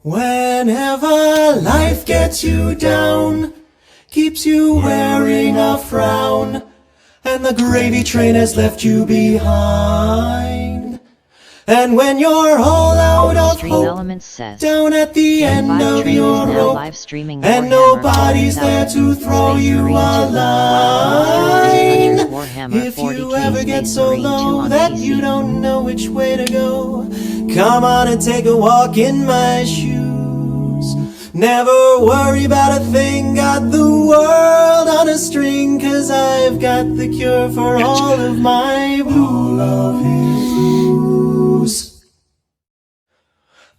Whenever life gets you down, keeps you wearing a frown, and the gravy train has left you behind. And when you're all out of hope, down at the end of your rope, and nobody's there to throw you a line. If you ever get so low that you don't know which way to go, come on and take a walk in my shoes. Never worry about a thing, got the world on a string, 'cause I've got the cure for all of my blues.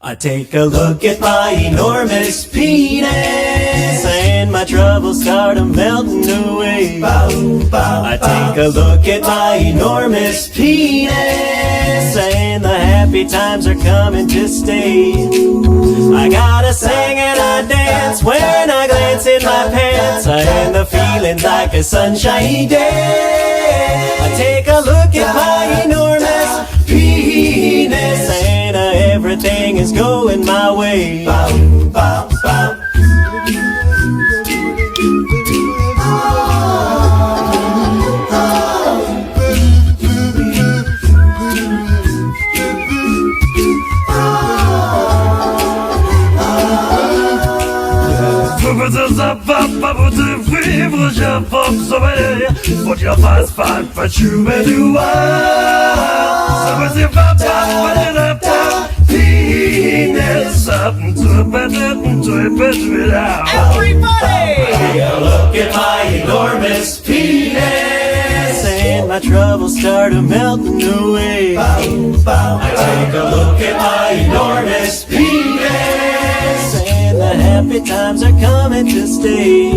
I take a look at my enormous penis, and my troubles start melting away. I take a look at my enormous penis, and the happy times are coming to stay. I gotta sing and I dance when I glance in my pants, and the feeling's like a sunshiny day. I take a look at my enormous penis, and everything is going my way. What your fast fan for you may do penis up and to it out. Everybody! Take a look at my enormous penis, and my troubles start melting away. I take a look at my enormous penis, and the happy times are coming to stay.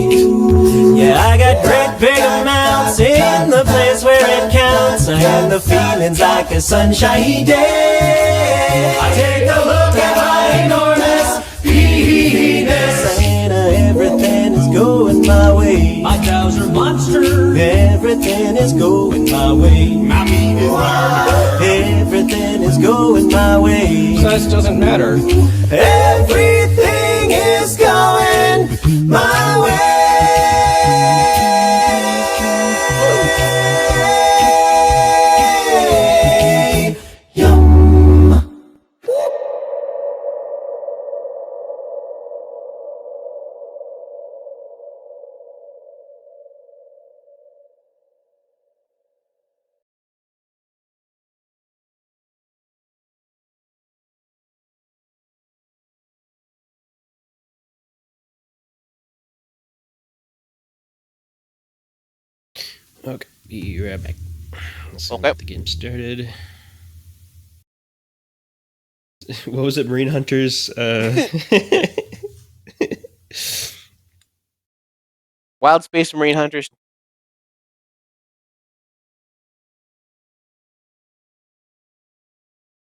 Yeah, I got great big amounts in the place where it counts, and the feeling's like a sunshiny day. I take a look at my enormous penis, and everything is going my way. My cows are monsters. Everything is going my way. My meat is hard. Everything is going my way. Size doesn't matter. Everything is going my way. Okay, be right back. Let's get the game started. What was it? Marine Hunters? Wild Space Marine Hunters.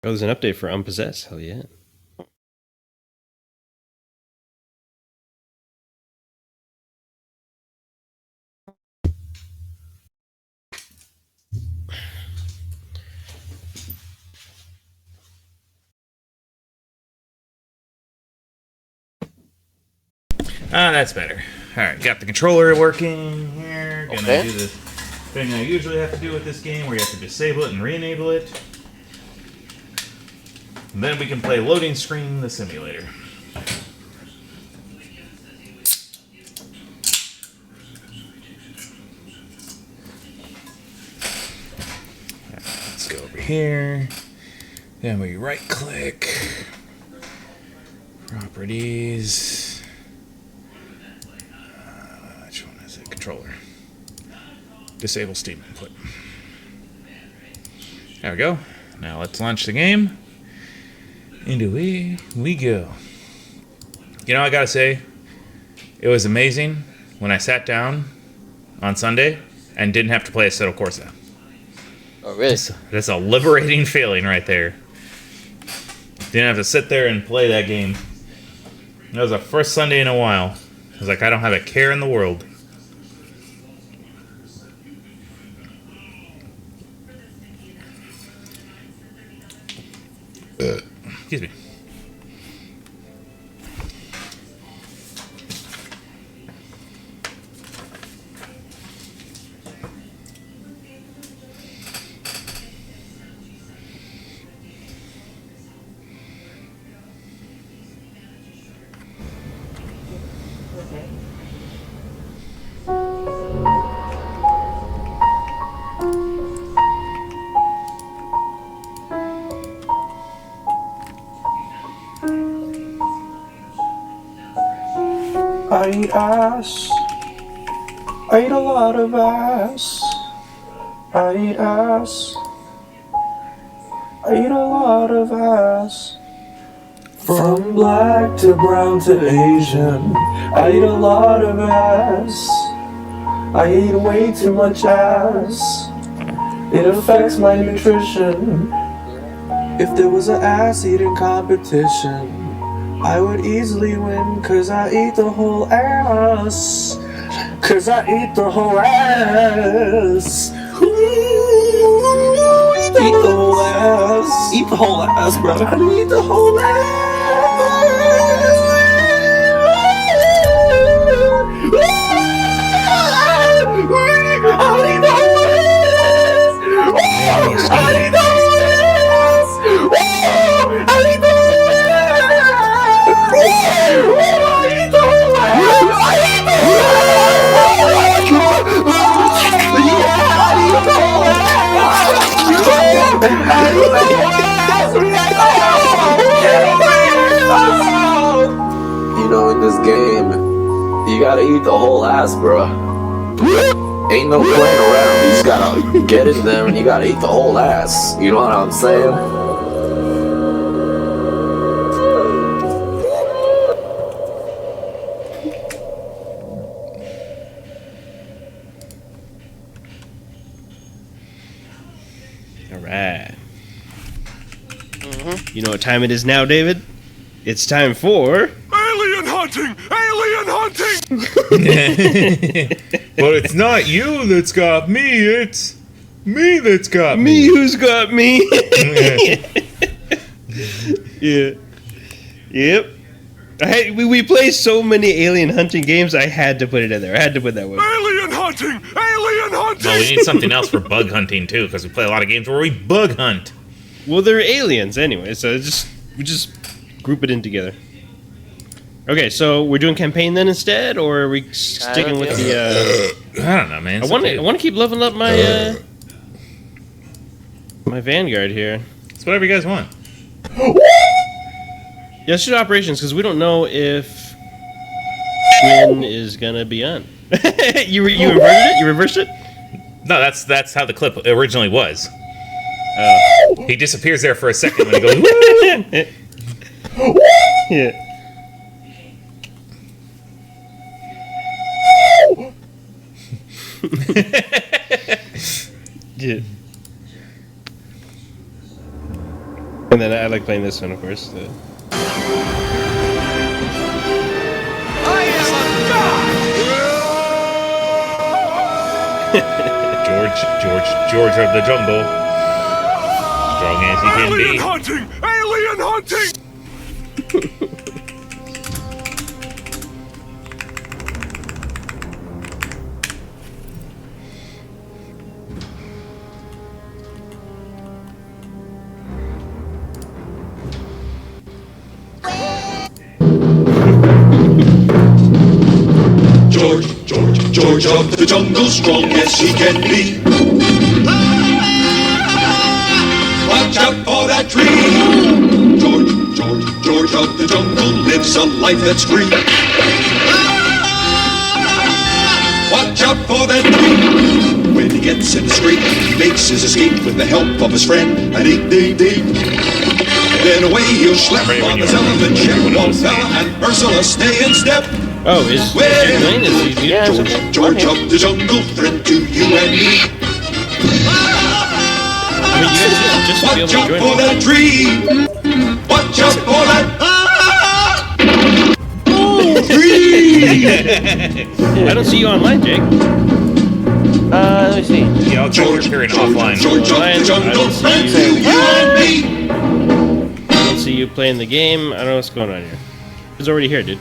Oh, there's an update for Unpossessed. Hell yeah. That's better. Alright, got the controller working here. Gonna Okay. do the thing I usually have to do with this game, where you have to disable it and re-enable it. And then we can play Loading Screen, the simulator. Let's go over here. Then we right-click. Properties. Which one is it? Controller. Disable Steam input. There we go. Now let's launch the game. Into we go. You know, I gotta say, it was amazing when I sat down on Sunday and didn't have to play Assetto Corsa. Oh, really? That's a liberating feeling right there. Didn't have to sit there and play that game. That was the first Sunday in a while. I was like, I don't have a care in the world. Excuse me. I eat ass. I eat a lot of ass. I eat ass. I eat a lot of ass. From black to brown to Asian, I eat a lot of ass. I eat way too much ass. It affects my nutrition. If there was an ass eating competition, I would easily win, cause I eat the whole ass. Cause I eat the whole ass. Ooh, eat the whole ass. Eat the whole ass, brother. I eat the whole ass. I'll eat the whole ass. I'll eat the whole ass. I'll eat the whole You know, in this game, you gotta eat the whole ass, bro. Ain't no playing around. You just gotta get in there and you gotta eat the whole ass. You know what I'm saying? All right. You know what time it is now, David? It's time for Alien hunting! Alien hunting! But it's not you that's got me, it's me that's got me. me. Who's got me? Yeah. Yep. We play so many alien hunting games. I had to put it in there. I had to put that one. Alien hunting! Alien hunting! Well, we need something else for bug hunting too, because we play a lot of games where we bug hunt. Well, they're aliens anyway, so we just group it in together. Okay, so we're doing campaign then instead, or are we sticking with the? I don't know, man. I want to keep leveling up my my Vanguard here. It's whatever you guys want. Yeah, let's do operations because we don't know if Twin is gonna be on. you inverted it? You reversed it? No, that's how the clip originally was. He disappears there for a second when he goes. Woo! Yeah. Yeah. And then I like playing this one, of course. George of the jungle. Strong as he can Alien be. hunting! Alien hunting! George of the jungle, strong as he can be. Watch out for that tree. George of the jungle lives a life that's free. Watch out for that tree. When he gets in the street, he makes his escape with the help of his friend. And then away he'll slap on his elephant, check Bella and Ursula stay in step. Oh, is Wayne? Is he George of the jungle, friend to you and me. I mean, you guys just be able Watch out to join for that tree. Watch out for that tree. I don't see you online, Jake. Let me see. Yeah, I'll George appearing offline. George of the jungle, friend to you and me. I don't see you playing the game. I don't know what's going on here. It's already here, dude.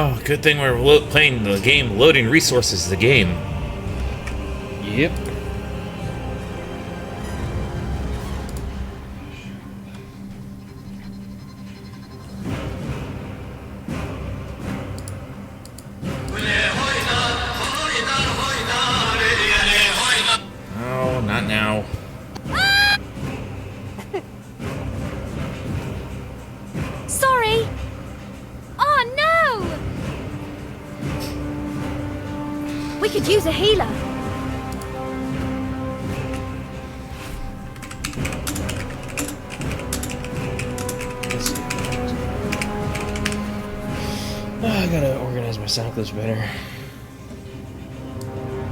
Oh, good thing we're playing the game. Loading resources, the game. Yep. Oh, not now. Sorry. Oh no! We could use a healer. Oh, I gotta organize my sound clips better.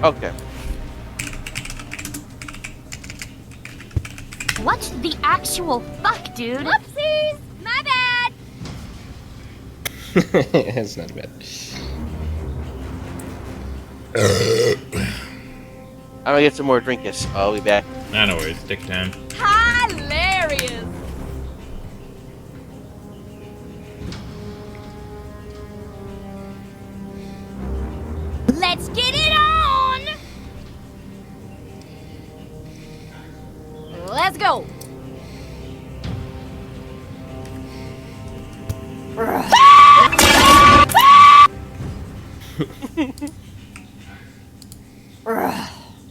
Okay. What the actual fuck, dude? Whoopsies! My bad! That's not bad. I'm gonna get some more drinkus. I'll be back. I know where it's dick time. Hilarious! Let's get it on! Let's go!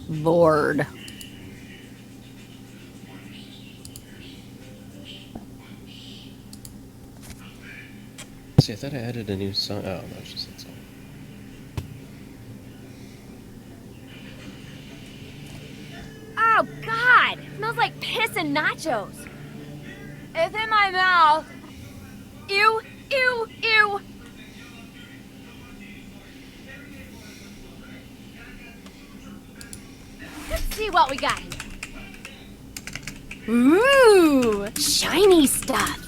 Bored. See, I thought I added a new song. Oh, no, it's just that song. Oh, God! Smells like piss and nachos. It's in my mouth. Ew, ew, ew. Let's see what we got here. Ooh, shiny stuff.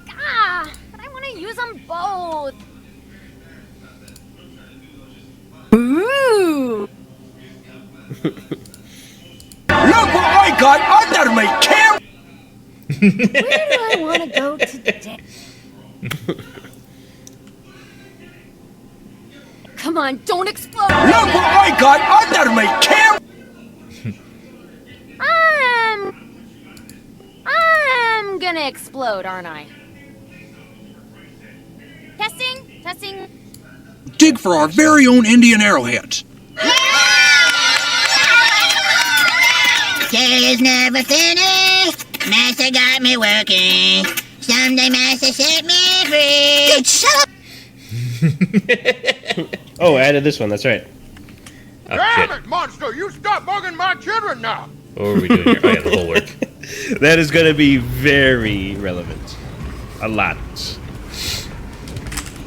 Ah, but I want to use them both. Ooh. Look what I got under me, Kim! Where do I want to go today? Come on, don't explode! Look what I got under me, Kim! I'm gonna explode, aren't I? Testing, testing. Dig for our very own Indian arrowheads. Day is never finished. Master got me working. Someday Master set me free. Dude, shut up! Oh, I added this one. That's right. Oh, Damn shit. it, monster! You stop bugging my children now! What were we doing here? Oh, yeah, the bulwark. That is going to be very relevant. A lot.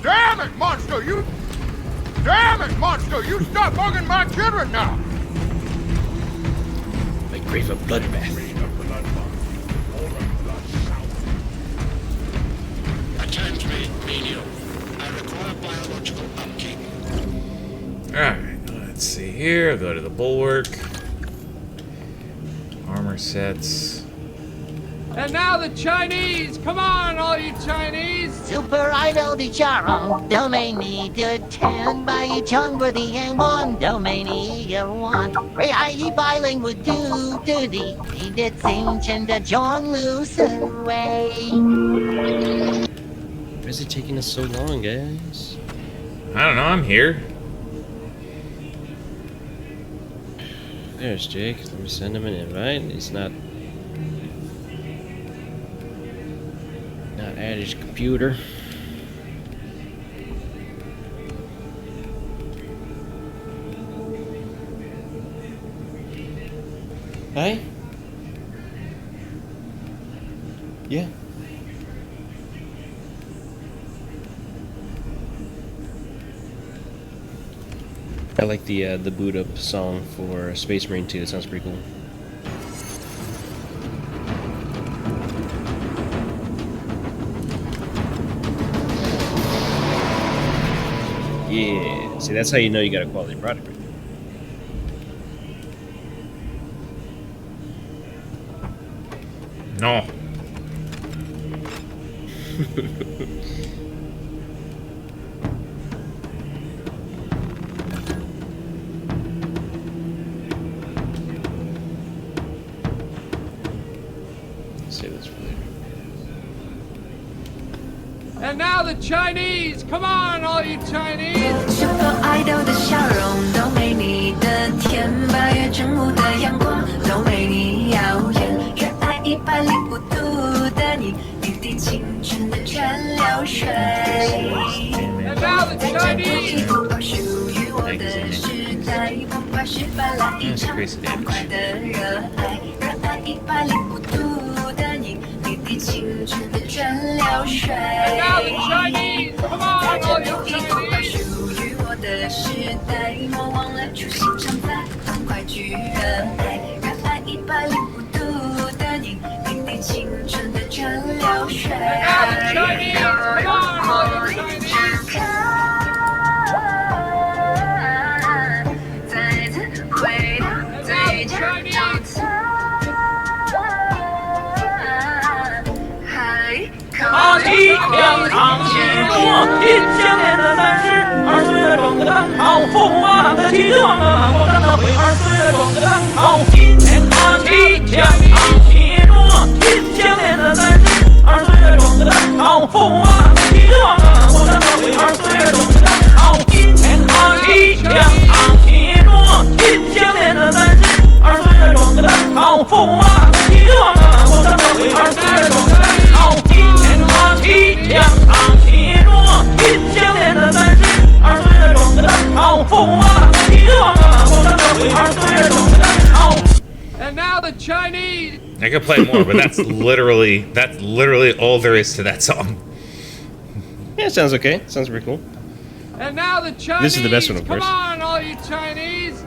Damn it, monster! You... Damn it, monster! You stop bugging my children now! I crave a bloodbath. Attend me, menial. I require biological upkeep. Alright, let's see here. Go to the bulwark. Armor sets. And now the Chinese! Come on, all you Chinese! Super Idol di Charo, domain me to 10 by Chung for the M1, domain E1. Ray I biling would do duty, he did sing Chinda John loose away. Why is it taking us so long, guys? I don't know, I'm here. There's Jake. Let me send him an invite. He's not at his computer. Hi? Yeah. I like the boot up song for Space Marine 2. It sounds pretty cool. Yeah. See, that's how you know you got a quality product right there. No. Save this for later. And now the Chinese! Come on, all you Chinese! 是否爱豆的笑容都没你的甜，8月正午的阳光都没你耀眼，热爱105度的你，滴滴青春的蒸馏水。 And now the Chinese! 属于我的时代，不怕失败来一场欢快的热爱，热爱105度的你，滴滴青春的蒸馏水。 And now the Chinese! Come on, all you Chinese! 属于我的时代，莫忘了初心常在，欢快去热爱，热爱105度的你，滴滴青春的蒸馏水。 And now the Chinese! Come on, all you Chinese! 再次回到最佳早餐，海口2天相恋的战士，2岁的壮个蛋好，凤凰的旗帜望啊，我看到会2岁的壮个蛋好，今天他起将铁诺，天相恋的战士，2岁的壮个蛋好，凤凰的旗帜望啊，我看到会2岁的壮个蛋好，今天他起将铁诺，天相恋的战士，2岁的壮个蛋好，凤凰的旗帜望啊，我看到会2岁的壮个蛋好，今天他起将铁诺，天相恋的战士，2岁的壮个蛋好，凤凰的旗帜望啊，我看到会2岁的壮个蛋好。 And now the Chinese! I could play more, but that's literally all there is to that song. Yeah, it sounds okay. Sounds pretty cool. And now the Chinese! This is the best one, of course. Come on, all you Chinese!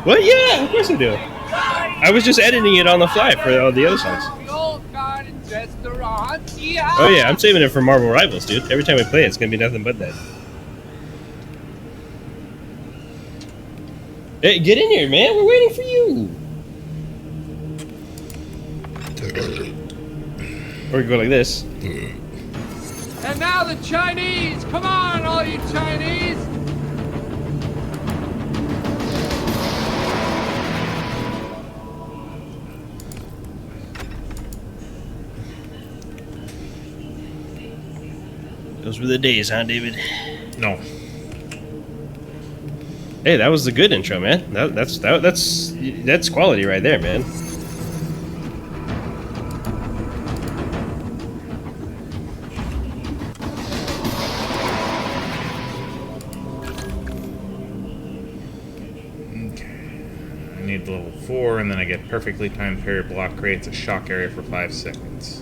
What? Yeah, of course I do. I was just editing it on the fly for all the other songs. Oh yeah, I'm saving it for Marvel Rivals, dude. Every time we play it, it's gonna be nothing but that. Hey, get in here, man. We're waiting for you. Or we go like this. And now the Chinese! Come on, all you Chinese! Those were the days, huh, David? No. Hey, that was the good intro, man. That's quality right there, man. I need level 4, and then I get perfectly timed parry block, creates a shock area for 5 seconds.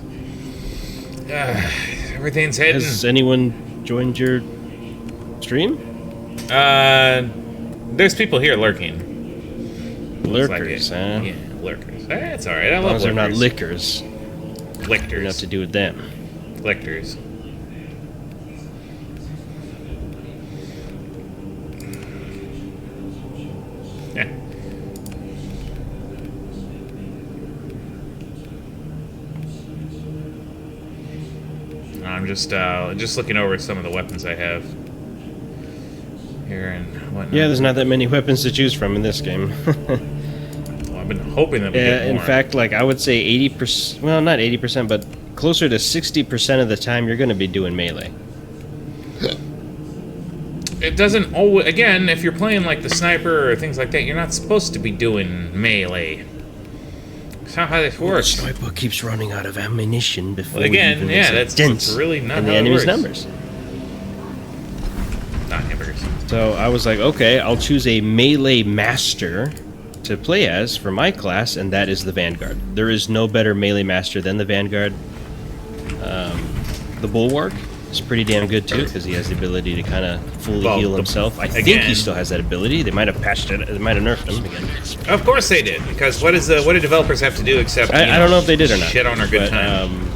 Everything's hidden. Has anyone joined your stream? There's people here lurking. Lurkers, huh? Yeah, lurkers. It's alright, I As long love as they're not lurkers. lickers. Lictors. Enough to do with them. Lictors. Yeah. I'm just looking over some of the weapons I have here and whatnot. Yeah, there's not that many weapons to choose from in this game. Well, I've been hoping that we get In more. fact, like I would say 80%, well, not 80%, but closer to 60% of the time you're going to be doing melee. It doesn't always. Again, if you're playing like the sniper or things like that, you're not supposed to be doing melee. That's not how this works. The sniper keeps running out of ammunition before Well, again, he even yeah, makes a that's dent really not in how the it enemy's works. numbers. Not hamburgers. So I was like, okay, I'll choose a melee master to play as for my class, and that is the Vanguard. There is no better melee master than the Vanguard. The Bulwark is pretty damn good too, because he has the ability to kind of fully heal himself. I think he still has that ability. They might have patched it. They might have nerfed him again. Of course they did, because what do developers have to do except I don't know if they did or not. shit on our good but, time.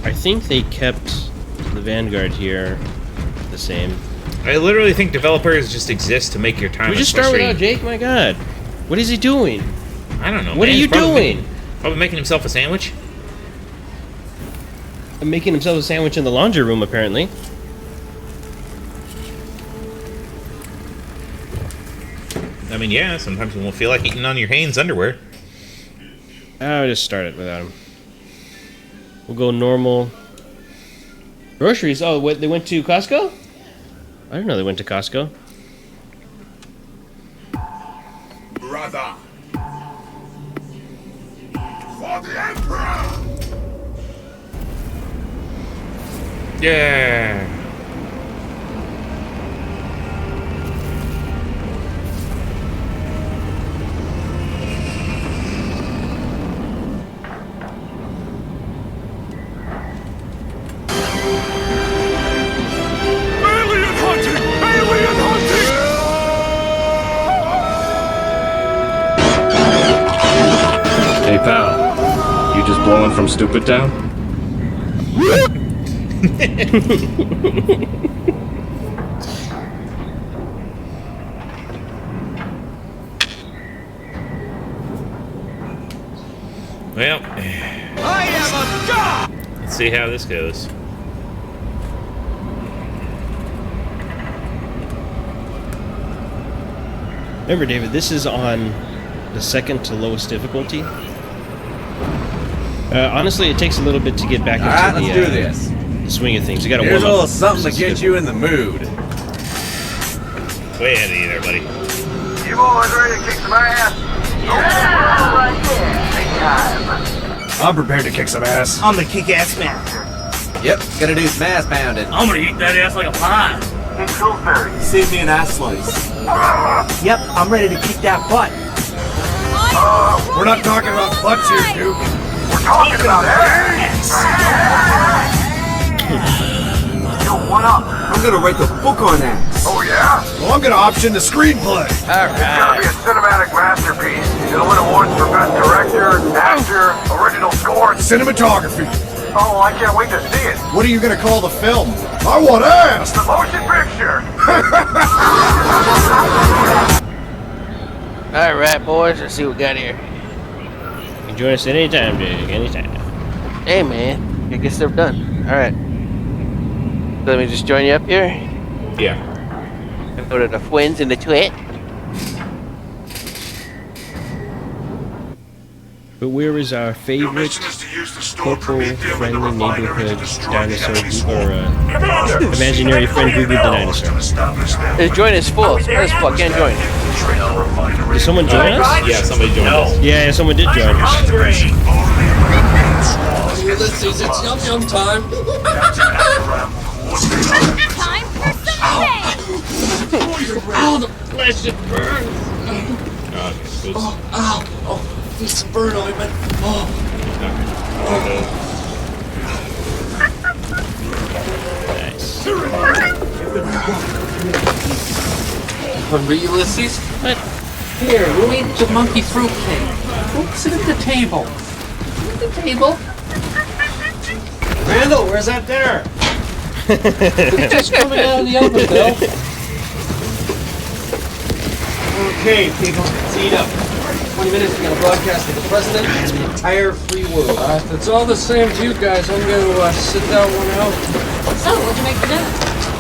I think they kept the Vanguard here the same. I literally think developers just exist to make your time. We just start without Jake. My God, what is he doing? I don't know. What are you doing? Probably making himself a sandwich. Making himself a sandwich in the laundry room, apparently. I mean, yeah. Sometimes you won't feel like eating on your Hanes underwear. I'll just start it without him. We'll go normal. Groceries. Oh, what? They went to Costco? I didn't know they went to Costco. Brother. For the Emperor! Yeah. Alien hunting! Alien hunting! Hey pal, you just blowing from Stupid Town? Well, I am a god! let's see how this goes. Remember, David, this is on the second to lowest difficulty. Honestly, it takes a little bit to get back into the swing of things. You gotta warm up. Here's a little something to get you in the mood. Way ahead of you there, buddy. You boys ready to kick some ass? Yeah! Right there. Big time. I'm prepared to kick some ass. I'm the kick-ass master. Yep, gonna do some ass pounding. I'm gonna eat that ass like a pie. In Pillsbury. Save me an ass slice. Yep, I'm ready to kick that butt. We're not talking about butts here, Duke. We're talking about ass! Yo, what up? I'm gonna write the book on ass. Oh, yeah? Well, I'm gonna option the screenplay. It's gonna be a cinematic masterpiece. It'll win awards for best director, actor, original score, Cinematography. Oh, I can't wait to see it. What are you gonna call the film? I want ass! The motion picture. Alright, boys, let's see what we got here. You can join us at any time, Jake. Anytime. Hey, man. I guess they're done. Alright. So let me just join you up here. Yeah. Go to the twins and the twit. But where is our favorite corporal-friendly neighborhood dinosaur group, or imaginary friend group of the dinosaur? The join is full. It's full. I can't join. Did someone join us? Yeah, somebody joined us. Yeah, someone did join us. Ulysses, it's yum time. Time for some Oh, the flesh, it burns. Oh, Need some burn ointment. Nice. Hungry, Ulysses? What? Here, we'll eat the monkey fruit cake. Sit at the table. Sit at the table. Randall, where's that dinner? It's just coming out of the oven, Bill. Okay, people, seat up. 20 minutes, we're gonna broadcast to the president and the entire free world. If it's all the same to you guys, I'm gonna sit that one out. So, what'd you make for dinner?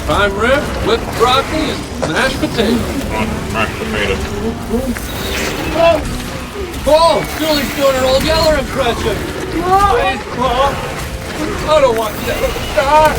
Prime rib, whipped broccoli, and mashed potatoes. Mashed potato. Oh, Julie's doing an old Yeller impression. Hey, Paul. I don't want Yeller to die.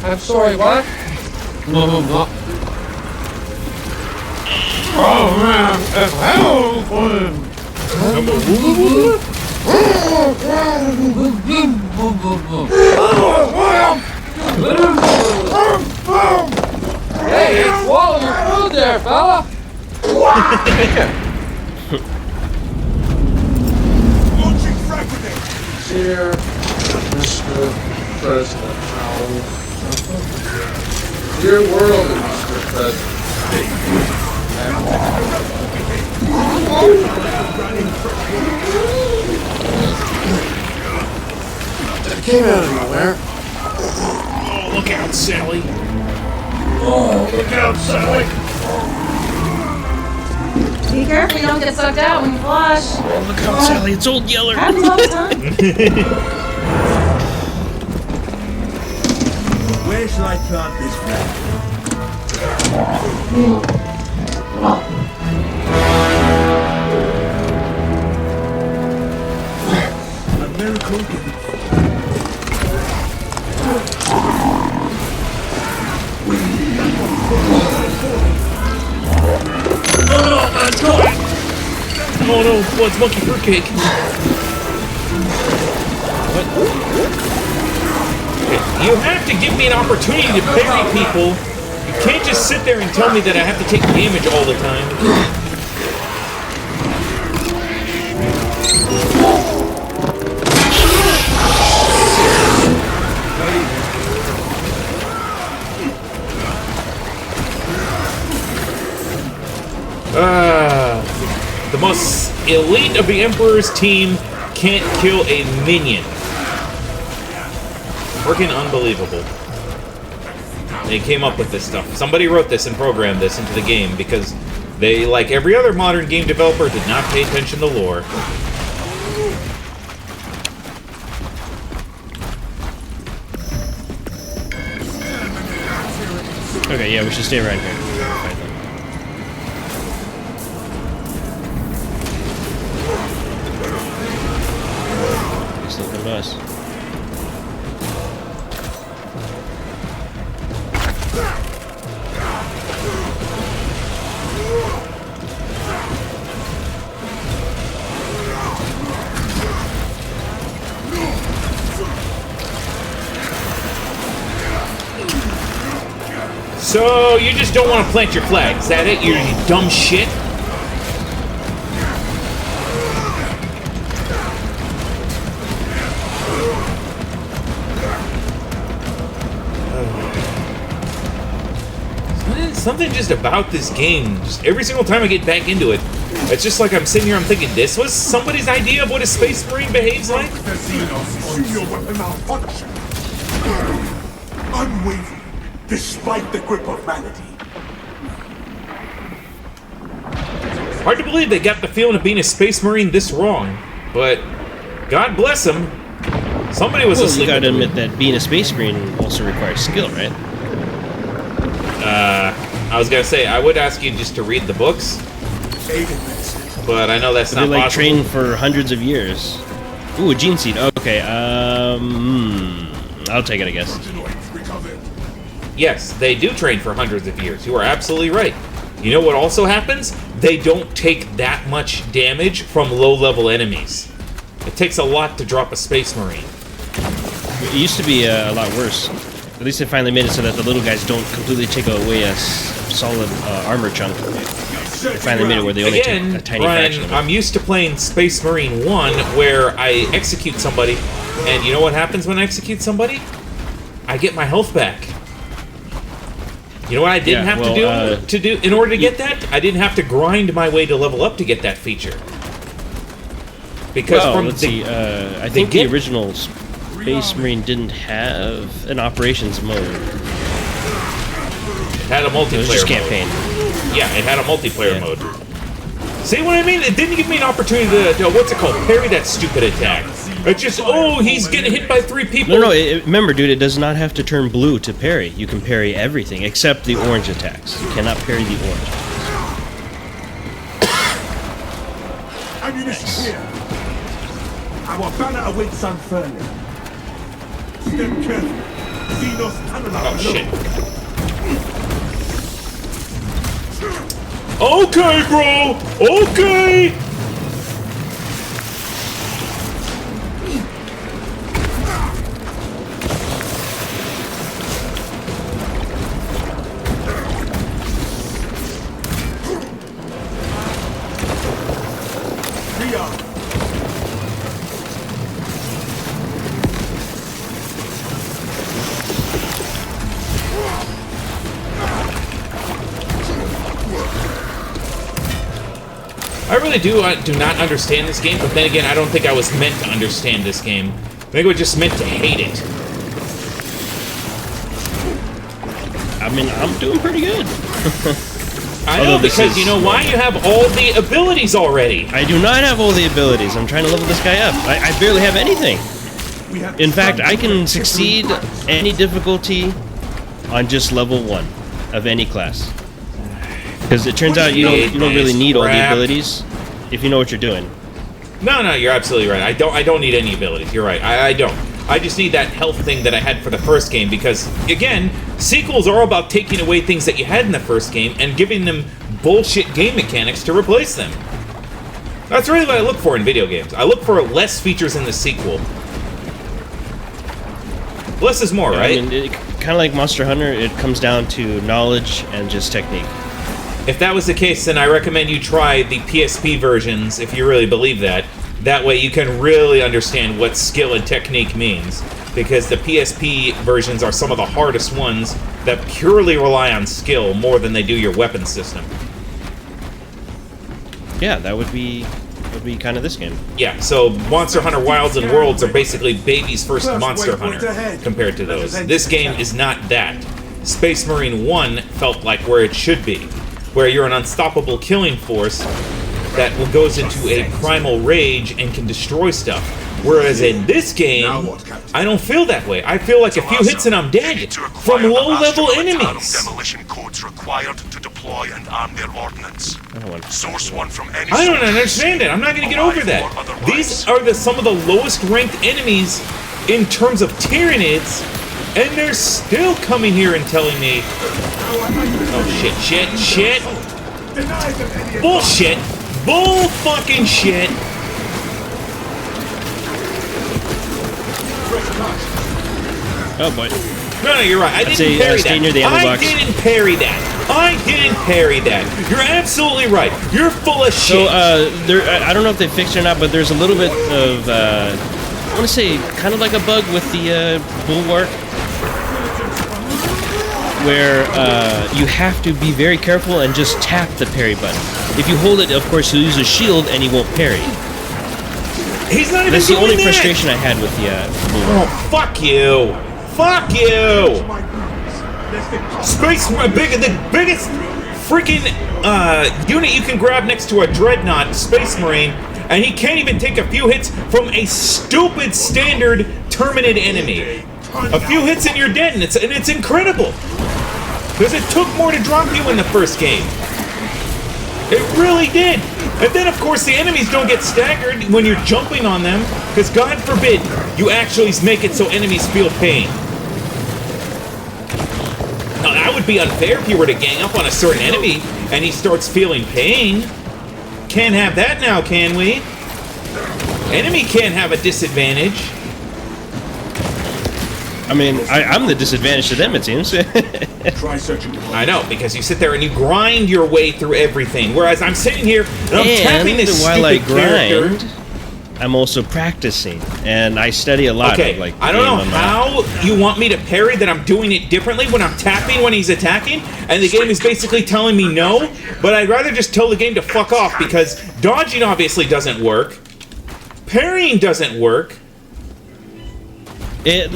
I'm sorry, what? No. Oh man, it's hell fun! Hey, swallow your food there, fella! Dear Mr. President, Your world, Mr. President. That came out of nowhere. Oh, look out, Sally. Oh, look out, Sally. Be careful you don't get sucked out when you flush. Oh, look out, Sally. It's Old Yeller. Happens all the time. Where shall I plant this flag? A miracle given. Oh no, it's monkey fruitcake. What? You have to give me an opportunity to parry people. You can't just sit there and tell me that I have to take damage all the time. The most elite of the Emperor's team can't kill a minion. Freaking unbelievable. They came up with this stuff. Somebody wrote this and programmed this into the game because they, like every other modern game developer, did not pay attention to lore. Okay, yeah, we should stay around here. He's looking at us. So, you just don't want to plant your flag, is that it? You dumb shit? Something just about this game, just every single time I get back into it, it's just like I'm sitting here, I'm thinking, this was somebody's idea of what a Space Marine behaves like? Unwavering, despite the grip of vanity. Hard to believe they got the feeling of being a Space Marine this wrong, but God bless them. Somebody was asleep. You gotta admit that being a Space Marine also requires skill, right? I was gonna say, I would ask you just to read the books, but I know that's not like possible. train for hundreds of years. Ooh, a gene seed. Okay, I'll take it, I guess. Yes, they do train for hundreds of years. You are absolutely right. You know what also happens? They don't take that much damage from low-level enemies. It takes a lot to drop a Space Marine. It used to be a lot worse. At least they finally made it so that the little guys don't completely take away a solid armor chunk. They finally made it where they only take a tiny fraction of it. I'm used to playing Space Marine 1 where I execute somebody, and you know what happens when I execute somebody? I get my health back. You know what I didn't have to do in order to get that? I didn't have to grind my way to level up to get that feature. Because let's see. I think the original Space Marine didn't have an operations mode. It had a multiplayer It was just mode. campaign. Yeah, it had a multiplayer mode. See what I mean? It didn't give me an opportunity to what's it called? Parry that stupid attack. It's just, oh, he's getting hit by 3 people. No, remember, dude, it does not have to turn blue to parry. You can parry everything except the orange attacks. You cannot parry the orange. Ammunition here. Our banner awaits unfurling. Step carefully. Xenos Tanala Oh, shit. Okay, bro! Okay! I really do not understand this game, but then again, I don't think I was meant to understand this game. I think I was just meant to hate it. I mean, I'm doing pretty good. I know, because you know why? You have all the abilities already. I do not have all the abilities. I'm trying to level this guy up. I barely have anything. In fact, I can succeed any difficulty on just level 1 of any class. Because it turns out you don't really need all the abilities if you know what you're doing. No, you're absolutely right. I don't need any abilities. You're right. I don't. I just need that health thing that I had for the first game because, again, sequels are all about taking away things that you had in the first game and giving them bullshit game mechanics to replace them. That's really what I look for in video games. I look for less features in the sequel. Less is more, right? I mean, kind of like Monster Hunter, it comes down to knowledge and just technique. If that was the case, then I recommend you try the PSP versions, if you really believe that. That way you can really understand what skill and technique means. Because the PSP versions are some of the hardest ones that purely rely on skill more than they do your weapon system. Yeah, that would be kind of this game. Yeah, so Monster Hunter Wilds and Worlds are basically baby's first Monster Hunter compared to those. This game is not that. Space Marine 1 felt like where it should be, where you're an unstoppable killing force that goes into a primal rage and can destroy stuff. Whereas in this game, I don't feel that way. I feel like a few hits and I'm dead from low-level enemies. Demolition codes required to deploy and arm their ordnance. Source one from any. I don't understand it. I'm not going to get over that. These are some of the lowest-ranked enemies in terms of Tyranids, and they're still coming here and telling me, "Oh shit! Bullshit! Bull fucking shit!" Oh boy. No, you're right. I didn't parry that. I didn't parry that. You're absolutely right. You're full of shit. So, I don't know if they fixed it or not, but there's a little bit of, I want to say, kind of like a bug with the bulwark, where you have to be very careful and just tap the parry button. If you hold it, of course, you'll use a shield and he won't parry. He's not even That's the doing only that. frustration I had with the bulwark. Oh, fuck you! Fuck you! The biggest freaking unit you can grab next to a Dreadnought, Space Marine, and he can't even take a few hits from a stupid standard Terminid enemy. A few hits and you're dead, and it's incredible. Because it took more to drop you in the first game. It really did. And then, of course, the enemies don't get staggered when you're jumping on them, because God forbid you actually make it so enemies feel pain. Now, that would be unfair if you were to gang up on a certain enemy and he starts feeling pain. Can't have that now, can we? Enemy can't have a disadvantage. I mean, I'm the disadvantage to them, it seems. Try searching. I know, because you sit there and you grind your way through everything, whereas I'm sitting here and I'm tapping this while I stupid character. grind, I'm also practicing, and I study a lot. Okay, of, like, I don't know how you want me to parry that I'm doing it differently when I'm tapping when he's attacking, and the game is basically telling me no, but I'd rather just tell the game to fuck off, because dodging obviously doesn't work, parrying doesn't work.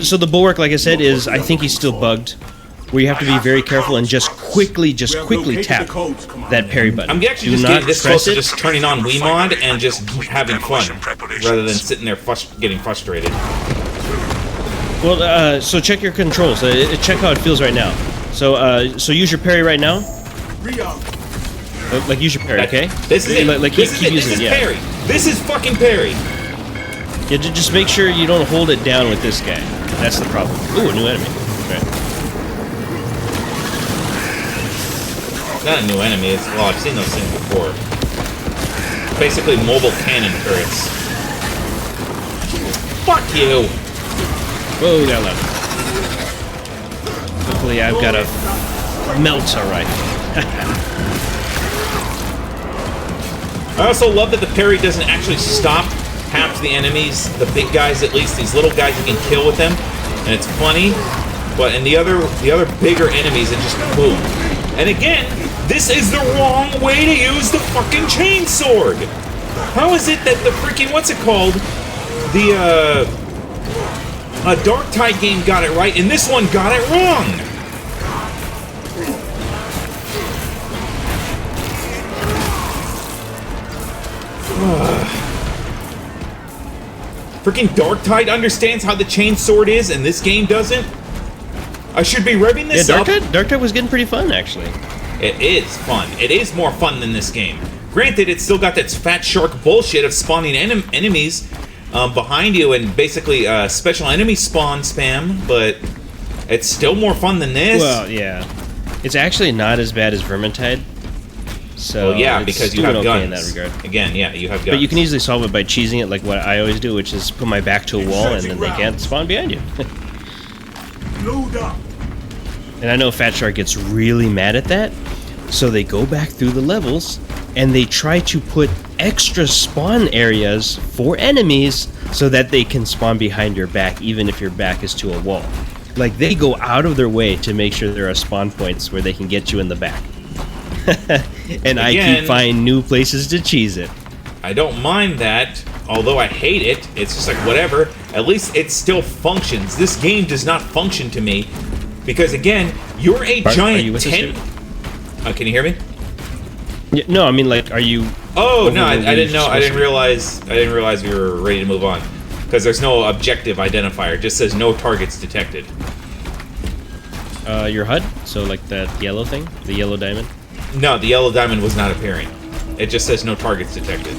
So the bulwark, like I said, is, I think he's still bugged, where you have to be very careful and just quickly tap that parry button. I'm actually just getting this close to just turning on Wiimod and just having fun, rather than sitting there getting frustrated. Well, so check your controls. Check how it feels right now. So use your parry right now. Like use your parry, okay? This is it. Like this keep is using it. Yeah. parry. This is fucking parry. Yeah, just make sure you don't hold it down with this guy. That's the problem. Ooh, a new enemy. Right. Not a new enemy. Well, I've seen those things before. Basically, mobile cannon turrets. Fuck you! Whoa, got loud. Hopefully, I've got a melter rifle. I also love that the parry doesn't actually stop half the enemies, the big guys at least, these little guys you can kill with them, and it's funny, but in the other bigger enemies, it just boom. And again, This is the wrong way to use the fucking chainsword! How is it that the freaking, what's it called? The, Dark Tide game got it right, and this one got it wrong! Freaking Dark Tide understands how the chainsword is, and this game doesn't? I should be revving this up. Dark Tide was getting pretty fun, actually. It is fun. It is more fun than this game. Granted, it's still got that fat shark bullshit of spawning enemies behind you and basically special enemy spawn spam, but it's still more fun than this. Well, yeah. It's actually not as bad as Vermintide. So well, yeah, because you have okay guns. in that regard. Again, yeah, you have guns. But you can easily solve it by cheesing it like what I always do, which is put my back to a wall and then they can't spawn behind you. Load up. And I know Fat Shark gets really mad at that, so they go back through the levels and they try to put extra spawn areas for enemies so that they can spawn behind your back even if your back is to a wall. Like, they go out of their way to make sure there are spawn points where they can get you in the back. And I keep finding new places to cheese it. I don't mind that, although I hate it. It's just like, whatever. At least it still functions. This game does not function to me. Because, again, you're a giant 10... can you hear me? Yeah, no, I mean, like, are you... Oh, no, I didn't know. I didn't realize we were ready to move on. Because there's no objective identifier. It just says no targets detected. Your HUD? So, like, that yellow thing? The yellow diamond? No, the yellow diamond was not appearing. It just says no targets detected.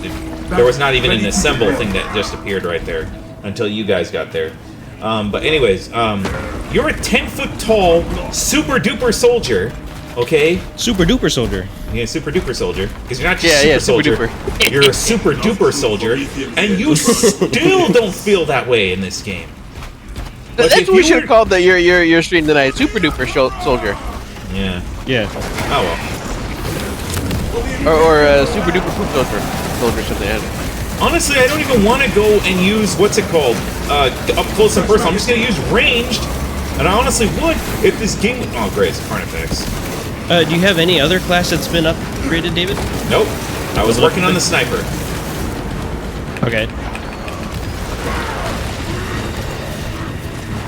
There was not even an assemble thing that just appeared right there until you guys got there. But anyways, you're a 10-foot tall, super duper soldier, okay? Super duper soldier. Yeah, super duper soldier. Because you're not just super soldier. Duper. You're a super duper soldier, and you still don't feel that way in this game. Like, that's what we should have called your stream tonight. Super duper soldier. Yeah. Yeah. Oh well. Or super duper poop soldier something. Honestly, I don't even want to go and use, what's it called, up close and personal. I'm just going to use ranged, and I honestly would if this game... Oh, great, it's Carnifex. Do you have any other class that's been upgraded, David? Nope. I was working on the sniper. Okay.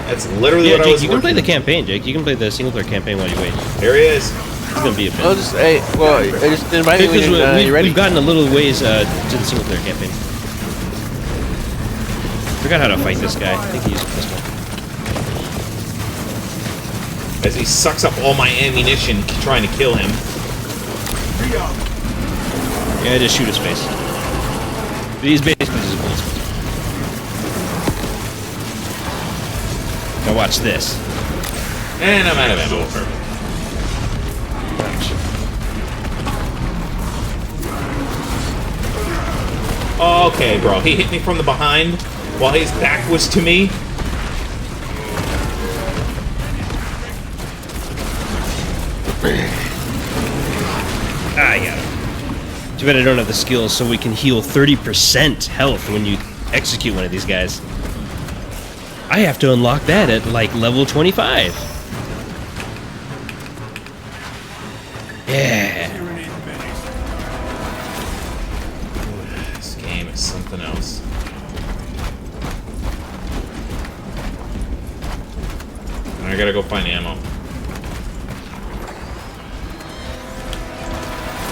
That's literally yeah, what Jake, I was you can play the campaign, Jake. You can play the single-player campaign while you wait. There he is. It's going to be a bit. I'll just, I just invited me when you ready. We've gotten a little ways to the single-player campaign. Forgot how to fight this guy. I think he used a pistol. As he sucks up all my ammunition trying to kill him. Yeah, just shoot his face. He's basically just bullets. Now watch this. And I'm out of ammo. Okay, bro. He hit me from the behind while his back was to me. I got him. Too bad I don't have the skills so we can heal 30% health when you execute one of these guys. I have to unlock that at, like, level 25. Yeah. This game is something else. And I gotta go find ammo.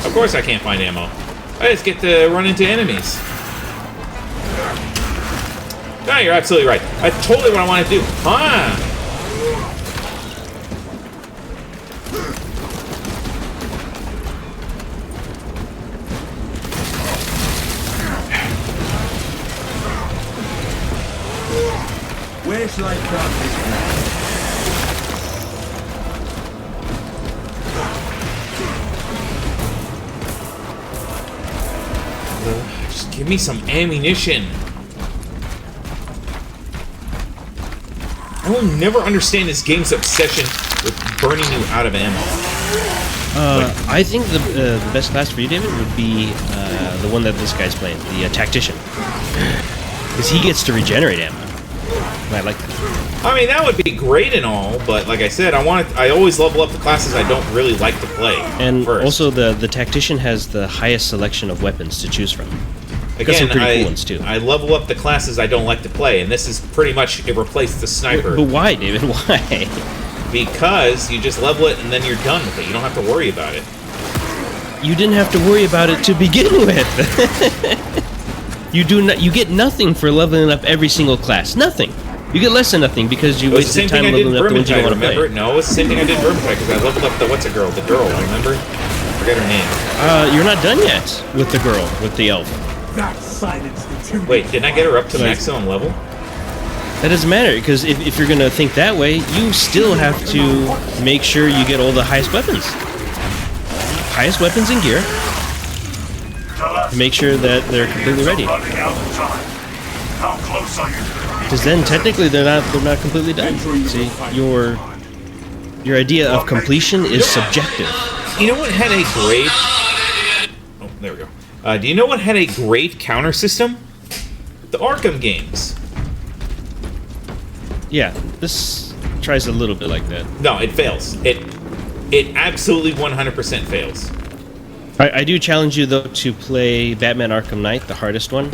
Of course I can't find ammo. I just get to run into enemies. No, you're absolutely right. That's totally what I want to do. Huh? Where shall I plant this flag? Just give me some ammunition. I will never understand this game's obsession with burning you out of ammo. I think the best class for you, David, would be the one that this guy's playing, the tactician. Because he gets to regenerate ammo. I like that. I mean, that would be great and all, but like I said, I always level up the classes I don't really like to play. And first. also, the tactician has the highest selection of weapons to choose from. Got some Again, pretty cool ones too. I level up the classes I don't like to play, and this is pretty much it replaced the sniper. But why, David? Why? Because you just level it and then you're done with it. You don't have to worry about it. You didn't have to worry about it to begin with. You get nothing for leveling up every single class. Nothing. You get less than nothing because you wasted time leveling up the ones you don't want to play. Remember? No, it's the same thing I did in Vermintide because I leveled up the what's a girl, the girl. Remember? Forget her name. You're not done yet with the girl, with the elf. That silence the two. Wait, didn't I get her up to maximum level? That doesn't matter because if you're gonna think that way, you still have to make sure you get all the highest weapons. Highest weapons and gear. To make sure that they're completely ready. How close are you? Because then technically they're not completely done. See, your idea of completion is subjective. You know what had a great? Oh, there we go. Do you know what had a great counter system? The Arkham games. Yeah, this tries a little bit like that. No, it fails. It absolutely 100% fails. I do challenge you though to play Batman Arkham Knight, the hardest one,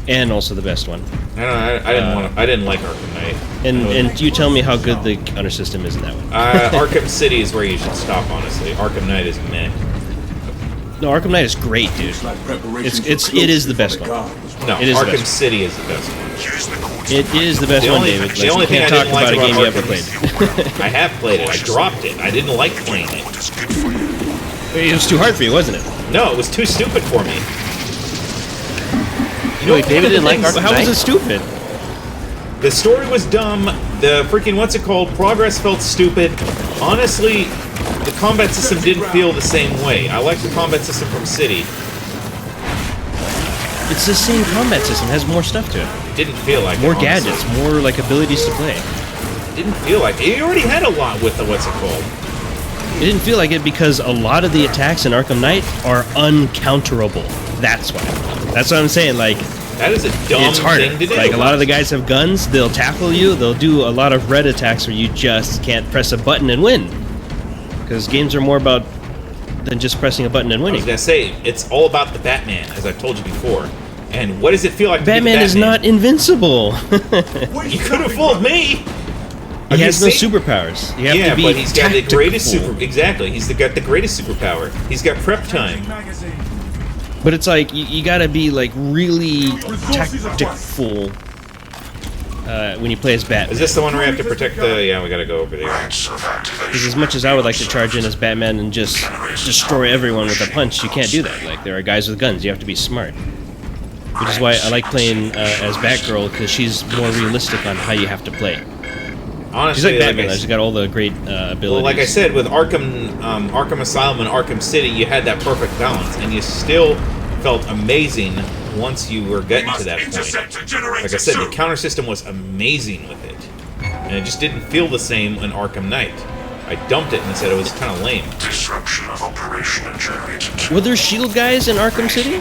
and also the best one. I didn't like Arkham Knight. And you tell me how good the counter system is in that one. Arkham City is where you should stop. Honestly, Arkham Knight is meh. No, Arkham Knight is great, dude. It is the best one. No, it is Arkham City is the best one. It is the best one, David. The only thing I talk didn't like about a game you ever Arkham played. I have played it. I dropped it. I didn't like playing it. It was too hard for you, wasn't it? No, it was too stupid for me. Wait, David didn't like Arkham How Knight? was it stupid? The story was dumb. The freaking what's it called? Progress felt stupid. Honestly, the combat system didn't feel the same way. I like the combat system from City. It's the same combat system. It has more stuff to it. It didn't feel like more it, gadgets, more like abilities to play. It didn't feel like it. You already had a lot with the what's it called. It didn't feel like it because a lot of the attacks in Arkham Knight are uncounterable. That's why. That's what I'm saying. Like, that is a dumb it's harder. thing to do. Like, a lot of the guys have guns. They'll tackle you. They'll do a lot of red attacks where you just can't press a button and win. Because games are more about than just pressing a button and I winning. was gonna say it's all about the Batman, as I've told you before. And what does it feel like? Batman, to be is not invincible. You could have fooled me. He has no superpowers. You have to be but he's got the tactical. greatest Exactly, got the greatest superpower. He's got prep time. But it's like you gotta be like really tactful when you play as Batman. Is this the one where you have to protect the? Yeah, we gotta go over there. Because as much as I would like to charge in as Batman and just destroy everyone with a punch, you can't do that. Like, there are guys with guns. You have to be smart. Which is why I like playing as Batgirl, because she's more realistic on how you have to play. Honestly, she's like Batman. She's got all the great abilities. Well, like I said, with Arkham Asylum and Arkham City, you had that perfect balance, and you still felt amazing once you were getting to that point. Like I said, the counter system was amazing with it, and it just didn't feel the same in Arkham Knight. I dumped it and said it was kind of lame. Disruption of operation generated. Were there shield guys in Arkham City?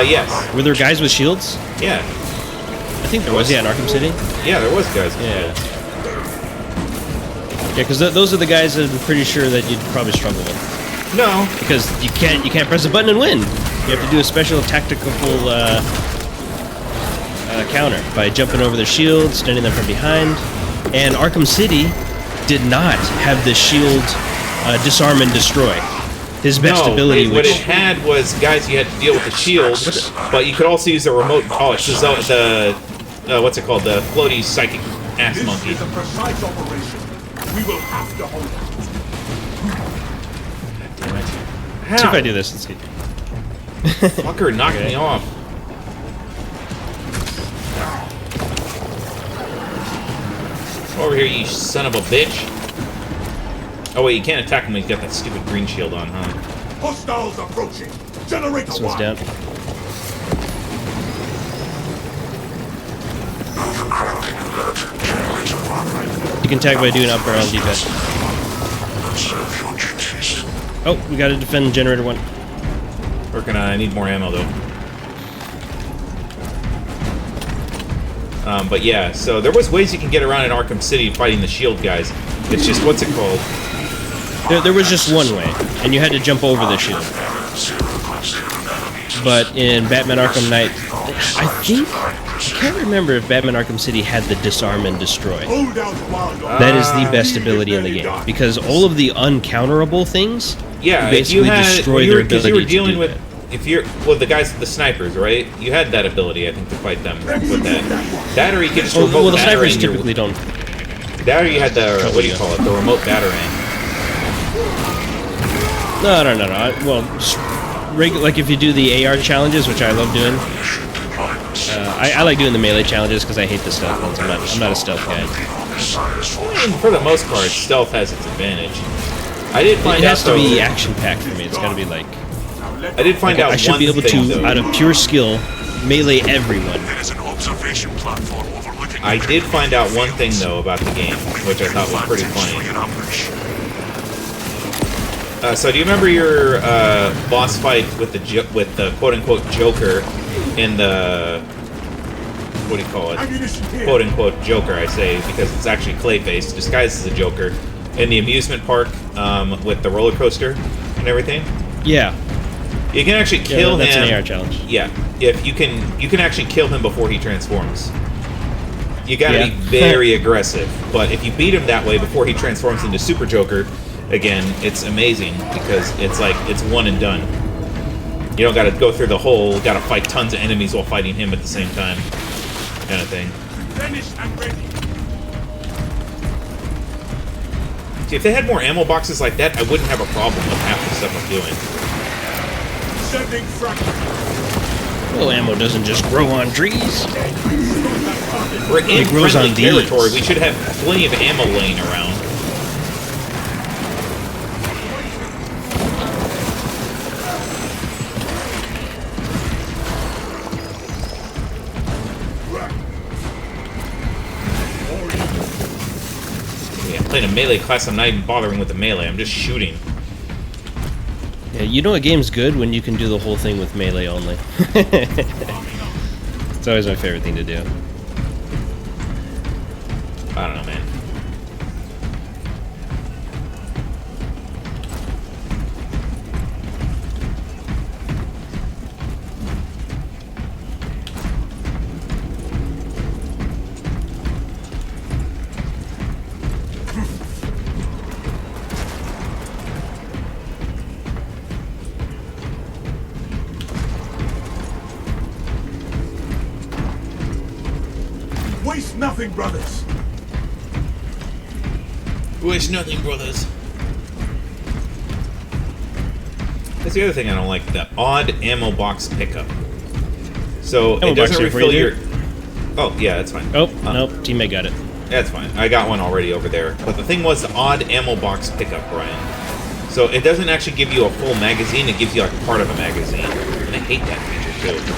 Yes. Were there guys with shields? Yeah. I think there was, yeah, in Arkham City. Yeah, there was guys. Yeah. Yeah, because those are the guys that I'm pretty sure that you'd probably struggle with. No. Because you can't press a button and win. You have to do a special tactical counter by jumping over their shield, stunning them from behind. And Arkham City did not have the shield disarm and destroy. His best ability, what it had was guys you had to deal with the shield, but you could also use the remote. Oh, it's the what's it called? The floaty psychic ass monkey. This is a precise operation. We will have to hold it. Damn it! How? See if I do this. Let's see. Fucker knocked me off. Over here, you son of a bitch. Oh wait, you can't attack him when he's got that stupid green shield on, huh? Hostiles approaching. Generate This one's down. You can tag by doing up or on D-pad. Oh, we gotta defend generator 1. Working on. I need more ammo though. But yeah, so there was ways you can get around in Arkham City fighting the shield guys. It's just, what's it called? There was just one way, and you had to jump over the shield. But in Batman Arkham Knight, I can't remember if Batman Arkham City had the disarm and destroy. That is the best ability in the game, because all of the uncounterable things, yeah, you basically destroy their ability you were dealing to do with, that. if you're, well, the guys, the snipers, right? You had that ability, I think, to fight them with that. That or you could just remote well, the snipers batarang typically don't. That or you had the, what do you call it, the remote batarang. No. Well, like if you do the AR challenges, which I love doing. I like doing the melee challenges because I hate the stealth ones. I'm not a stealth guy. I mean, for the most part, stealth has its advantage. I did find it out has to be action packed for me. It's got to be like. I did find out I should be able to, out of pure skill, melee everyone. I did find out one thing though about the game, which I thought was pretty funny. So do you remember your boss fight with the quote-unquote Joker in the, what do you call it? Quote-unquote Joker, I say, because it's actually Clayface disguised as a Joker in the amusement park with the roller coaster and everything? Yeah. You can actually kill him. That's an AR challenge. Yeah. If you can actually kill him before he transforms. You gotta be very aggressive. But if you beat him that way before he transforms into Super Joker, again, it's amazing because it's like it's one and done. You don't gotta go through the whole, gotta fight tons of enemies while fighting him at the same time, kind of thing. Finished and ready. See, if they had more ammo boxes like that, I wouldn't have a problem with half the stuff I'm doing. Sending fragment. Well, ammo doesn't just grow on trees. We're in grows friendly on territory. these. We should have plenty of ammo laying around. Yeah, I'm playing a melee class. I'm not even bothering with the melee. I'm just shooting. Yeah, you know a game's good when you can do the whole thing with melee only. It's always my favorite thing to do. I don't know, man. Waste nothing, brothers. Waste nothing, brothers. That's the other thing I don't like, the odd ammo box pickup. So Ammo it doesn't box refill here your... for you, Oh, yeah, that's fine. Oh, nope, teammate got it. That's fine. I got one already over there. But the thing was the odd ammo box pickup, Brian. So it doesn't actually give you a full magazine, it gives you like part of a magazine. And I hate that feature too.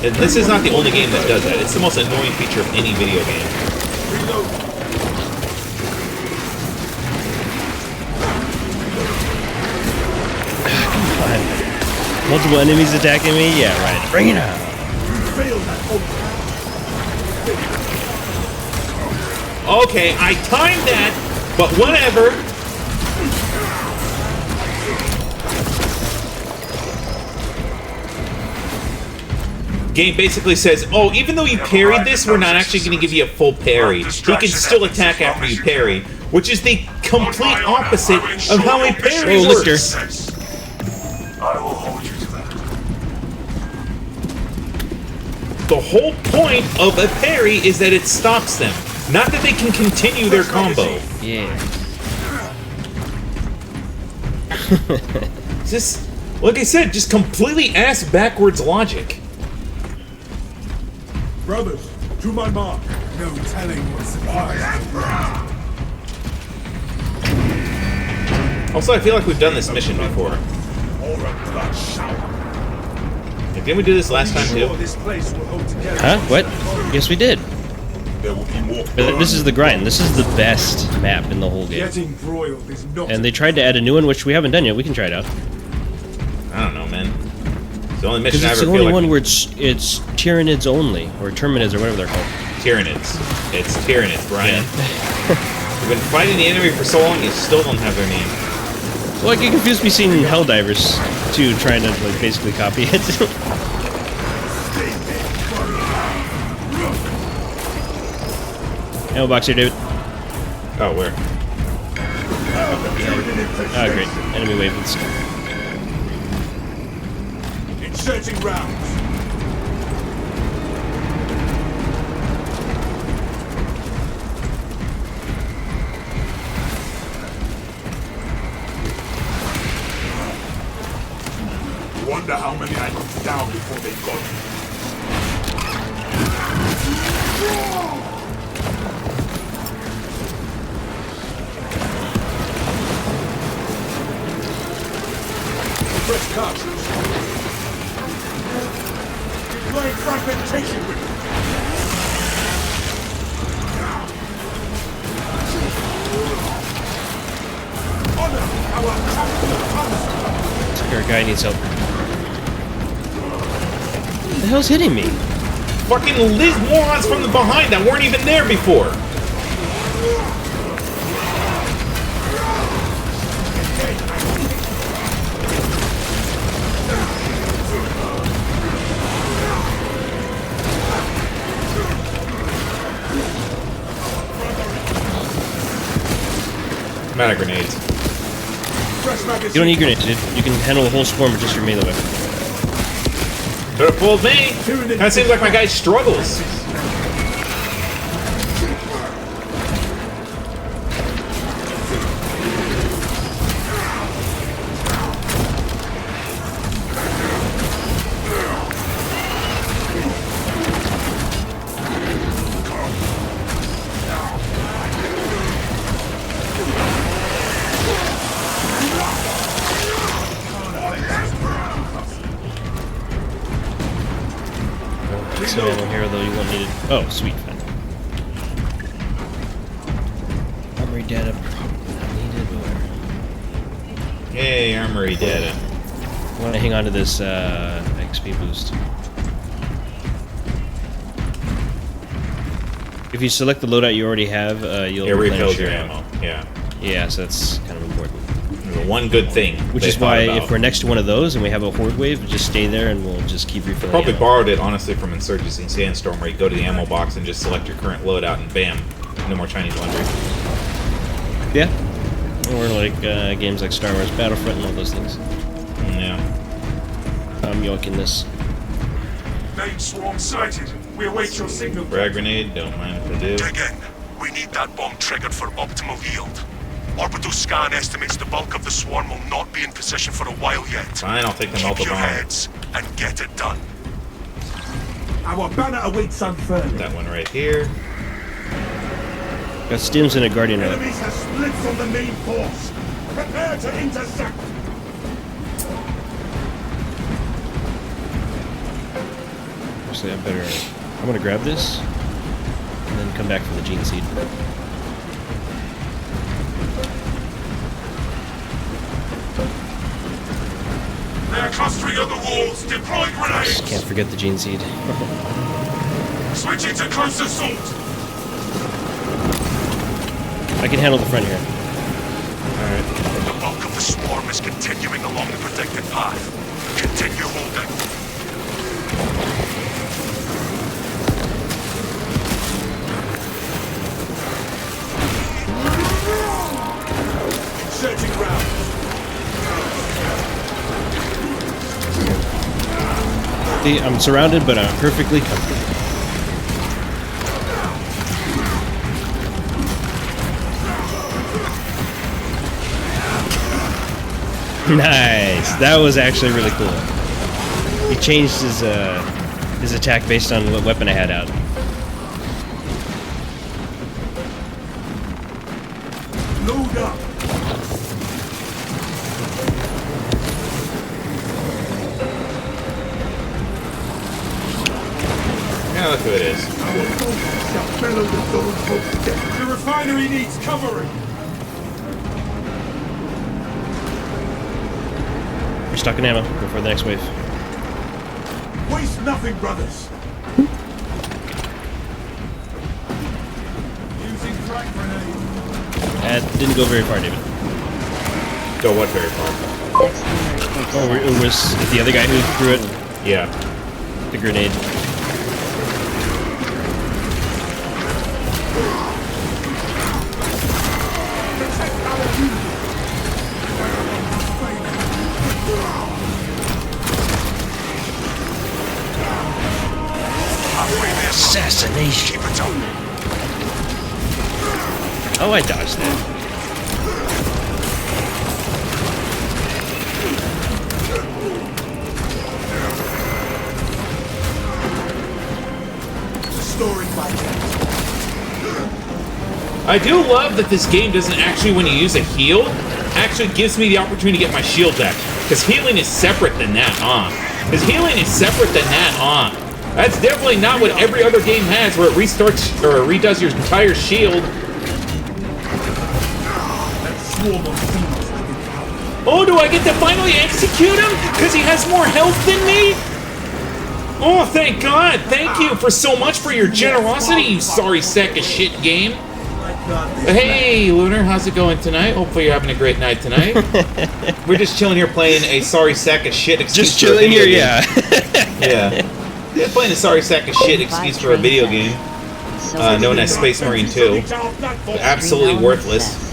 And this is not the only game that does that. It's the most annoying feature of any video game. Multiple enemies attacking me? Yeah, right. Bring it on. Okay, I timed that, but whatever. Game basically says, oh, even though you parried this, we're not actually going to give you a full parry. He can still attack after you parry, which is the complete opposite of how a parry works. I will hold you to that. The whole point of a parry is that it stops them, not that they can continue their combo. Yeah. Just, like I said, just completely ass-backwards logic. Brothers, to my mark. No telling what surprise. Also, I feel like we've done this mission before. Didn't we do this last time too? Huh? What? Yes, we did. But this is the grind. This is the best map in the whole game. Getting broiled is not. And they tried to add a new one, which we haven't done yet. We can try it out. I don't know, man. It's the only mission I Because it's ever the feel only like one where it's Tyranids only, or Terminids, or whatever they're called. Tyranids. It's Tyranids, Brian. You've been fighting the enemy for so long, you still don't have their name. Well, I get confused between Helldivers, too, trying to like basically copy it. Ammo box here, David. Oh, where? Oh, great. Enemy wave. Let's go. Inserting rounds. Wonder how many I put down before they got me. Fresh cartridge. Deploying fragmentation with me. Honor our captain. Our guy needs help. What the hell's hitting me? Fucking Liz morons from the behind that weren't even there before. I'm out of grenades. You don't need grenades, dude. You can handle a whole swarm with just your melee weapon. Could have fooled me. That seems like my guy struggles. Some ammo here, though you won't need it. Oh, sweet. Fine. Armory data probably not needed, or... Yay, armory data. I want to hang on to this XP boost. If you select the loadout you already have, you'll refills your ammo. Yeah. Yeah, so that's kind of important. The one good thing. Which is why if we're next to one of those and we have a horde wave, just stay there and we'll just keep refilling. Probably borrowed it honestly from Insurgency and Sandstorm, where you go to the ammo box and just select your current loadout and bam, no more Chinese laundry. Yeah. Or like games like Star Wars Battlefront and all those things. Yeah. I'm yoking this. Main swarm sighted. We await your signal. Frag grenade, don't mind if I do. Again, we need that bomb triggered for optimal yield. Orbital scan estimates the bulk of the swarm will not be in position for a while yet. Fine, I'll take the Keep multiple your bomb. heads and get it done. Our banner awaits unfurled. That one right here. Got stims and a guardian relic. Enemies have splits on the main force. Prepare to intercept. Actually, I better. I'm gonna grab this and then come back for the gene seed. They're clustering on the walls. Deploy grenades. Can't forget the gene seed. Switching to close assault. I can handle the front here. Alright. The bulk of the swarm is continuing along the predicted path. Continue holding. Inserting rounds. See, I'm surrounded, but I'm perfectly comfortable. Nice. That was actually really cool. He changed his attack based on what weapon I had out. Load up. Yeah, look who it is. The refinery needs covering. We're stuck in ammo. Go for the next wave. Waste nothing, brothers. That didn't go very far, David. Go what very far? Oh, it was the other guy who threw it. Yeah. The grenade. Assassination. Oh, I dodged that. I do love that this game doesn't actually, when you use a heal, actually gives me the opportunity to get my shield back. Because healing is separate than that, Because healing is separate than that, That's definitely not what every other game has, where it restarts or redoes your entire shield. Oh, do I get to finally execute him? Because he has more health than me? Oh, thank God. Thank you for so much for your generosity, you sorry sack of shit game. Hey, Lunar, how's it going tonight? Hopefully you're having a great night tonight. We're just chilling here playing a sorry sack of shit excuse just chilling here, yeah. Yeah. Just playing a sorry sack of shit excuse for a video game known as Space Marine 2. Absolutely worthless.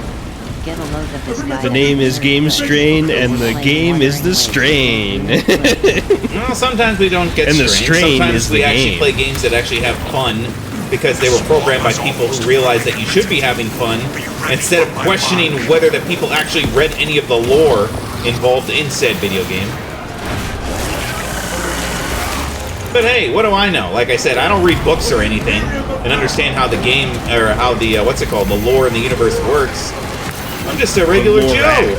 The name is Game Strain, and the game is the strain. Well, sometimes we don't get and the strain sometimes is we the actually game. play games that actually have fun because they were programmed by people who realize that you should be having fun instead of questioning whether the people actually read any of the lore involved in said video game. But hey, what do I know? Like I said, I don't read books or anything and understand how the game, or how the, the lore in the universe works. I'm just a regular Joe.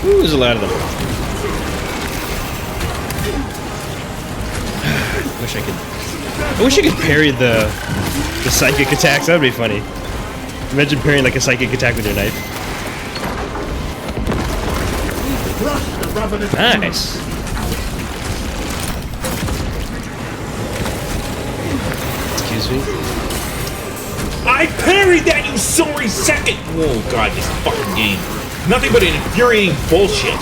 Ooh, there's a lot of them. I wish I could parry the psychic attacks. That would be funny. Imagine parrying like a psychic attack with your knife. Nice. Excuse me. I parried that, you sorry second! Oh god, this fucking game. Nothing but infuriating bullshit.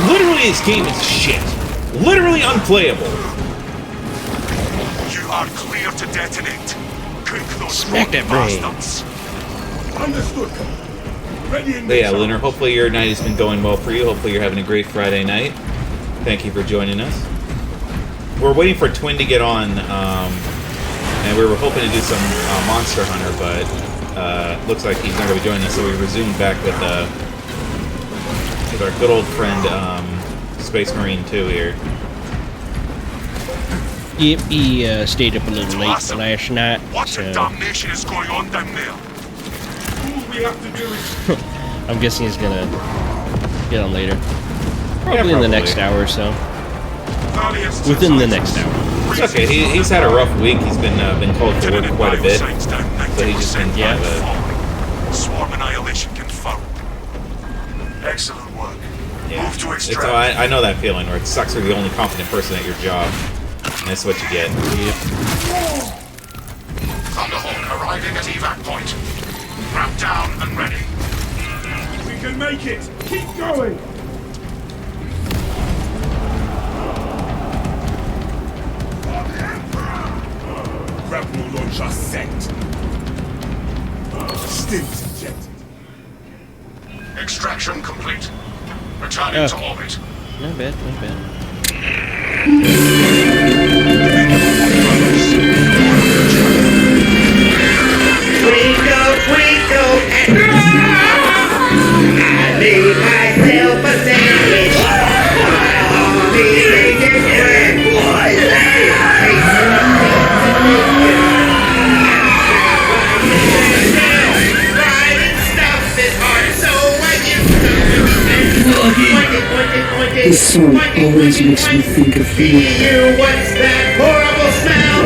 Literally, this game is shit. Literally unplayable. You are clear to detonate. Cook those Smack that brain. bastards. Understood. But yeah, Lunar, hopefully your night has been going well for you. Hopefully you're having a great Friday night. Thank you for joining us. We're waiting for Twin to get on, and we were hoping to do some Monster Hunter, but looks like he's not going to be joining us, so we resumed back with our good old friend, Space Marine 2 here. Yep, he stayed up a little late last night. What So in damnation is going on down there? I'm guessing he's gonna get on later. Probably in the next hour or so. Within the next hour. It's okay. He's had a rough week. He's been called to work quite a bit, so he's just been kind of Swarm annihilation confirmed. Excellent work. Move to It's, extract. I know that feeling where it sucks to be the only competent person at your job. And that's what you get. Thunderhawk arriving at evac point. Wrap down and ready. We can make it. Keep going. Grapple launcher set. Stints ejected. Extraction complete. Returning to orbit. Not bad, not bad. Twinkle, twinkle, I made myself a sandwich. While on the bacon bread, Writing stuff is hard, so I use This song always makes me think of you. What's that horrible smell?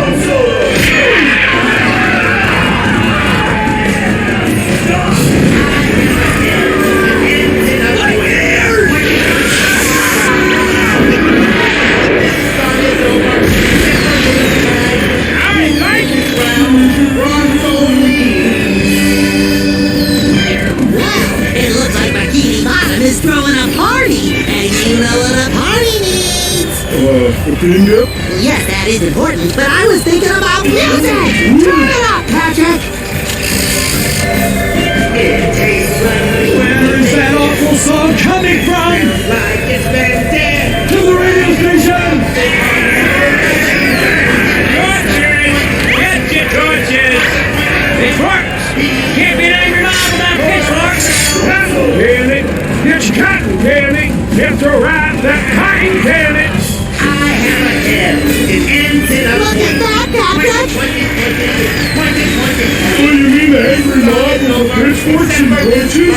Getting up? Well, yes, that is important, but I was thinking about music! Turn it up, Patrick! Where is that awful song coming from? Like it's been dead. To the radio station! Torches! Get your torches! Pitchforks! Can't be an angry mob without pitchforks! Cotton candy! It's cotton candy! You have to ride that cotton candy! I have a head. It ends in a Look at that, Patrick! What do you mean the angry mob of pitchforks and torches?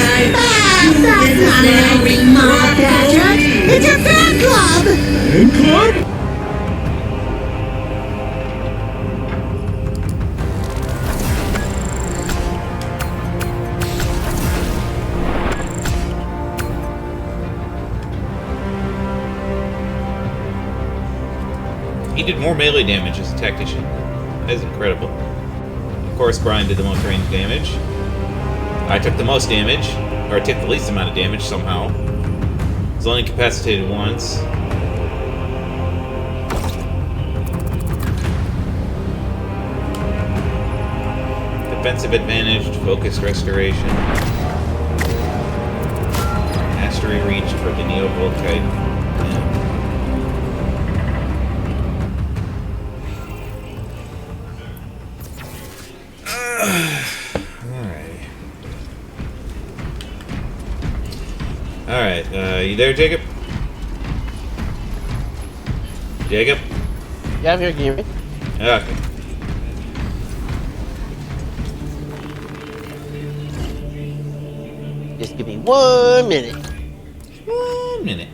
That's not an angry mob, Patrick! It's a fan club! Fan club? He did more melee damage as a tactician. That is incredible. Of course, Brian did the most range damage. I took the most damage, or I took the least amount of damage somehow. I was only incapacitated once. Defensive advantage, focused restoration. Mastery reach for the Neo-Volkite. Alright, you there, Jacob? Jacob? Yeah, I'm here, can you hear me? Okay. Just give me 1 minute. 1 minute.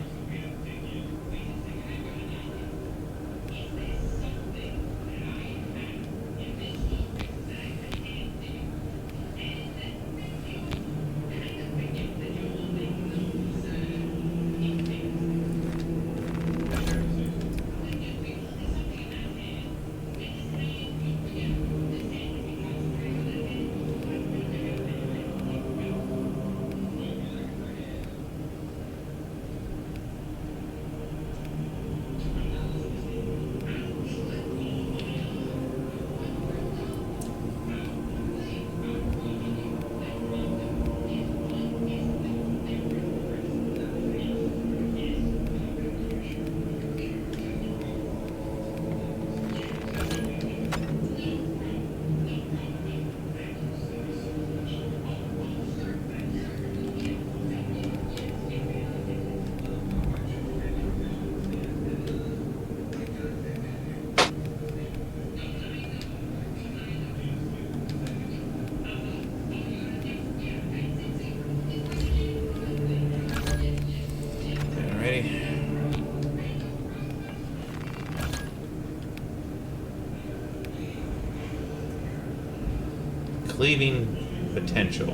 Cleaving potential.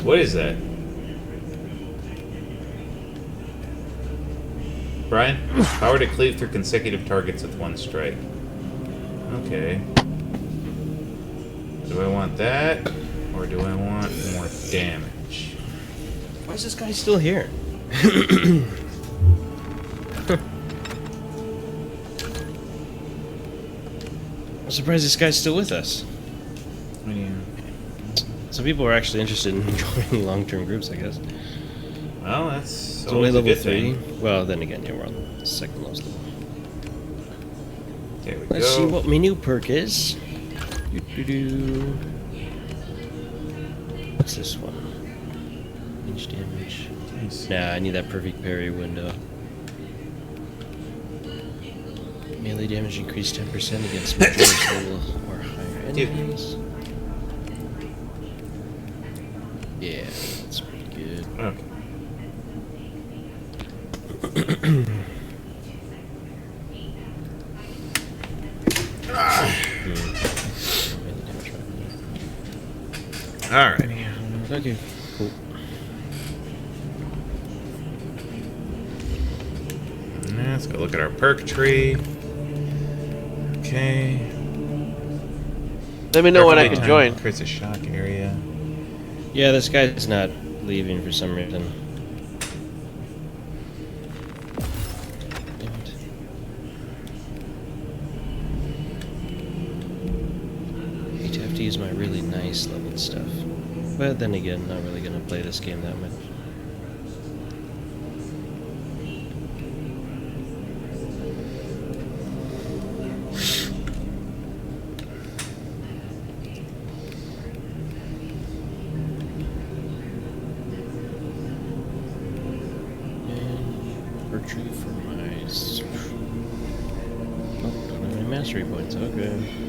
What is that? Brian? Power to cleave through consecutive targets with one strike. Okay. Do I want that? Or do I want more damage? Why is this guy still here? I'm surprised this guy's still with us. What do you... Some people are actually interested in joining long-term groups, I guess. Well, that's it's only a level good 3. thing. Well, then again, yeah, we're on the second lowest level. There we Let's go. see what my new perk is. What's this one? Range damage. Nice. Nah, I need that perfect parry window. Melee damage increased 10% against majority level or higher enemies. Yeah, that's pretty good. Okay. Alrighty. Okay, cool. Let's go look at our perk tree. Okay. Let me know when I can join. Creates a shock area. Yeah, this guy's not leaving for some reason. use my really nice leveled stuff. But then again, not really gonna play this game that much. Retrieve for my... Oh, don't have any mastery points, okay.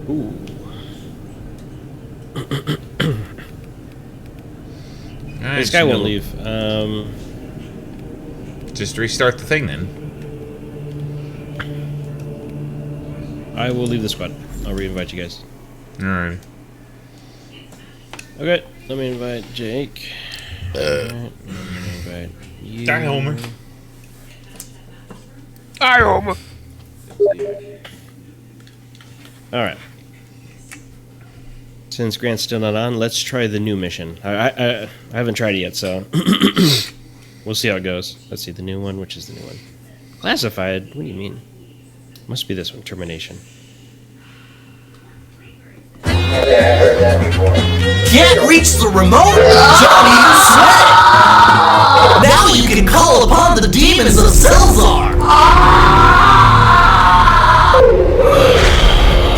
Ooh. This guy won't leave. Just restart the thing then. I will leave the squad. I'll re-invite you guys. Alright. Okay, let me invite Jake. Alright, let me invite you. Die, Homer. Hi, Homer. Alright. Since Grant's still not on, let's try the new mission. I haven't tried it yet, so we'll see how it goes. Let's see the new one. Which is the new one? Classified? What do you mean? Must be this one. Termination. Can't reach the remote? Don't even sweat it! Now you can call upon the demons of Zelzar!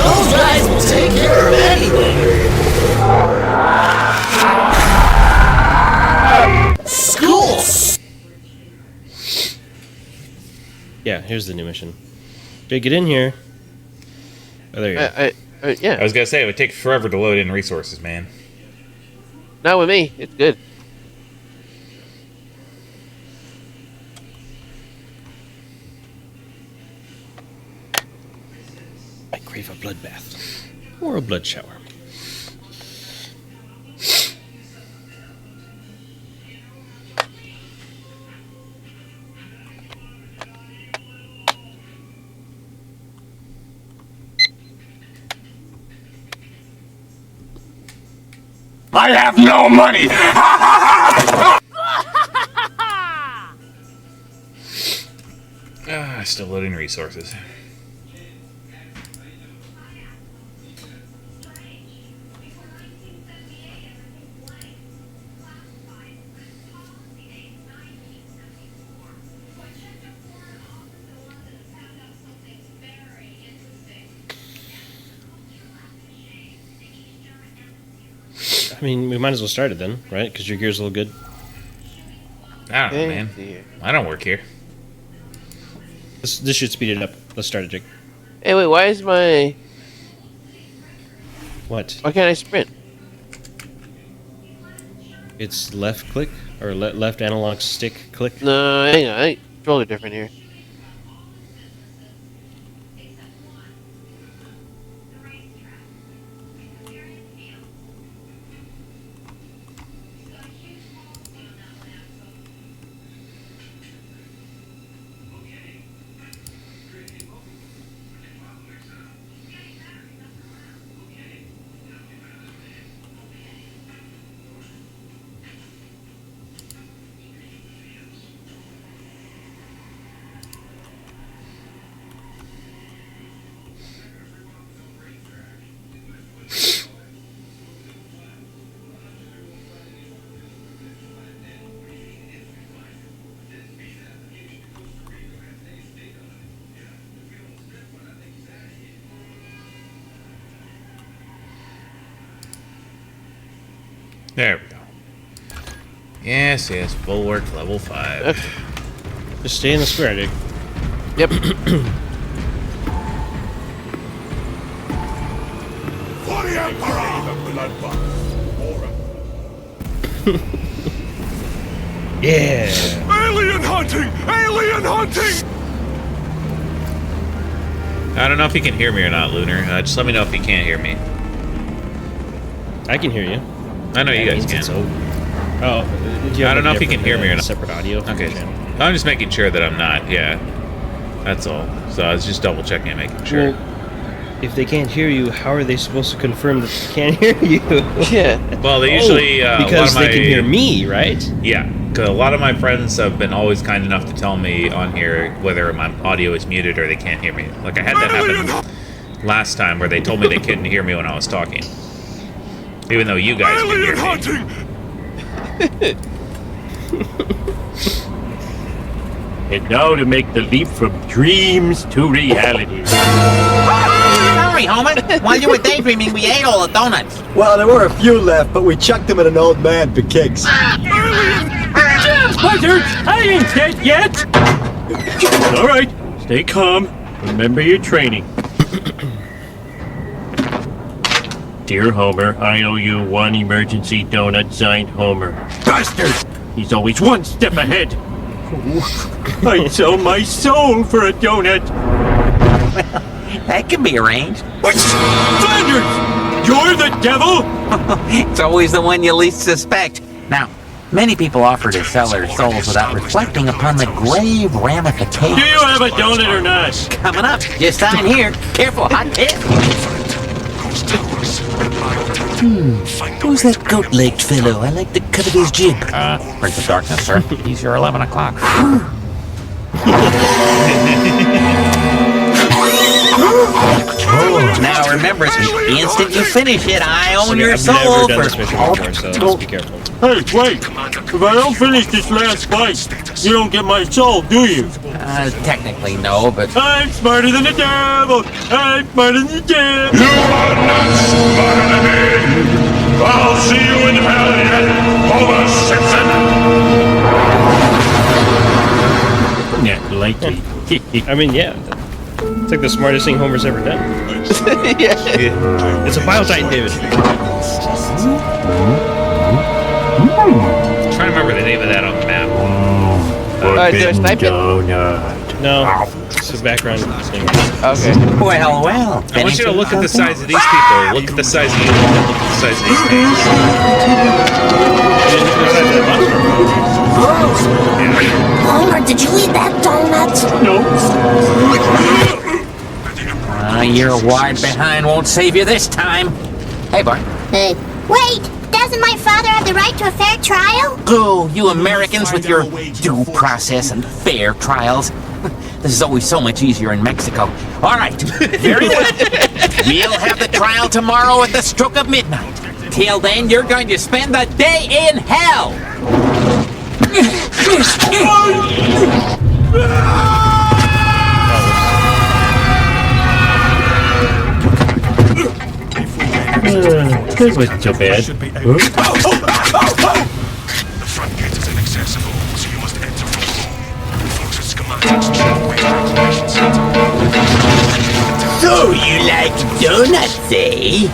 Those guys will take care of anything! Schools! Yeah, here's the new mission. Jake, get in here. Oh, there you go. Yeah. I was gonna say it would take forever to load in resources, man. Not with me. It's good. I crave a bloodbath. Or a blood shower. I have no money! Still loading resources. I mean, we might as well start it then, right? Because your gear's a little good. I don't know, man. I don't work here. This should speed it up. Let's start it, Jake. Hey, wait, why is my... What? Why can't I sprint? It's left click? Or left analog stick click? No, hang on. Controls are different here. There we go. Yes, bulwark level 5. Okay. Just stay in the square, Jake. Yep. For the Emperor! Yeah! Alien hunting! Alien hunting! I don't know if you can hear me or not, Lunar. Just let me know if you can't hear me. I can hear you. I know you guys can. Oh, I don't know if you can hear me or not. Separate audio. Okay. I'm just making sure that I'm not. Yeah. That's all. So I was just double checking and making sure. Well, if they can't hear you, how are they supposed to confirm that they can't hear you? Yeah. Well, they usually because they can hear me, right? Yeah, because a lot of my friends have been always kind enough to tell me on here whether my audio is muted or they can't hear me. Like I had that happen last time where they told me they couldn't hear me when I was talking, even though you guys could hear me. And now to make the leap from dreams to reality. Sorry, Homer. While you were daydreaming, we ate all the donuts. Well, there were a few left, but we chucked them at an old man for kicks. Buzzards! I ain't dead yet! Alright, stay calm. Remember your training. Dear Homer, I owe you one emergency donut signed Homer. Bastard! He's always one step ahead. I'd sell my soul for a donut. Well, that can be arranged. What? Flanders! You're the devil? It's always the one you least suspect. Now, many people offer to sell their souls without reflecting upon the grave ramifications. Do you have a donut or not? Coming up. Just sign here. Careful, hot tip. Who's that goat-legged fellow? I like the cut of his jib. Prince of Darkness, sir. He's your 11 o'clock. Now remember, the instant you finish it, I own your I've soul never done for... this mission before, so just be careful. Hey, wait! If I don't finish this last fight, you don't get my soul, do you? Technically, no, but... I'm smarter than the devil! I'm smarter than the devil! You are not smarter than me! I'll see you in hell yet, Homer Simpson! Yeah, likely. I mean, yeah. It's like the smartest thing Homer's ever done. Yeah. It's a Bio Titan, David. I'm trying to remember the name of that on the map. Do I snipe it? No, it's a background thing. Okay. Well. I want you to look at the size of these people. Look at the size of you. Look at the size of these things. Homer, did you eat that donut? No. Your wide behind won't save you this time. Hey, Bart. Hey. Wait! Doesn't my father have the right to a fair trial? Oh, you Americans with your due process and fair trials. This is always so much easier in Mexico. All right, very well. We'll have the trial tomorrow at the stroke of midnight. Till then, you're going to spend the day in hell. This wasn't so bad. The front gate is inaccessible, so you must enter from the closest schematics to the evacuation center. So you like donuts, eh?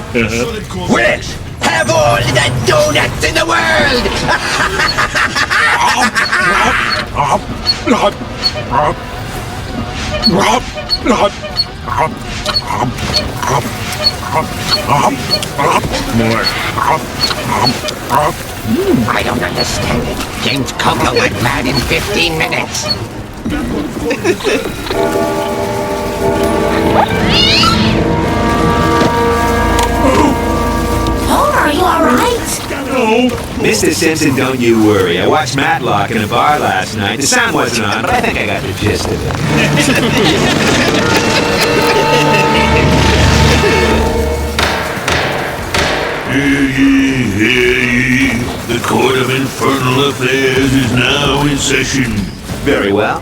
Well, have all the donuts in the world! More. I don't understand it. James Coco went mad in 15 minutes. Homer, are you alright? No. Mr. Simpson, don't you worry. I watched Matlock in a bar last night. The sound wasn't on, but I think I got the gist of it. Hear ye, hear ye. The Court of Infernal Affairs is now in session. Very well.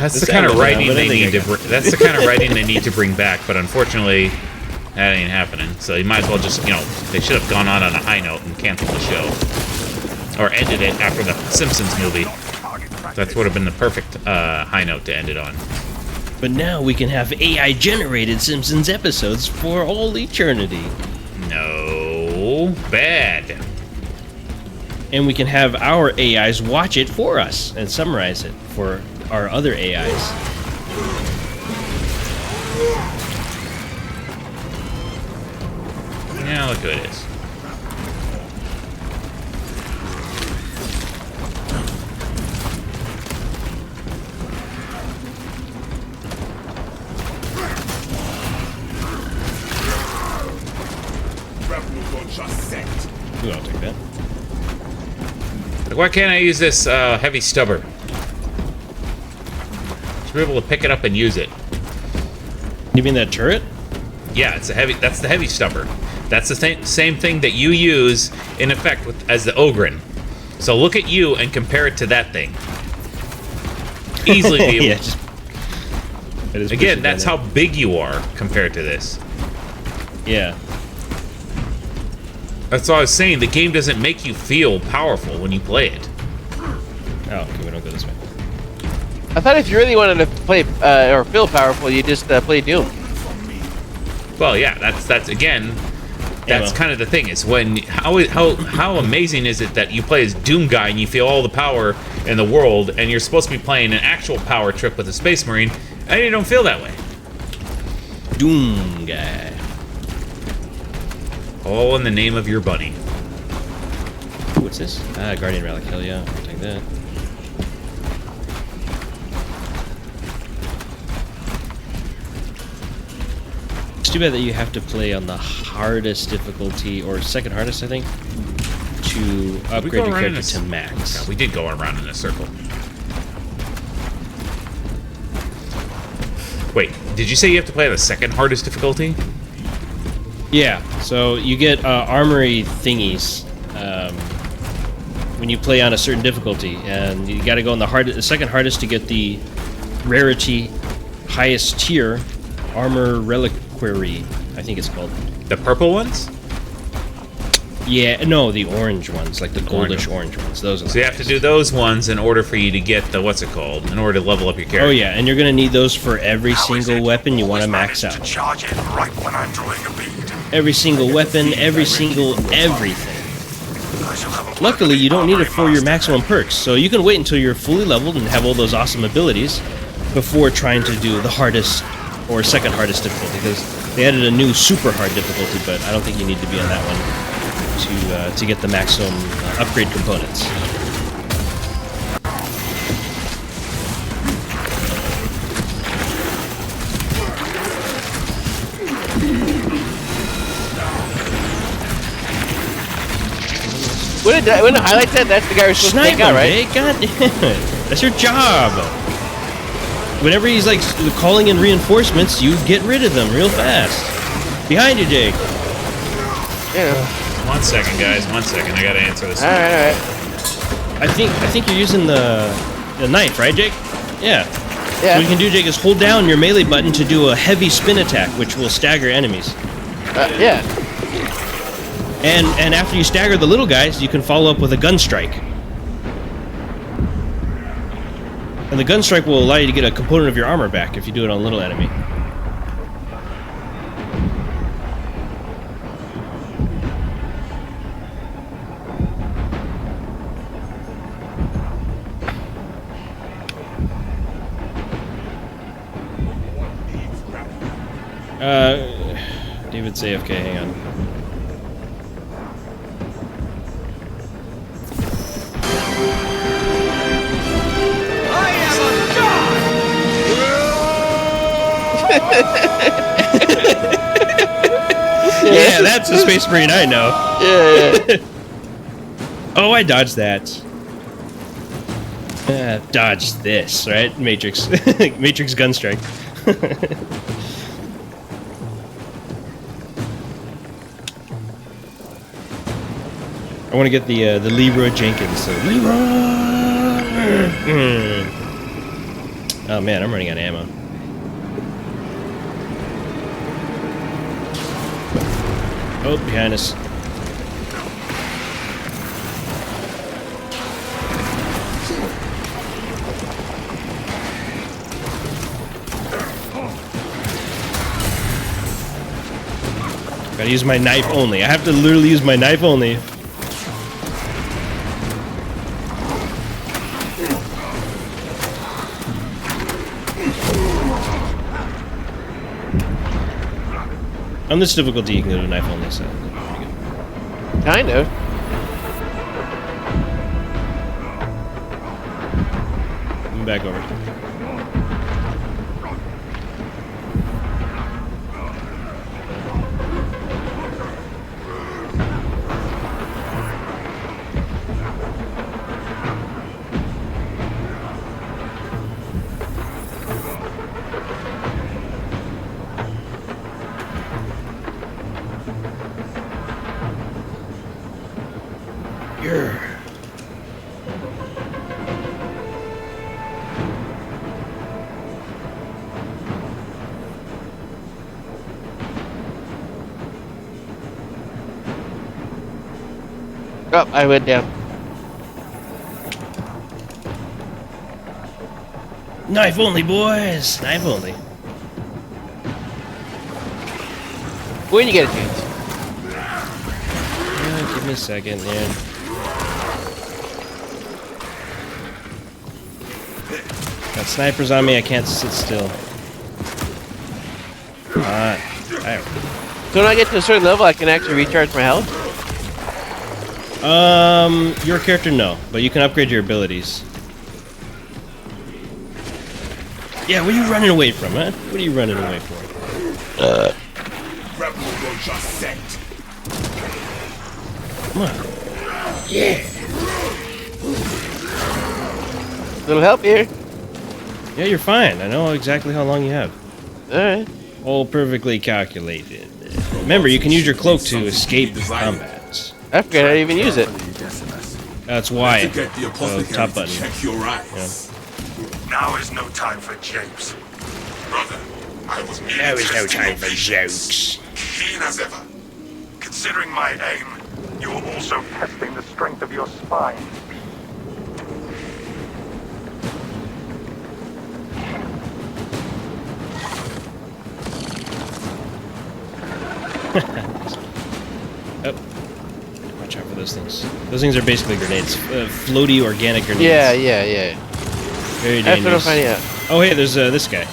That's the kind of writing they need to. That's the kind of writing they need to bring back, but unfortunately, that ain't happening. So you might as well just, they should have gone on a high note and canceled the show, or ended it after the Simpsons movie. That would have been the perfect high note to end it on. But now we can have AI-generated Simpsons episodes for all eternity. No, bad. And we can have our AIs watch it for us and summarize it for our other AIs. Yeah, look who it is. Ooh, I'll take that. Why can't I use this heavy stubber? Should be able to pick it up and use it. You mean that turret? Yeah, it's a heavy. That's the heavy stubber. That's the same thing that you use in effect as the Ogren. So look at you and compare it to that thing. Easily be able. Yeah, again, that's how big you are compared to this. Yeah. That's what I was saying. The game doesn't make you feel powerful when you play it. Oh, okay, we don't go this way. I thought if you really wanted to play or feel powerful, you just play Doom. Well, yeah, that's again, that's kind of the thing. Is when how amazing is it that you play as Doom guy and you feel all the power in the world, and you're supposed to be playing an actual power trip with a Space Marine, and you don't feel that way. Doom guy. All in the name of your bunny. What's this? Ah, Guardian Relic. Hell yeah, I'll take that. It's too bad that you have to play on the hardest difficulty, or second hardest, I think, to upgrade your character to max. Yeah, we did go around in a circle. Wait, did you say you have to play on the second hardest difficulty? Yeah, so you get armory thingies when you play on a certain difficulty, and you got to go on the second hardest to get the rarity highest tier armor reliquary, I think it's called. The purple ones? Yeah, no, the orange ones, like the goldish orange ones. Those are. So you have to do those ones in order for you to get the what's it called? In order to level up your character. Oh yeah, and you're gonna need those for every single weapon you want to max out. Charge in right when I'm drawing a bead. Every single weapon, every single everything. Luckily, you don't need it for your maximum perks, so you can wait until you're fully leveled and have all those awesome abilities before trying to do the hardest or second hardest difficulty, because they added a new super hard difficulty, but I don't think you need to be on that one to get the maximum upgrade components. When it highlights that, that's the guy who's supposed to take out, right? God damn it. That's your job. Whenever he's like calling in reinforcements, you get rid of them real fast. Behind you, Jake. Yeah. 1 second, guys. 1 second. I gotta answer this. All right. I think you're using the knife, right, Jake? Yeah. Yeah. What you can do, Jake, is hold down your melee button to do a heavy spin attack, which will stagger enemies. Yeah. And after you stagger the little guys, you can follow up with a gun strike. And the gun strike will allow you to get a component of your armor back if you do it on a little enemy. David's AFK, hang on. Yeah, that's a Space Marine I know. Yeah. Oh, I dodged that. Dodge this, right? Matrix. Matrix Gunstrike. I want to get the Leroy Jenkins. So Leroy! Oh man, I'm running out of ammo. Oh, behind us. Gotta use my knife only. I have to literally use my knife only. On this difficulty, you can go to knife only, so pretty good. Kind of. I'm back over. Yeah. Oh, I went down. Knife only, boys. Knife only. When you get a chance. Give me a second, man. Got snipers on me. I can't sit still. Come on. So when I get to a certain level, I can actually recharge my health? Your character, no. But you can upgrade your abilities. Yeah, what are you running away from, man? What are you running away from? Come on. Yeah. Little help here. Yeah, you're fine. I know exactly how long you have. Alright. All perfectly calculated. Remember, you can use your cloak to escape combat. I forgot how to even use it. That's why. Top button. Yeah. Now is no time for japes. Brother, I was merely Now is no testing time for your patience. jokes. Keen as ever. Considering my aim, you are also testing the strength of your spine. Oh. Watch out for those things. Those things are basically grenades. Floaty organic grenades. Yeah. Very That's what I'm dangerous. finding out. Oh, hey, there's this guy.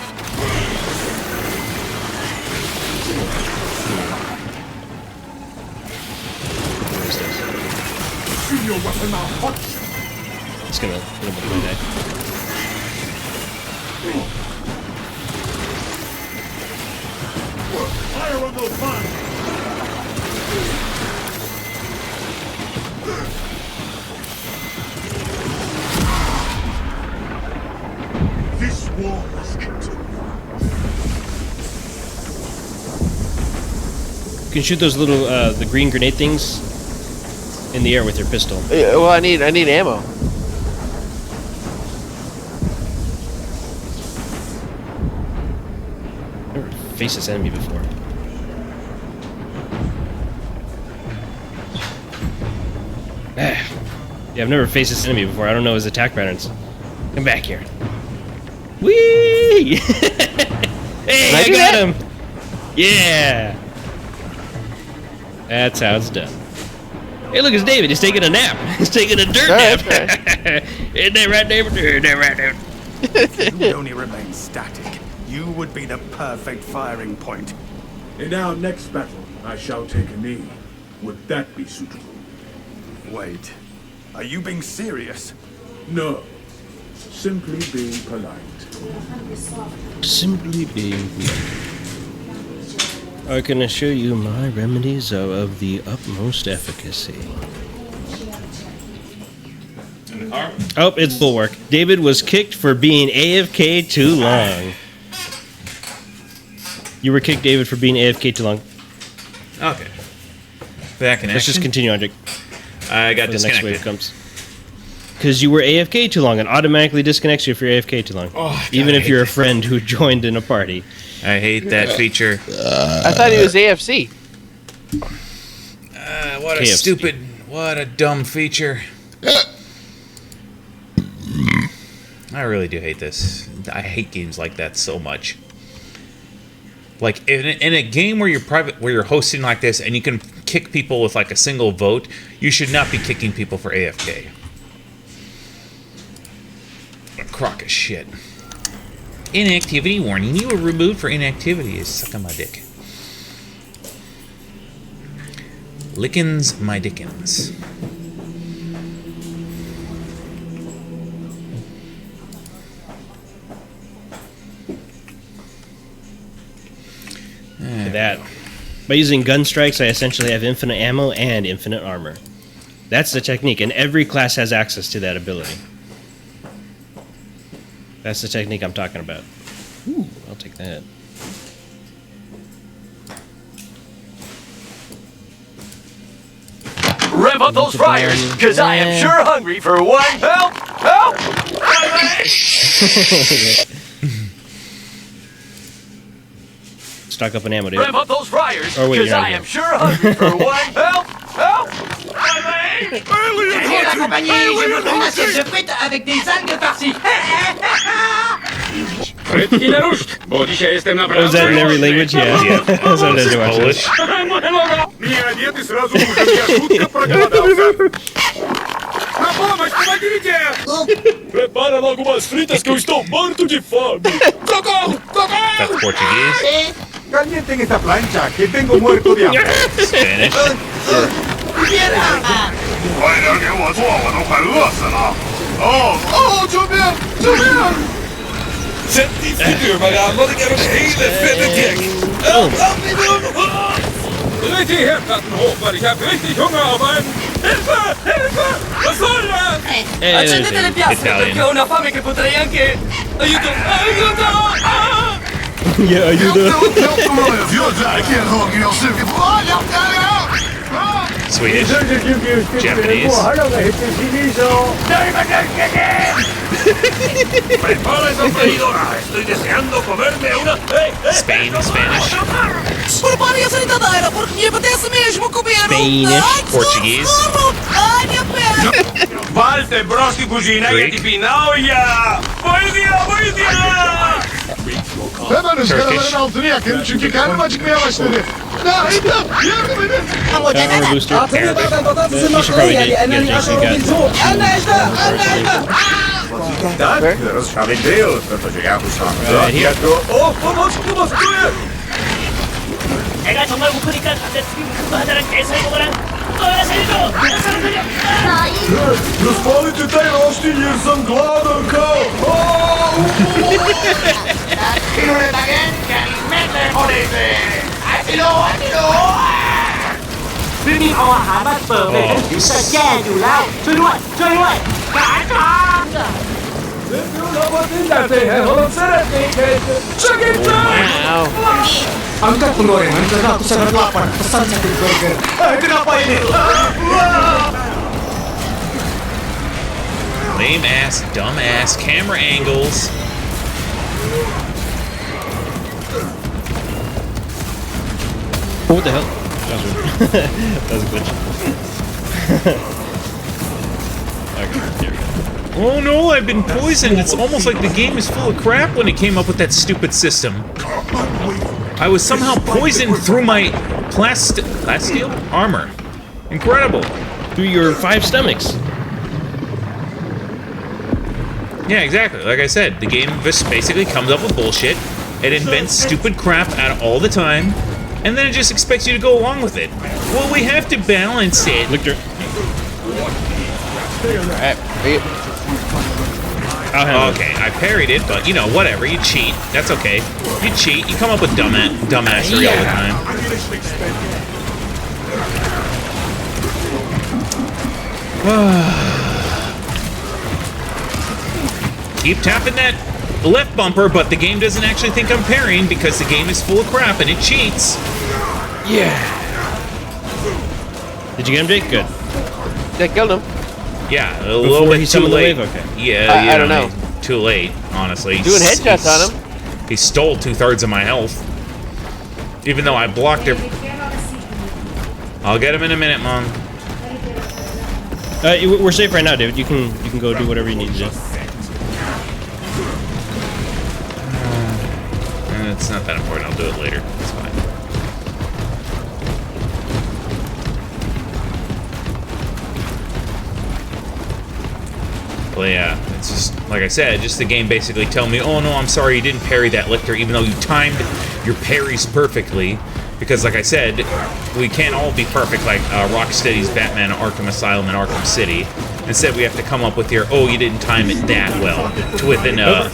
Your weapon out. It's gonna hit him with my knife. Fire on those mines! This war must continue. You can shoot those little, the green grenade things in the air with your pistol. Well, I need ammo. I've never faced this enemy before. Yeah, I've never faced this enemy before. I don't know his attack patterns. Come back here. Whee! Hey, I got him! Yeah! That's how it's done. Hey, look, it's David. He's taking a nap. He's taking a dirt nap. Isn't that right, David? Isn't that right, David? If you would only remain static, you would be the perfect firing point. In our next battle, I shall take a knee. Would that be suitable? Wait, are you being serious? No. Simply being polite. Simply being polite. I can assure you my remedies are of the utmost efficacy. In the car? Oh, it's bulwark. David was kicked for being AFK too long. You were kicked, David, for being AFK too long. Okay. Back in action. Let's just continue on, Jake. I got The next wave disconnected. comes. Because you were AFK too long and automatically disconnects you if you're AFK too long. Oh, even God, if you're a friend who joined in a party. I hate that feature. I thought he was AFC. What a KFC. stupid, what a dumb feature. I really do hate this. I hate games like that so much. Like in a game where you're hosting like this and you can kick people with like a single vote, you should not be kicking people for AFK. A crock of shit. Inactivity warning. You were removed for inactivity. Is sucking my dick. Lickens my dickens. For that. By using gun strikes, I essentially have infinite ammo and infinite armor. That's the technique, and every class has access to that ability. That's the technique I'm talking about. Ooh, I'll take that. Rev up those fryers, because I am sure hungry for one. Help! Help! Stock up on ammo, dude. Rev up those fryers, Oh, wait, because you're not I here. am sure hungry for one. Help! Help! Derrière la compagnie, je vous donne une assiette de frites avec des algues farcies. Frytki na ruszt, bo dzisiaj jestem Oh, is that in every language? Yeah. That's what it is. Polish. Не, нет, и сразу уже я жутко проголодался. На помощь, помогите! Prepara logo umas fritas que eu estou morto de fome. Socorro! That's Socorro! Portuguese. Calienten esta plancha, que tengo muerto de hambre. Spanish. 快点给我做，我都快饿死了！哦，救命！救命！ Zet die frituur maar aan, want ik heb een hele vette dik. Help me doen! Dreht die Herdplatten hoch, weil ich hab richtig Hunger auf einen... Hilfe! Hilfe! Was soll das? Accendete le piastre perché ho una fame che potrei anche... Aiuto! Aiuto! Ah! Yeah, aiuto. Swedish. Japanese. ¡Prepara esa freidora! ¡Estoy deseando comerme una! Spain, Spanish. Prepare essa fritadeira porque me apetece mesmo comer Spanish. Portuguese. Ai, minha perna! Valte, brosti cugina, che ti pinauia! Voydia! Hemen ızgaraların altını yakın çünkü karnım acıkmaya başladı. İmdat! Yardım edin! Armor booster. You should probably get Jake. You got Tak, rozprawiedliwy, protože já už mám Right here. pomoc, 내가 정말 고프니까 남자친구 그거 하자는 개살보거라. 살려줘! 살려줘! Rozpalite taj roštilj jer sam gladan kao...พี่มีเอาอาหารมาเสิร์ฟเลยจะแย่อยู่แล้วช่วยด้วยช่วยด้วยหาทาง Angkat penggorengan karena aku sangat lapar. Pesan satu burger. Kenapa ini? Lame ass, dumb ass, camera angles. What the hell? That was weird. That was a glitch. Okay, here we go. Oh no, I've been poisoned. It's almost like the game is full of crap when it came up with that stupid system. I was somehow poisoned through my plasteel armor. Incredible. Through your 5 stomachs. Yeah, exactly. Like I said, the game just basically comes up with bullshit. It invents stupid crap out all the time, and then it just expects you to go along with it. Well, we have to balance it. Victor. Alright, Okay, I parried it, but you know, whatever. You cheat. That's okay. You cheat. You come up with dumbassery all the time. Keep tapping that left bumper, but the game doesn't actually think I'm parrying because the game is full of crap and it cheats. Yeah. Did you get him, Jake? Good. I killed him. Yeah, a Before little he bit too summoned the late. wave? Okay. Yeah, I don't know. Too late, honestly. Doing headshots on him. He stole 2/3 of my health. Even though I blocked him. I'll get him in a minute, Mom. We're safe right now, David. You can go do whatever you need to do. It's not that important. I'll do it later. It's fine. Well, yeah, it's just, like I said, just the game basically telling me, oh no, I'm sorry you didn't parry that Lictor, even though you timed your parries perfectly. Because, like I said, we can't all be perfect like Rocksteady's Batman Arkham Asylum and Arkham City. Instead, we have to come up with your, oh, you didn't time it that well, to within a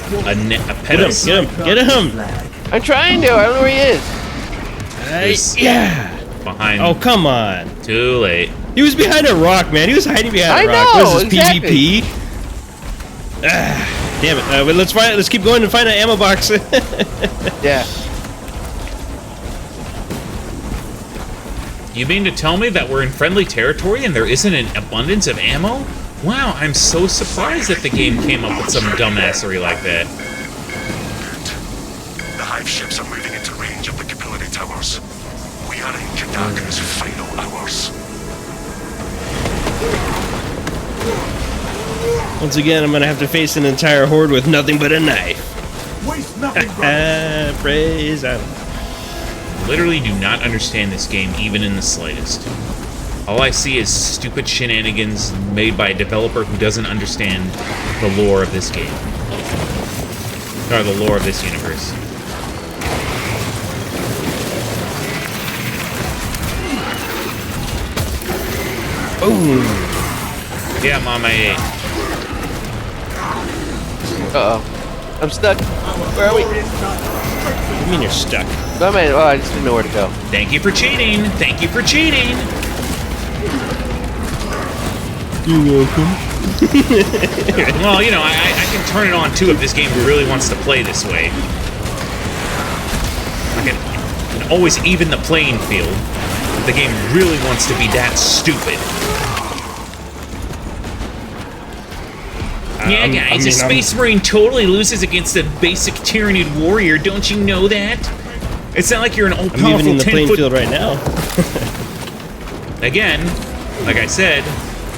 pedestal. Get him! I'm trying to. I don't know where he is. Yeah! Behind. Oh, come on. Too late. He was behind a rock, man. He was hiding behind a rock. I know, What is this, exactly. PvP? Damn it. But let's keep going and find an ammo box. Yeah. You mean to tell me that we're in friendly territory and there isn't an abundance of ammo? Wow, I'm so surprised that the game came up with some dumbassery like that. The hive ships are moving into range of the capillary towers. We are in Kadaka's final hours. Once again, I'm gonna have to face an entire horde with nothing but a knife. Waste nothing, brother. Praise Allah. Literally do not understand this game even in the slightest. All I see is stupid shenanigans made by a developer who doesn't understand the lore of this game. Or the lore of this universe. Ooh. Yeah, Mom, I ate. Uh-oh. I'm stuck. Where are we? What do you mean you're stuck? Oh, man. Oh, I just didn't know where to go. Thank you for cheating. Thank you for cheating. You're welcome. Well, you know, I can turn it on too if this game really wants to play this way. I can always even the playing field if the game really wants to be that stupid. Yeah, guys, a Space Marine totally loses against a basic Tyranid warrior. Don't you know that? It's not like you're an old, I'm even in the playing 10-foot field right now. Again, like I said,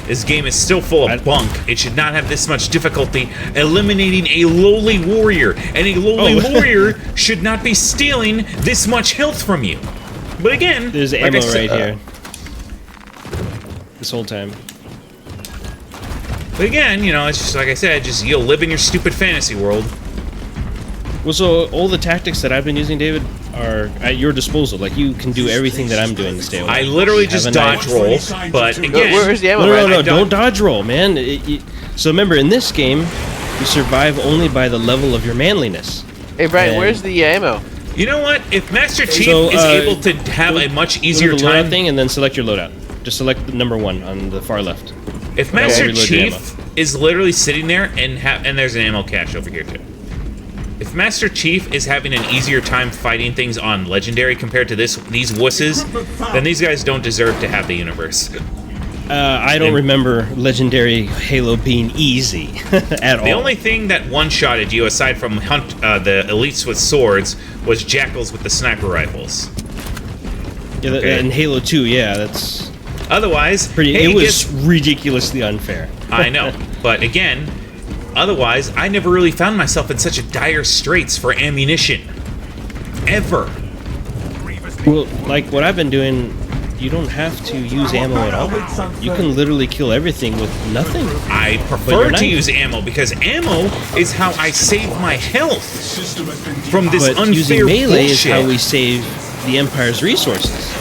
this game is still full of bunk. It should not have this much difficulty eliminating a lowly warrior, and a lowly warrior should not be stealing this much health from you. But again, there's like ammo I said, right here. This whole time. But again, you know, it's just like I said, just you'll live in your stupid fantasy world. Well, so all the tactics that I've been using, David, are at your disposal. Like, you can do everything that I'm doing to stay away. I literally just dodge roll, but again... Where's the ammo? No, don't dodge roll, man. So remember, in this game, you survive only by the level of your manliness. Hey, Brian, where's the ammo? You know what? If Master Chief is able to have a much easier go to the time... loadout thing, and then select your loadout. Just select the number 1 on the far left. If Master Chief is literally sitting there and there's an ammo cache over here too. If Master Chief is having an easier time fighting things on Legendary compared to these wusses, then these guys don't deserve to have the universe. I don't remember Legendary Halo being easy at all. The only thing that one-shotted you, aside from the elites with swords, was jackals with the sniper rifles. Yeah, okay. In Halo 2, yeah, that's... Otherwise, it was ridiculously unfair. I know, but again, otherwise, I never really found myself in such a dire straits for ammunition. Ever. Well, like what I've been doing, you don't have to use ammo at all. You can literally kill everything with nothing. I prefer to use ammo because ammo is how I save my health from this unfair using melee bullshit. is how we save the Empire's resources.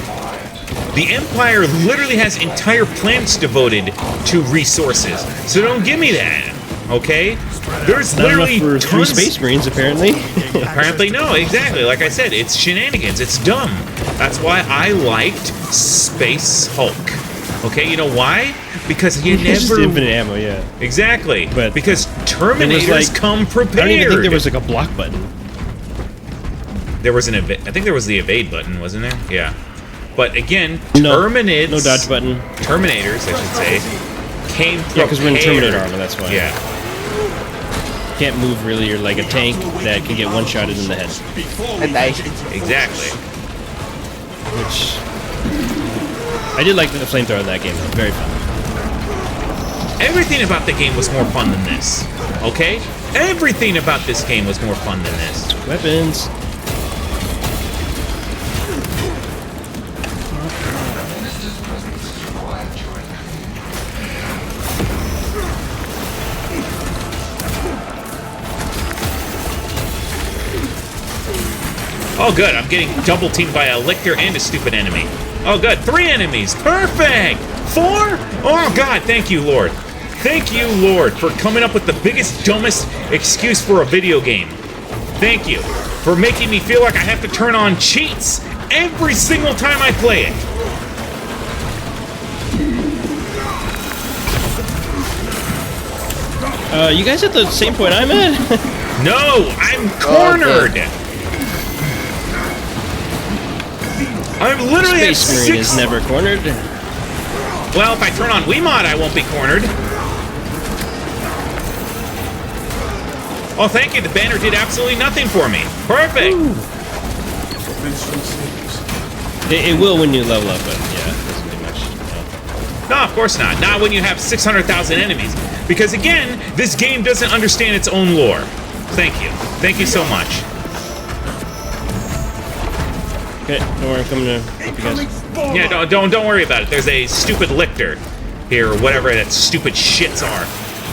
The Empire literally has entire planets devoted to resources, so don't give me that, okay? There's Not literally enough for 3 tons... Space Marines, apparently. Apparently no, exactly. Like I said, it's shenanigans. It's dumb. That's why I liked Space Hulk. Okay, you know why? Because you never... It's just infinite ammo, yeah. Exactly. But because Terminators come prepared. I don't even think there was like a block button. There was I think there was the evade button, wasn't there? Yeah. But again, Terminators... No dodge button. Terminators, I should say, came prepared. Yeah, because we're in Terminator armor, that's why. Yeah. Can't move really, you're like a tank that can get one-shotted in the head. Exactly. Which... I did like the flamethrower in that game, though. Very fun. Everything about the game was more fun than this, okay? Everything about this game was more fun than this. Weapons. Oh, good. I'm getting double teamed by a lictor and a stupid enemy. Oh, good. 3 enemies. Perfect. 4? Oh, God. Thank you, Lord. Thank you, Lord, for coming up with the biggest, dumbest excuse for a video game. Thank you for making me feel like I have to turn on cheats every single time I play it. You guys at the same point I'm at? No, I'm cornered. I'm literally at Space Marine is never cornered. Well, if I turn on Wiimote, I won't be cornered. Oh, thank you. The banner did absolutely nothing for me. Perfect. It will when you level up, but yeah, it doesn't do much. No, of course not. Not when you have 600,000 enemies. Because again, this game doesn't understand its own lore. Thank you. Thank you so much. Okay, don't worry, I'm coming to help you guys. Yeah, don't worry about it. There's a stupid lictor here, or whatever that stupid shits are.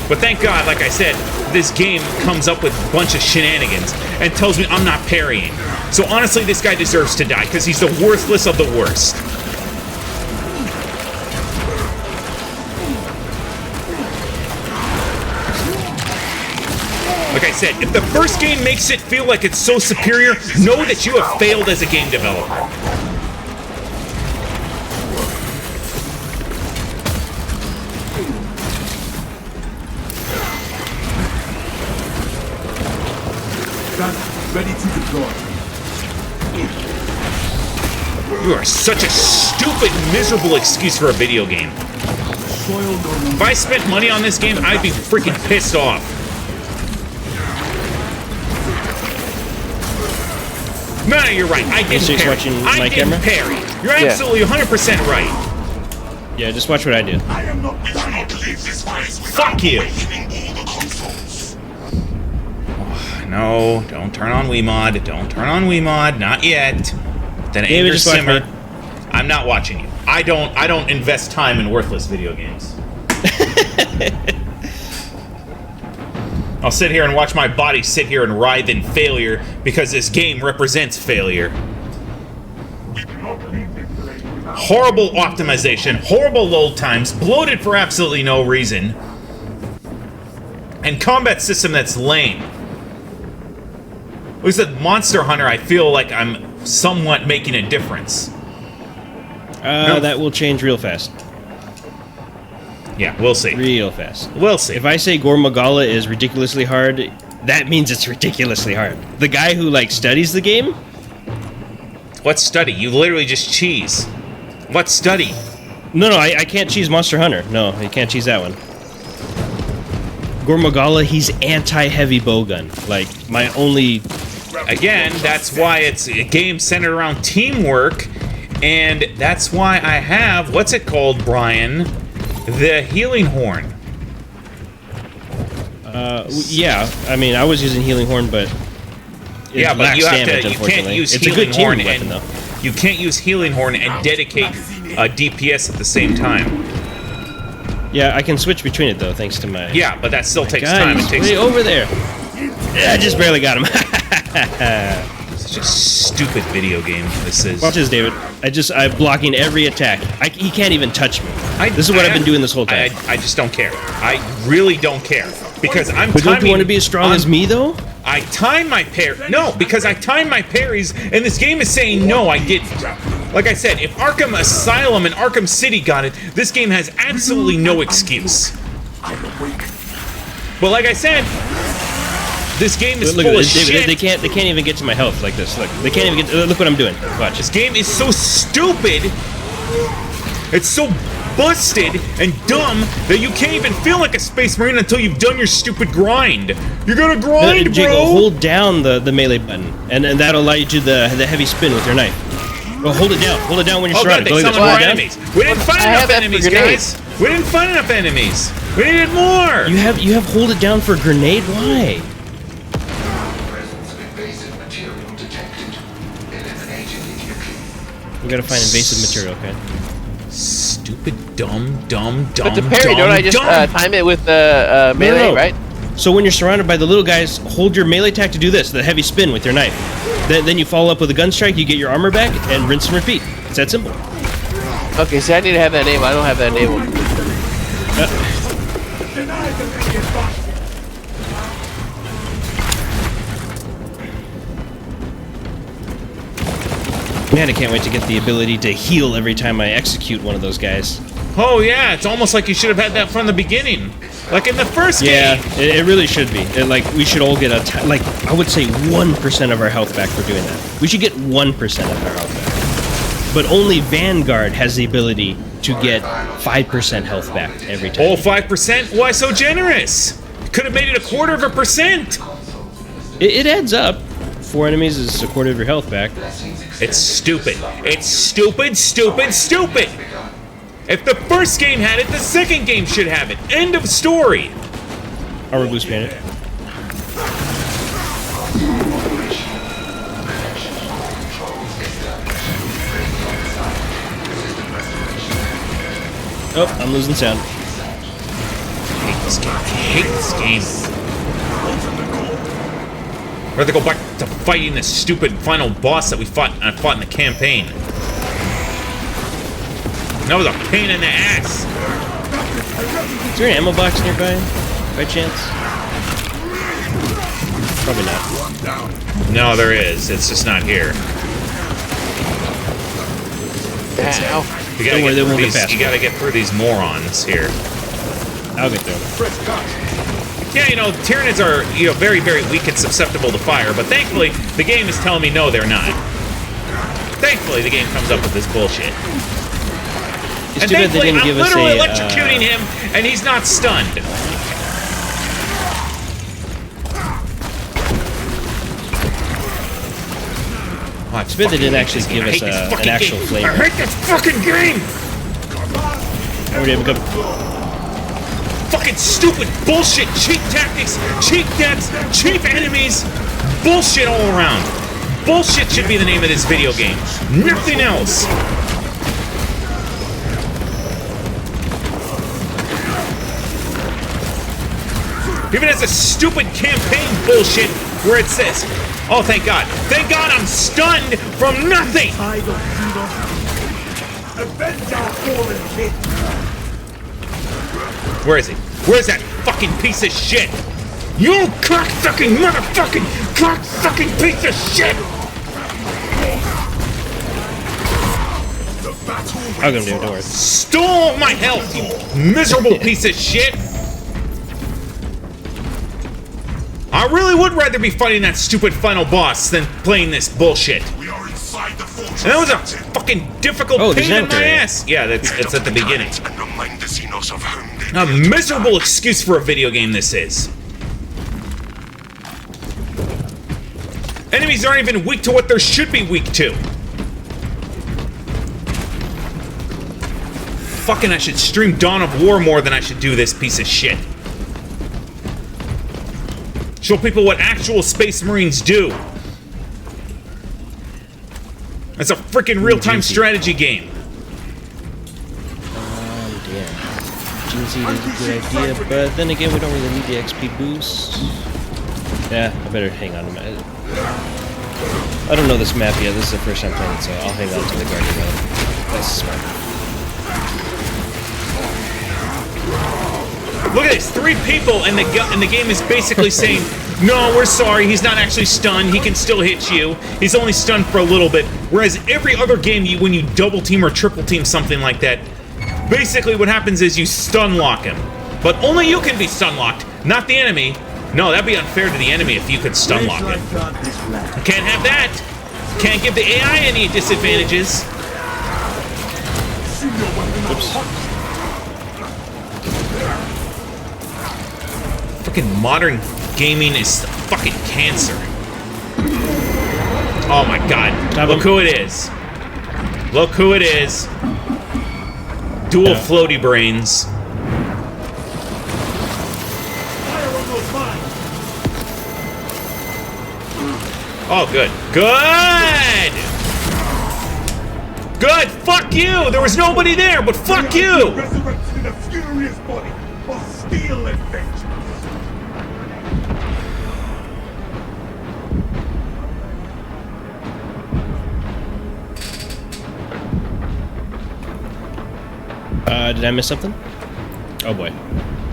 But thank God, like I said, this game comes up with a bunch of shenanigans and tells me I'm not parrying. So honestly, this guy deserves to die because he's the worthless of the worst. Like I said, if the first game makes it feel like it's so superior, know that you have failed as a game developer. Ready to deploy. You are such a stupid, miserable excuse for a video game. If I spent money on this game, I'd be freaking pissed off. No, you're right. I didn't parry. I didn't parry. You're absolutely 100% right. Yeah, just watch what I do. Fuck you. No, don't turn on Wiimote. Don't turn on Wiimote. Not yet. Then anger simmer. I'm not watching you. I don't invest time in worthless video games. I'll sit here and watch my body sit here and writhe in failure because this game represents failure. Horrible optimization, horrible load times, bloated for absolutely no reason, and combat system that's lame. At least at Monster Hunter, I feel like I'm somewhat making a difference. That will change real fast. Yeah, we'll see. Real fast. We'll see. If I say Gormagala is ridiculously hard, that means it's ridiculously hard. The guy who, like, studies the game? What study? You literally just cheese. What study? No, I can't cheese Monster Hunter. No, you can't cheese that one. Gormagala, he's anti-heavy bowgun. Like, my only... Again, that's why it's a game centered around teamwork, and that's why I have, what's it called, Brian? The healing horn. Yeah, I mean, I was using healing horn, but yeah, but you have damage, to. You can't use it's healing a good horn weapon, and though. you can't use healing horn and dedicate DPS at the same time. Yeah, I can switch between it though, thanks to my. Yeah, but that still takes God, time. It he's takes way over there. I just barely got him. Such a stupid video game this is. Watch this, David. I'm blocking every attack. He can't even touch me. This is what I've been doing this whole time. I just don't care. I really don't care because I'm. But don't you want to be as strong as me though? I time my parry. No, because I time my parries, and this game is saying no, I didn't. Like I said, if Arkham Asylum and Arkham City got it, this game has absolutely no excuse. But like I said, this game is full of shit. They can't even get to my health like this. Look, they can't even get. Look what I'm doing. Watch. This game is so stupid. It's so busted and dumb that you can't even feel like a Space Marine until you've done your stupid grind. You're gonna grind, Jago, bro. hold down the melee button, and that'll allow you to do the heavy spin with your knife. Oh, hold it down. Hold it down when you're surrounded. Good, they summoned more enemies. We didn't find enough enemies, guys. We didn't find enough enemies. We needed more. You have hold it down for a grenade. Why? We gotta find invasive material, okay? Stupid, dumb. But the parry, don't I just time it with melee, No. right? So when you're surrounded by the little guys, hold your melee attack to do this, the heavy spin with your knife. Then you follow up with a gun strike, you get your armor back, and rinse and repeat. It's that simple. Okay, so I need to have that name. I don't have that name. Man, I can't wait to get the ability to heal every time I execute one of those guys. Oh yeah, it's almost like you should have had that from the beginning. Like in the first game. Yeah, it really should be. We should all get like, I would say 1% of our health back for doing that. We should get 1% of our health back. but only Vanguard has the ability to get 5% health back every time. Oh, 5%? Why so generous? Could have made it 1/4%. It adds up. 4 enemies is 1/4 of your health back. It's stupid. It's stupid, stupid, stupid. If the first game had it, the second game should have it. End of story. Armor boost painted. Oh, I'm losing sound. I hate this game. I hate this game. I'd rather go back to fighting this stupid final boss that I fought in the campaign. That was a pain in the ass. Is there an ammo box nearby, by chance? Probably not. No, there is. It's just not here. Ow. You gotta get through these morons here. I'll get through them. Yeah, you know, Tyranids are, very, very weak and susceptible to fire, but thankfully, the game is telling me no, they're not. Thankfully, the game comes up with this bullshit. It's And too bad they thankfully, didn't I'm give us literally a, electrocuting him, and he's not stunned. Oh, It's bad they didn't actually give us an actual flavor. I hate this fucking game! Oh, we didn't come. Fucking stupid bullshit, cheap tactics, cheap deaths, cheap enemies, bullshit all around. Bullshit should be the name of this video game. Nothing else. Even as a stupid campaign bullshit where it says, oh, thank God I'm stunned from nothing. Where is he? Where's that fucking piece of shit? You cocksucking motherfucking cocksucking piece of shit! I'll go do it, don't worry. Stole my health, you miserable piece of shit! I really would rather be fighting that stupid final boss than playing this bullshit. And that was a fucking difficult pain in my ass. Yeah, it's at the beginning. A miserable excuse for a video game this is. Enemies aren't even weak to what they should be weak to. Fucking I should stream Dawn of War more than I should do this piece of shit. Show people what actual Space Marines do. It's a freaking real-time strategy game. Damn. GC is a good idea, but then again, we don't really need the XP boost. Yeah, I better hang on a minute. I don't know this map yet. This is the first time playing it, so I'll hang on to the Guardian Road. That's smart. Look at this, 3 people, and the game is basically saying, no, we're sorry, he's not actually stunned, he can still hit you, he's only stunned for a little bit, whereas every other game, when you double team or triple team something like that, basically what happens is you stun lock him. But only you can be stun locked, not the enemy. No, that'd be unfair to the enemy if you could stun lock him. Can't have that. Can't give the AI any disadvantages. Oops. Fucking modern gaming is fucking cancer. Oh my god. Look who it is. Look who it is. Dual floaty brains. Oh, good. Good! Good! Fuck you! There was nobody there, but fuck you! Resurrected in a furious body of steel and vengeance. Did I miss something? Oh boy.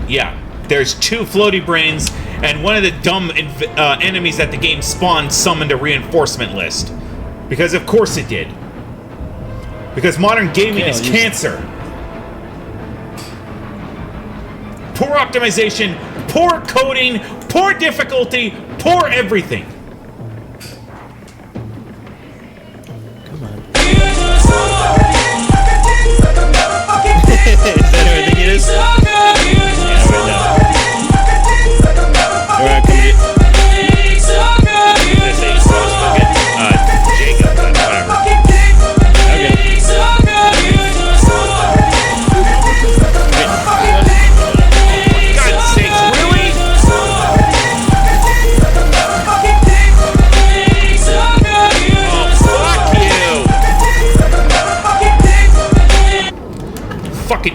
Yeah, there's 2 floaty brains, and one of the dumb enemies that the game spawned summoned a reinforcement list. Because of course it did. Because modern gaming is cancer. Poor optimization, poor coding, poor difficulty, poor everything. Come on.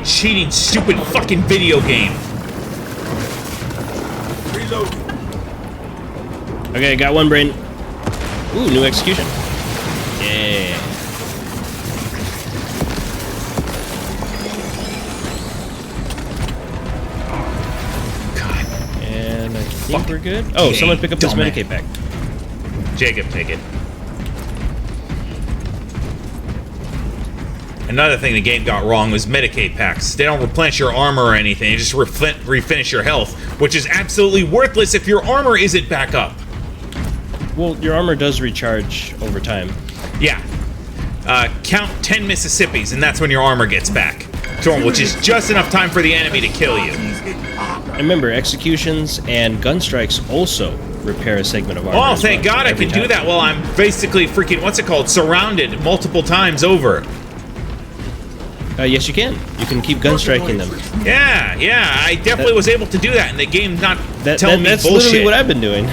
cheating, stupid fucking video game. Okay, got one brain. Ooh, new execution. Yeah. God. And I think we're good. Oh, someone pick up this Medicaid pack. Jacob, take it. Another thing the game got wrong was Medicaid packs. They don't replenish your armor or anything. They just refinish your health, which is absolutely worthless if your armor isn't back up. Well, your armor does recharge over time. Yeah. Count 10 Mississippis, and that's when your armor gets back. Which is just enough time for the enemy to kill you. And remember, executions and gun strikes also repair a segment of armor. Oh, thank God I can do that while I'm basically freaking, what's it called, surrounded multiple times over. Yes, you can. You can keep gun striking them. Yeah, I definitely was able to do that, and the game's not telling me that's bullshit. Literally what I've been doing.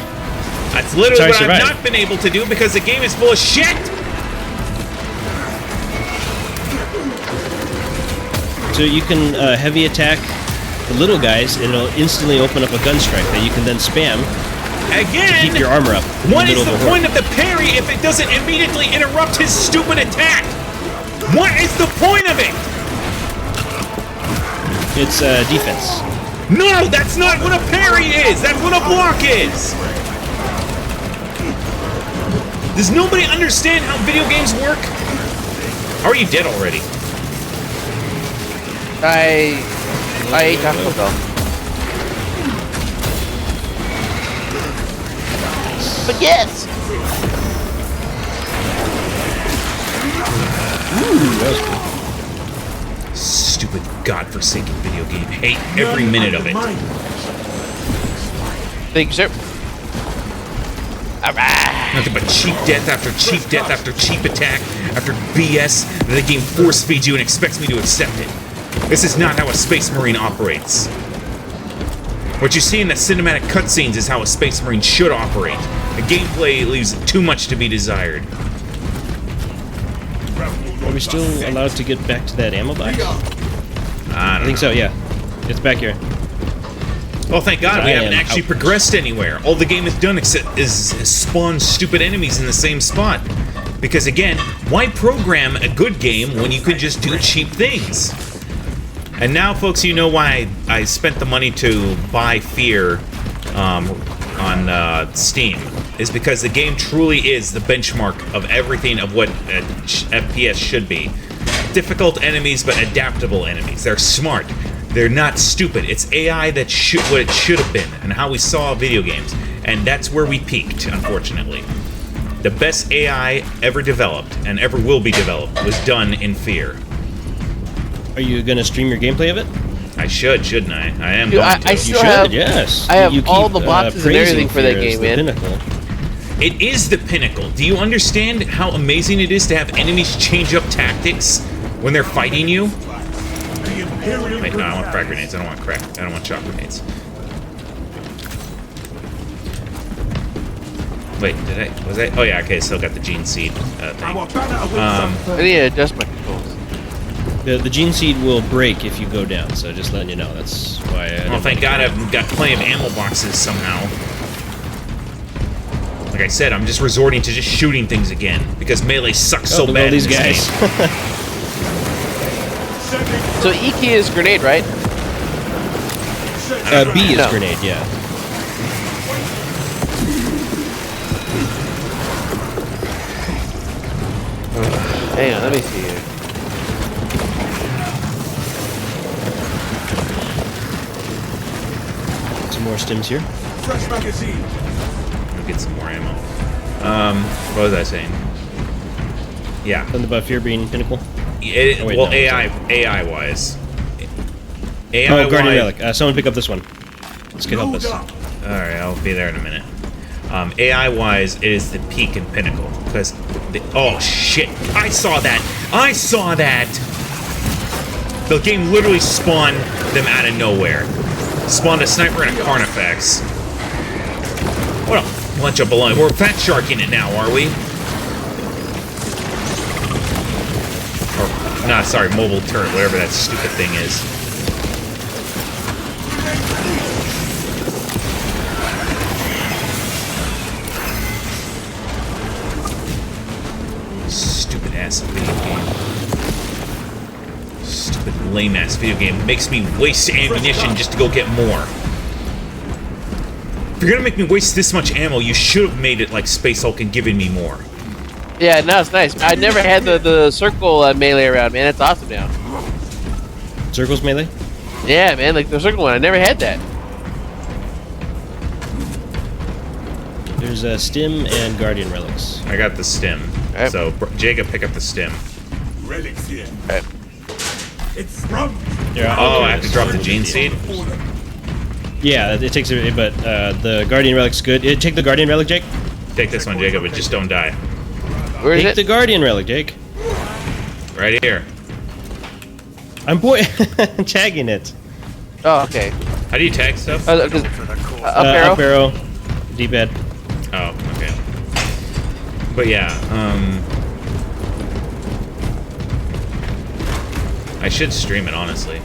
That's literally what I've not been able to do because the game is full of shit! So you can heavy attack the little guys, and it'll instantly open up a gun strike that you can then spam again to keep your armor up. What is the point of the parry if it doesn't immediately interrupt his stupid attack? What is the point of it? It's defense. No, that's not what a parry is. That's what a block is. Does nobody understand how video games work? How are you dead already? I ate Taco Bell. But yes. Ooh, that was cool. Stupid godforsaken video game. Hate every minute of it. Thank you, sir. Nothing but cheap death after cheap death after cheap attack after BS that the game force feeds you and expects me to accept it. This is not how a Space Marine operates. What you see in the cinematic cutscenes is how a Space Marine should operate. The gameplay leaves too much to be desired. Are we still allowed to get back to that ammo box? I think so, yeah. It's back here. Well, thank God we haven't actually progressed anywhere. All the game has done is spawn stupid enemies in the same spot. Because again, why program a good game when you can just do cheap things? And now, folks, you know why I spent the money to buy Fear on Steam. Is because the game truly is the benchmark of everything of what FPS should be. Difficult enemies, but adaptable enemies. They're smart. They're not stupid. It's AI that what it should have been, and how we saw video games. And that's where we peaked, unfortunately. The best AI ever developed, and ever will be developed, was done in Fear. Are you going to stream your gameplay of it? I should, shouldn't I? I am Dude, going to. I still have, yes. I have all the boxes and everything for that game, man. It is the pinnacle. Do you understand how amazing it is to have enemies change up tactics when they're fighting you? Wait, no, I want frag grenades. I don't want crack. I don't want shock grenades. Wait, was I? Oh yeah, okay, still got the gene seed thing. I need to adjust my controls. The gene seed will break if you go down, so just letting you know. That's why Well, thank God I've got plenty of ammo boxes somehow. Like I said, I'm just resorting to just shooting things again because melee sucks so bad. These guys. So E key is grenade, right? B is grenade, yeah. Hang on, let me see here. Some more stims here. Fresh magazine. I'll get some more ammo. What was I saying? Yeah. Something about Fear being pinnacle? AI wise. Oh, Guardian Relic. Someone pick up this one. This could help us. Alright, I'll be there in a minute. AI wise, it is the peak and pinnacle. Because, oh shit, I saw that! I saw that! The game literally spawned them out of nowhere. Spawned a sniper and a Carnifex. What a bunch of baloney. We're fat sharking it now, are we? Or Nah, sorry, mobile turret, whatever that stupid thing is. Stupid ass video game. Stupid lame ass video game. Makes me waste ammunition just to go get more. If you're gonna make me waste this much ammo, you should have made it like Space Hulk and given me more. Yeah, no, it's nice. I never had the circle melee around, man. That's awesome now. Circles melee? Yeah, man, like the circle one. I never had that. There's a stim and guardian relics. I got the stim. Right. So Jacob, pick up the stim. Relics here. Right. It's from. Yeah, Oh, I have to drop the gene seed. Yeah, it takes it, but the guardian relic's good. Take the guardian relic, Jake. Take this one, Jacob, but just don't die. Where is Take it? the guardian relic, Jake. Right here. I'm tagging it. Oh, okay. How do you tag stuff? Up arrow. Up arrow. D-pad. Oh, okay. But yeah, I should stream it, honestly.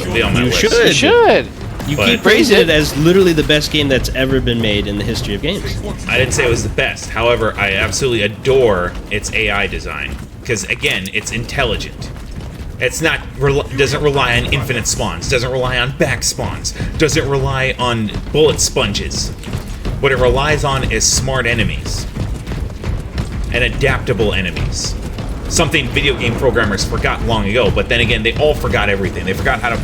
It'll be on my list. You should. You But- keep praising it as literally the best game that's ever been made in the history of games. I didn't say it was the best. However, I absolutely adore its AI design. Because, again, it's intelligent. It's not doesn't rely on infinite spawns, doesn't rely on back spawns, doesn't rely on bullet sponges. What it relies on is smart enemies. And adaptable enemies. Something video game programmers forgot long ago, but then again, they all forgot everything. They forgot how to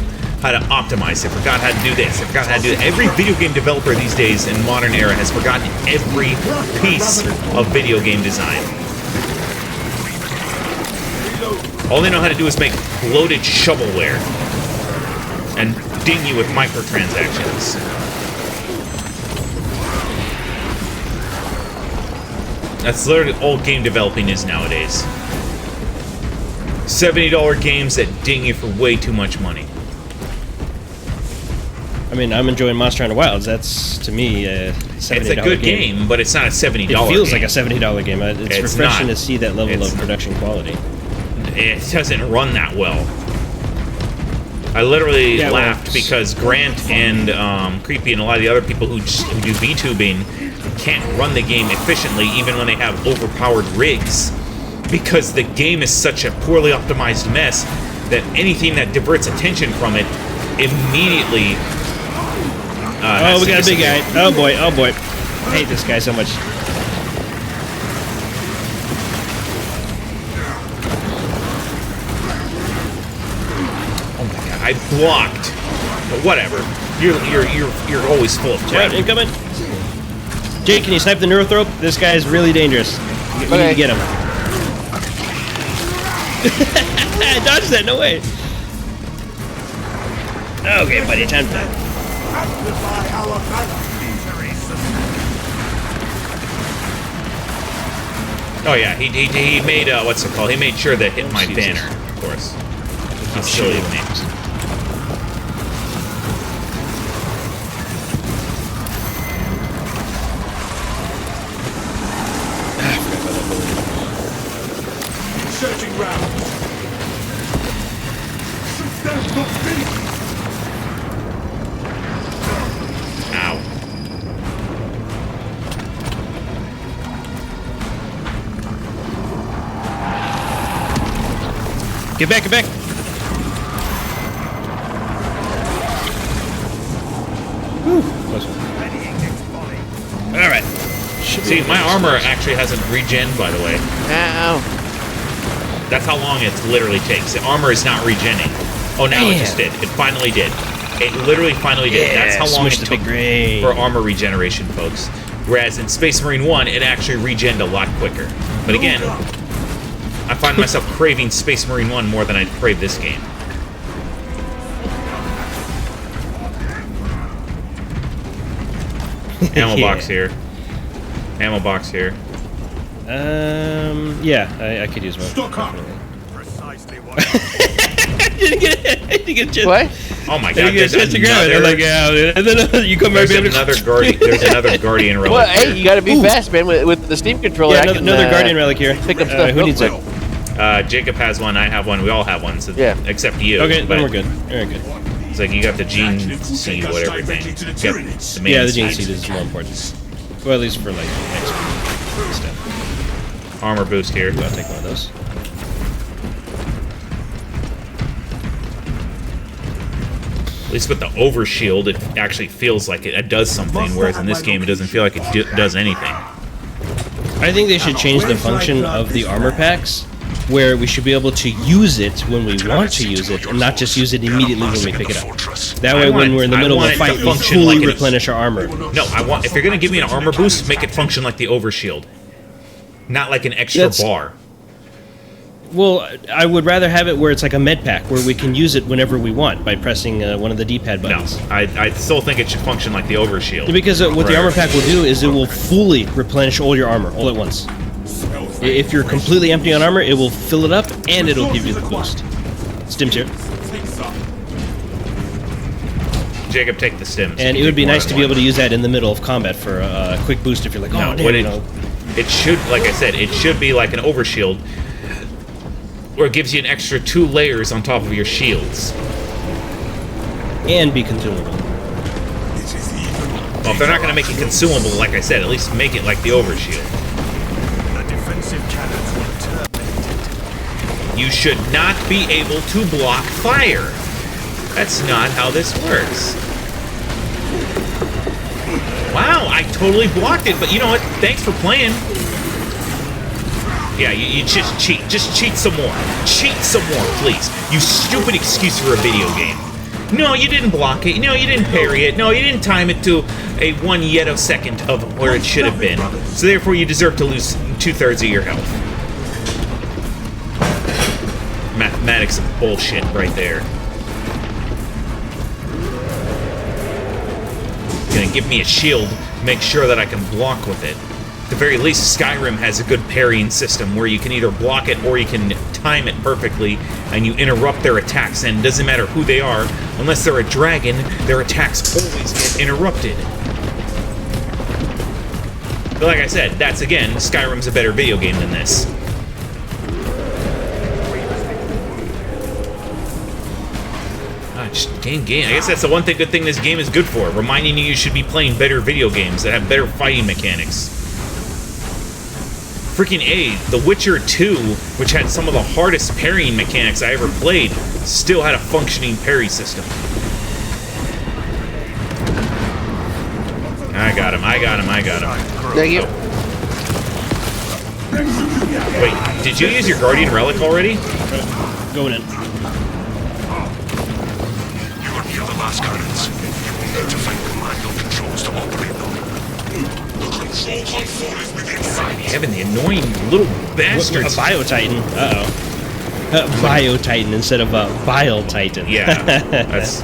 optimize. They forgot how to do this. They forgot how to do that. Every video game developer these days in modern era has forgotten every piece of video game design. All they know how to do is make bloated shovelware and ding you with microtransactions. That's literally all game developing is nowadays. $70 games that ding you for way too much money. I mean, I'm enjoying Monster Hunter Wilds. That's, to me, a $70 It's a good game, but it's not a $70 game. It feels like a $70 game. It's refreshing not. to see that level of production quality. It doesn't run that well. I literally laughed because Grant and Creepy and a lot of the other people who do VTubing can't run the game efficiently even when they have overpowered rigs, because the game is such a poorly optimized mess that anything that diverts attention from it immediately oh, we got a big guy. Oh boy, oh boy. I hate this guy so much. Oh my god, I blocked. But whatever. You're always full of crap. Incoming. Jake, can you snipe the Neurothrope? This guy is really dangerous. We need to get him. Dodge that, no way. Okay, buddy, time to die. Oh yeah, he made what's it called? He made sure that hit my banner, of course. He's silly of names. Searching round. Ow. Get back, get back. Whew, close one. All right. See, my armor actually hasn't regen, by the way. Ow. That's how long it literally takes. The armor is not regenning. Oh, now it just did. It finally did. It literally finally did. Yeah, That's how long it smushed the took big for armor regeneration, folks. Whereas in Space Marine 1, it actually regened a lot quicker. But again, I find myself craving Space Marine 1 more than I crave this game. Ammo box here. Ammo box here. Yeah, I could use one. Precisely what. didn't get a chance. What? Oh my Didn't god, get a chance to grab it. I'm like, yeah, and then you come right there's back. another guardian. There's another guardian relic. Well, hey, here. you gotta be fast, man. With the Steam controller, Yeah, I can, another guardian relic here. Pick up stuff Who real needs quick. it? Jacob has one, I have one, we all have one, so Yeah. except you. Okay, but then we're good. Very good. It's like you got the gene seed, whatever thing. Yep, the main Yeah, the gene seed. seed is more important. Well, at least for like next stuff. Armor boost here. I'll take one of those. At least with the overshield, it actually feels like it does something, whereas in this game, it doesn't feel like it does anything. I think they should change the function of the armor packs, where we should be able to use it when we want to use it, and not just use it immediately when we pick it up. That way, when we're in the middle of a fight, we fully replenish our armor. No, if you're gonna give me an armor boost, make it function like the overshield, not like an extra bar. Well, I would rather have it where it's like a med pack, where we can use it whenever we want by pressing one of the D-pad buttons. No, I still think it should function like the overshield. Because what the armor pack will do is it will fully replenish all your armor all at once. If you're completely empty on armor, it will fill it up and it'll give you the boost. Stims here. Jacob, take the stims. And it would be nice to be able to use that in the middle of combat for a quick boost if you're like, oh, damn, it should, like I said, it should be like an overshield, where it gives you an extra 2 layers on top of your shields. And be consumable. Well, if they're not going to make it consumable, like I said, at least make it like the overshield. You should not be able to block fire. That's not how this works. Wow, I totally blocked it, but you know what? Thanks for playing. Yeah, you just cheat. Just cheat some more. Cheat some more, please. You stupid excuse for a video game. No, you didn't block it. No, you didn't parry it. No, you didn't time it to a 1/8 of a second of where it should have been. So therefore, you deserve to lose 2/3 of your health. Mathematics of bullshit right there. Gonna give me a shield, make sure that I can block with it. At the very least, Skyrim has a good parrying system where you can either block it or you can time it perfectly and you interrupt their attacks, and it doesn't matter who they are, unless they're a dragon, their attacks always get interrupted. But like I said, that's again, Skyrim's a better video game than this. Just game. I guess that's the one good thing this game is good for, reminding you should be playing better video games that have better fighting mechanics. Freaking A, The Witcher 2, which had some of the hardest parrying mechanics I ever played, still had a functioning parry system. I got him. Thank you. Wait, did you use your Guardian Relic already? Going in. Last cannons. You need to find commando controls to operate them. The control console is within sight. Kevin, the annoying little bastards. A Bio-Titan. Uh-oh. Bio-Titan instead of a Bile-Titan. Yeah, that's...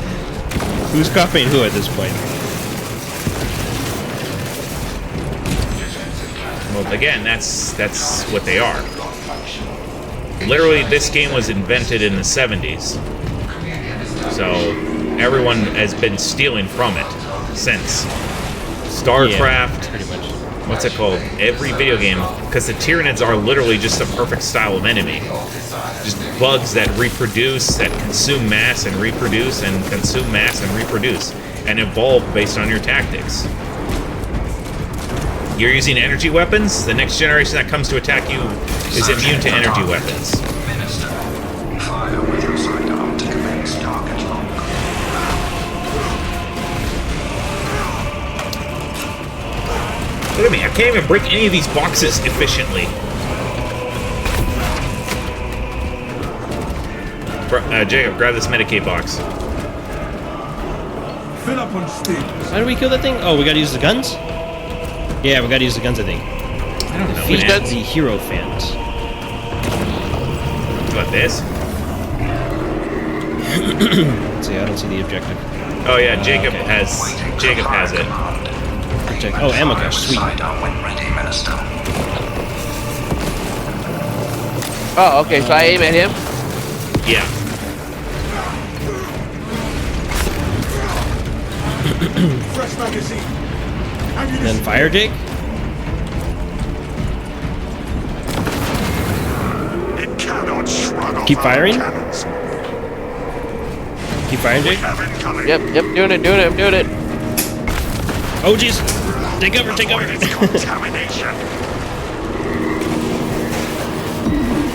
Who's copying who at this point? Well, again, that's what they are. Literally, this game was invented in the 70s. So... everyone has been stealing from it since. StarCraft, pretty much. What's it called? Every video game, because the Tyranids are literally just a perfect style of enemy. Just bugs that reproduce, that consume mass and reproduce, and consume mass and reproduce, and evolve based on your tactics. You're using energy weapons? The next generation that comes to attack you is immune to energy weapons. Fire with your sidearm to commence target lock. Look at me, I can't even break any of these boxes efficiently. Jacob, grab this Medicaid box. Fill up on steam. How do we kill that thing? Oh, we gotta use the guns? Yeah, we gotta use the guns, I think. I don't know. Defeat the hero fans. What, this? Let's see, I don't see the objective. Oh yeah, Jacob has it. Oh, ammo cache, sweet. Oh, okay, so I aim at him? Yeah. Fresh magazine. Then fire Jake? Keep firing? Keep firing, Jake? Yep, doing it, I'm doing it. Oh, jeez. Take cover, take cover.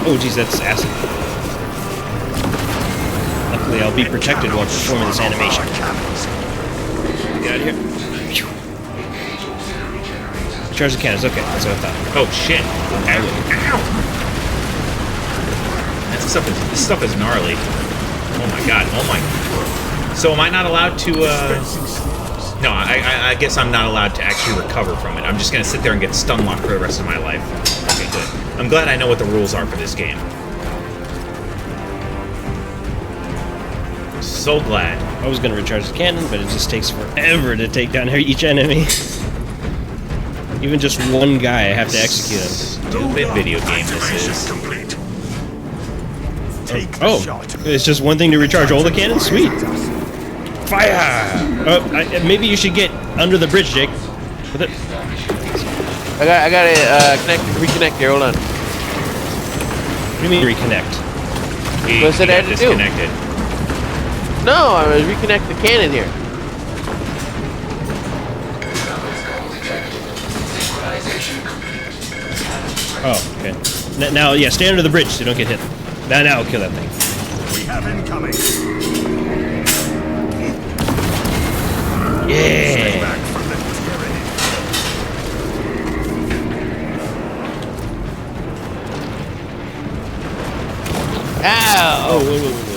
Oh, jeez, that's acid. Luckily, I'll be protected while performing this animation. Get out of here. Charge the cannons. Okay, that's what I thought. Oh, shit. This stuff is gnarly. Oh my god, oh my. So am I not allowed to, No, I guess I'm not allowed to actually recover from it. I'm just gonna sit there and get stun locked for the rest of my life. Okay, good. I'm glad I know what the rules are for this game. So glad. I was gonna recharge the cannon, but it just takes forever to take down each enemy. Even just one guy, I have to execute him. Stupid video game this is. Oh, it's just one thing to recharge all the cannons? Sweet. Fire! Maybe you should get under the bridge, Jake. With it. I got it reconnect here, hold on. What do you mean reconnect? What's it had to do? Disconnected. No, I was reconnect the cannon here. Oh, okay. Now, yeah, stay under the bridge so you don't get hit. Now I'll kill that thing. We have incoming. Yeah. Back from the tyranny. Ow! Oh, whoa.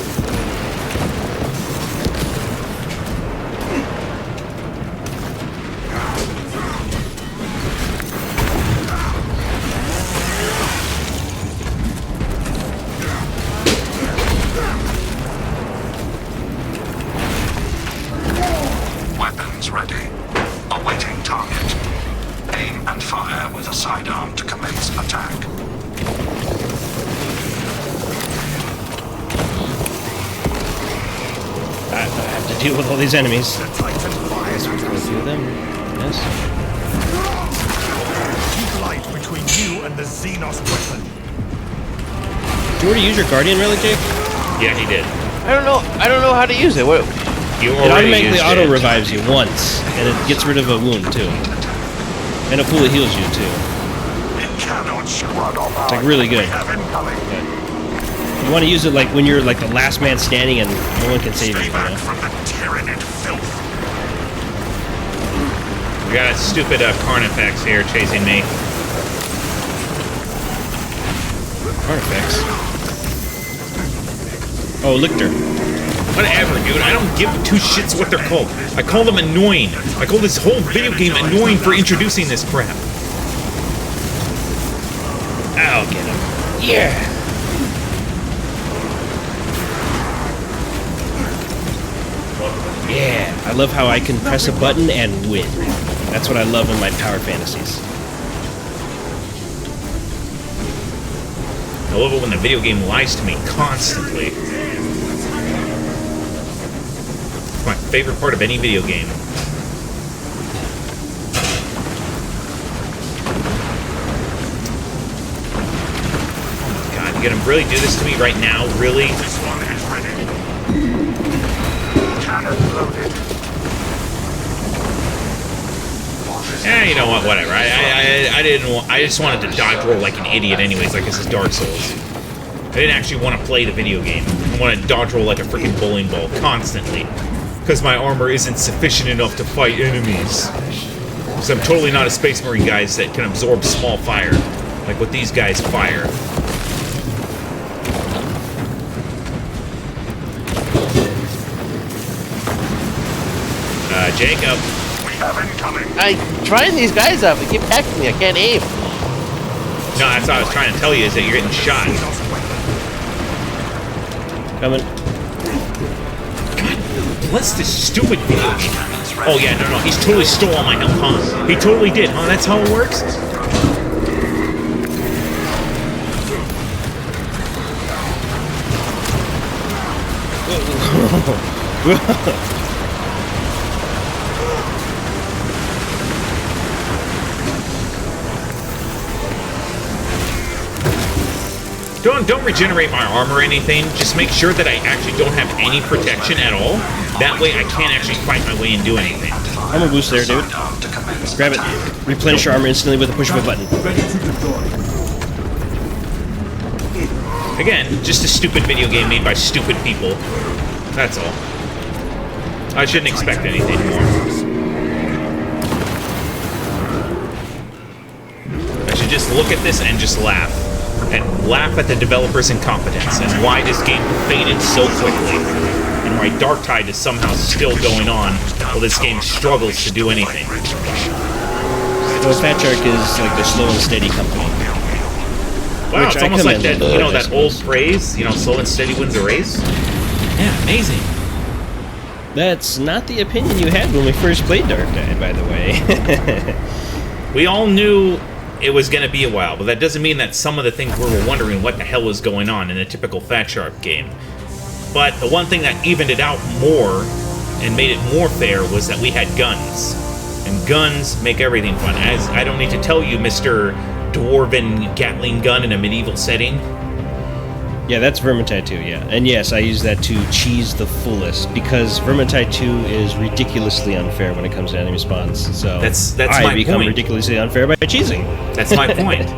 Weapons ready. Awaiting target. Aim and fire with a sidearm to commence attack. I have to deal with all these enemies. Let's go through them. Yes. Keep light between you and the Xenos weapon. Did you already use your Guardian Relic, Jake? Yeah, he did. I don't know how to use it. What? You It automatically auto revives you once, and it gets rid of a wound too, and it fully heals you too. It's like really good. You want to use it like when you're like the last man standing and no one can save you. You know? We got a stupid Carnifex here chasing me. Carnifex? Oh, Lictor. Whatever, dude. I don't give two shits what they're called. I call them annoying. I call this whole video game annoying for introducing this crap. I'll get him. Yeah. Yeah. I love how I can press a button and win. That's what I love in my power fantasies. I love it when the video game lies to me constantly. My favorite part of any video game. Oh my god, you gonna really do this to me right now? Really? This one is ready. Cannon loaded. Yeah, you know what? Whatever. I didn't. I just wanted to dodge roll like an idiot, anyways. Like this is Dark Souls. I didn't actually want to play the video game. I wanted to dodge roll like a freaking bowling ball constantly. Because my armor isn't sufficient enough to fight enemies. Because I'm totally not a Space Marine, guys, that can absorb small fire. Like what these guys fire. Jacob. We have incoming. I'm trying these guys up. They keep attacking me. I can't aim. No, that's what I was trying to tell you, is that you're getting shot. Coming. What's this stupid video game? Oh yeah, no, he totally stole all my health, huh? He totally did, huh? That's how it works? Don't regenerate my armor or anything. Just make sure that I actually don't have any protection at all. That way I can't actually fight my way and do anything. Armor boost there, dude. Grab it. Replenish your armor instantly with a push of a button. Again, just a stupid video game made by stupid people. That's all. I shouldn't expect anything more. I should just look at this and just laugh. And laugh at the developer's incompetence and why this game faded so quickly. And why Darktide is somehow still going on while this game struggles to do anything. So Fat Shark is like the slow and steady company. Wow, it's almost like that, you know, that old phrase, you know, slow and steady wins a race. Yeah, amazing. That's not the opinion you had when we first played Darktide, by the way. We all knew it was going to be a while, but that doesn't mean that some of the things we were wondering what the hell was going on in a typical Fat Shark game. But the one thing that evened it out more and made it more fair was that we had guns. And guns make everything fun. As I don't need to tell you, Mr. Dwarven Gatling gun in a medieval setting. Yeah, that's Vermintide 2, yeah. And yes, I use that to cheese the fullest, because Vermintide 2 is ridiculously unfair when it comes to enemy spawns. So that's I my become point. ridiculously unfair by cheesing. That's my point.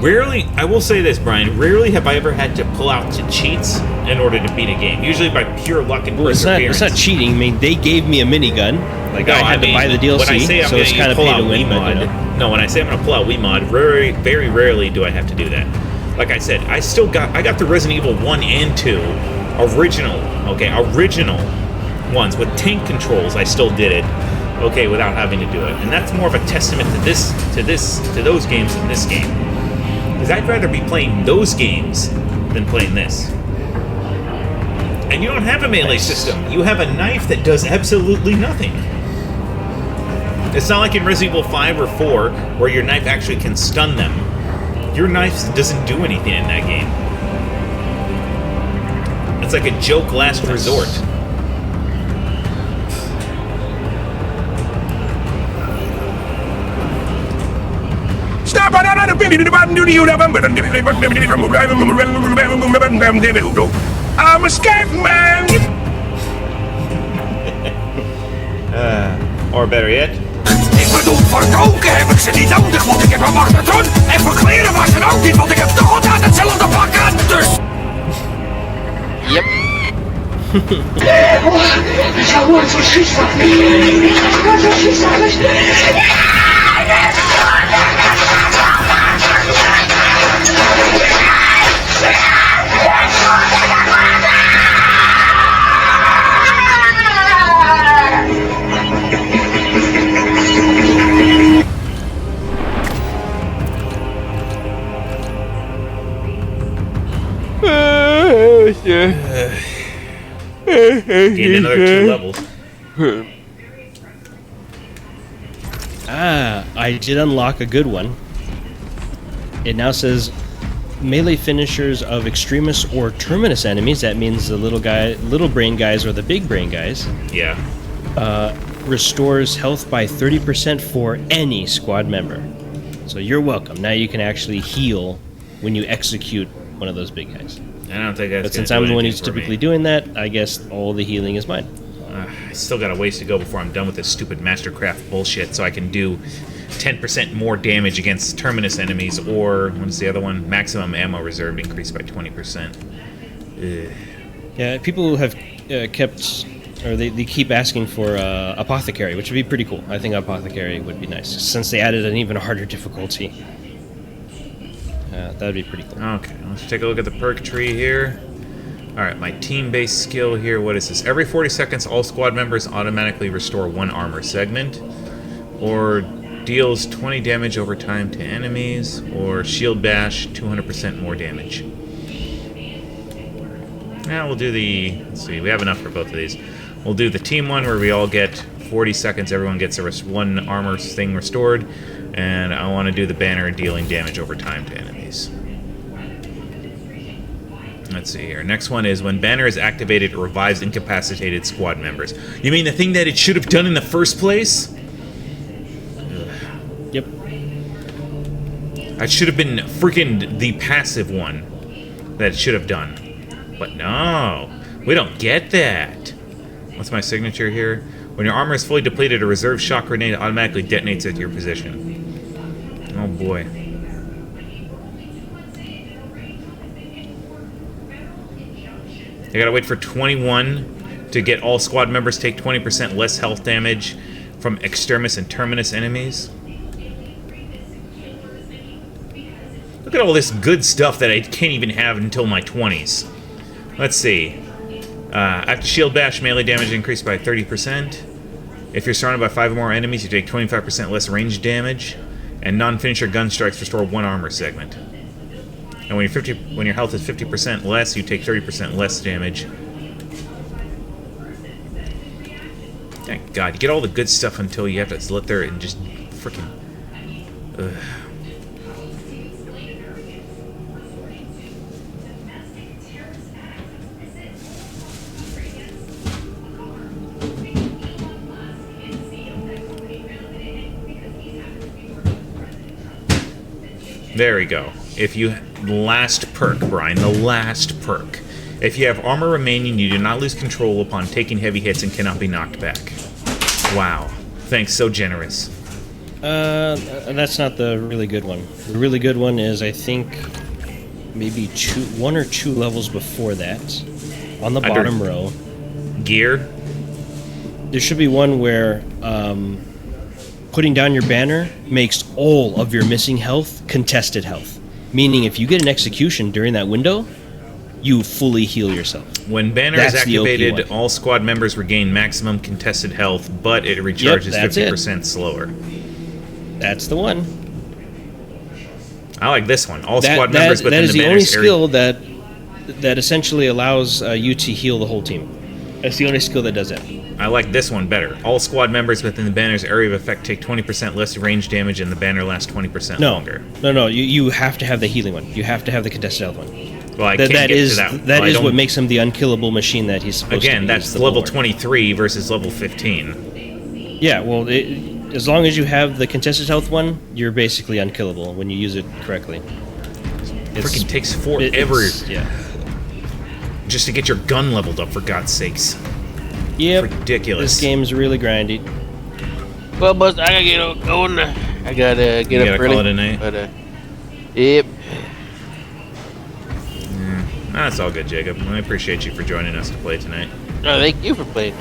Rarely, I will say this, Brian, rarely have I ever had to pull out to cheats in order to beat a game. Usually by pure luck and perseverance. It's not cheating. I mean, they gave me a minigun. Like, No, I had to buy the DLC, when I say I'm so it's gonna kind of pull pay out to win. Wiimod, But, you know. no, when I say I'm going to pull out Wiimod, very, very rarely do I have to do that. Like I said, I got the Resident Evil 1 and 2 original ones with tank controls. I still did it, okay, without having to do it, and that's more of a testament to those games than this game. Because I'd rather be playing those games than playing this. And you don't have a melee system. You have a knife that does absolutely nothing. It's not like in Resident Evil 5 or 4 where your knife actually can stun them. Your knife doesn't do anything in that game. It's like a joke last resort. Stop! I'm a scat man! Or better yet. Ik bedoel, verkoken heb ik ze niet nodig, want ik heb een magnetron. En voor kleren wassen ook niet, want ik heb toch altijd hetzelfde pak aan, dus... Yep. Gained another 2 levels. I did unlock a good one. It now says melee finishers of extremis or terminus enemies. That means the little brain guys or the big brain guys. Yeah. Restores health by 30% for any squad member. So you're welcome. Now you can actually heal when you execute one of those big guys. I don't think that's. But since I'm the one who's typically doing that, I guess all the healing is mine. I still got a ways to go before I'm done with this stupid Mastercraft bullshit, so I can do 10% more damage against terminus enemies, or what's the other one? Maximum ammo reserve increased by 20%. Ugh. Yeah, people have kept, or they keep asking for Apothecary, which would be pretty cool. I think Apothecary would be nice, since they added an even harder difficulty. That'd be pretty cool. Okay, let's take a look at the perk tree here. Alright, my team-based skill here, what is this? Every 40 seconds, all squad members automatically restore 1 armor segment, or deals 20 damage over time to enemies, or shield bash, 200% more damage. Now we'll do the, let's see, we have enough for both of these. We'll do the team one where we all get 40 seconds, everyone gets 1 armor thing restored, and I want to do the banner dealing damage over time to enemies. Let's see here. Next one is when banner is activated, it revives incapacitated squad members. You mean the thing that it should have done in the first place? Ugh. Yep. It should have been freaking the passive one. that it should have done. But no, we don't get that. What's my signature here? When your armor is fully depleted, a reserve shock grenade automatically detonates at your position. Oh boy. I gotta wait for 21 to get all squad members take 20% less health damage from extremis and terminus enemies. Look at all this good stuff that I can't even have until my 20s. Let's see. After shield bash, melee damage increased by 30%. If you're surrounded by 5 or more enemies, you take 25% less range damage. And non-finisher gun strikes restore 1 armor segment. And when your health is 50% less, you take 30% less damage. Thank God, you get all the good stuff until you have to sit there and just freaking. There we go. If you... Last perk, Brian. The last perk. If you have armor remaining, you do not lose control upon taking heavy hits and cannot be knocked back. Wow. Thanks, so generous. That's not the really good one. The really good one is, I think, maybe 1 or 2 levels before that. On the bottom row. Gear? There should be one where... putting down your banner makes all of your missing health contested health. Meaning if you get an execution during that window, you fully heal yourself. When banner is activated, all squad members regain maximum contested health, but it recharges 50% slower. That's the one. I like this one. All squad members within the banner's area. That is the only skill that essentially allows you to heal the whole team. That's the only skill that does that. I like this one better. All squad members within the banner's area of effect take 20% less range damage, and the banner lasts 20% longer. No. You have to have the healing one. You have to have the contested health one. Well, I can't get to that. That is what makes him the unkillable machine that he's supposed to be. Again, that's level 23 versus level 15. Yeah, well, as long as you have the contested health one, you're basically unkillable when you use it correctly. It freaking takes forever just to get your gun leveled up, for God's sakes. Yep. Ridiculous. This game's really grindy. Well, boss, I gotta get going. I gotta get up early. Call it a night? But, yep. That's all good, Jacob. I appreciate you for joining us to play tonight. Oh, thank you for playing.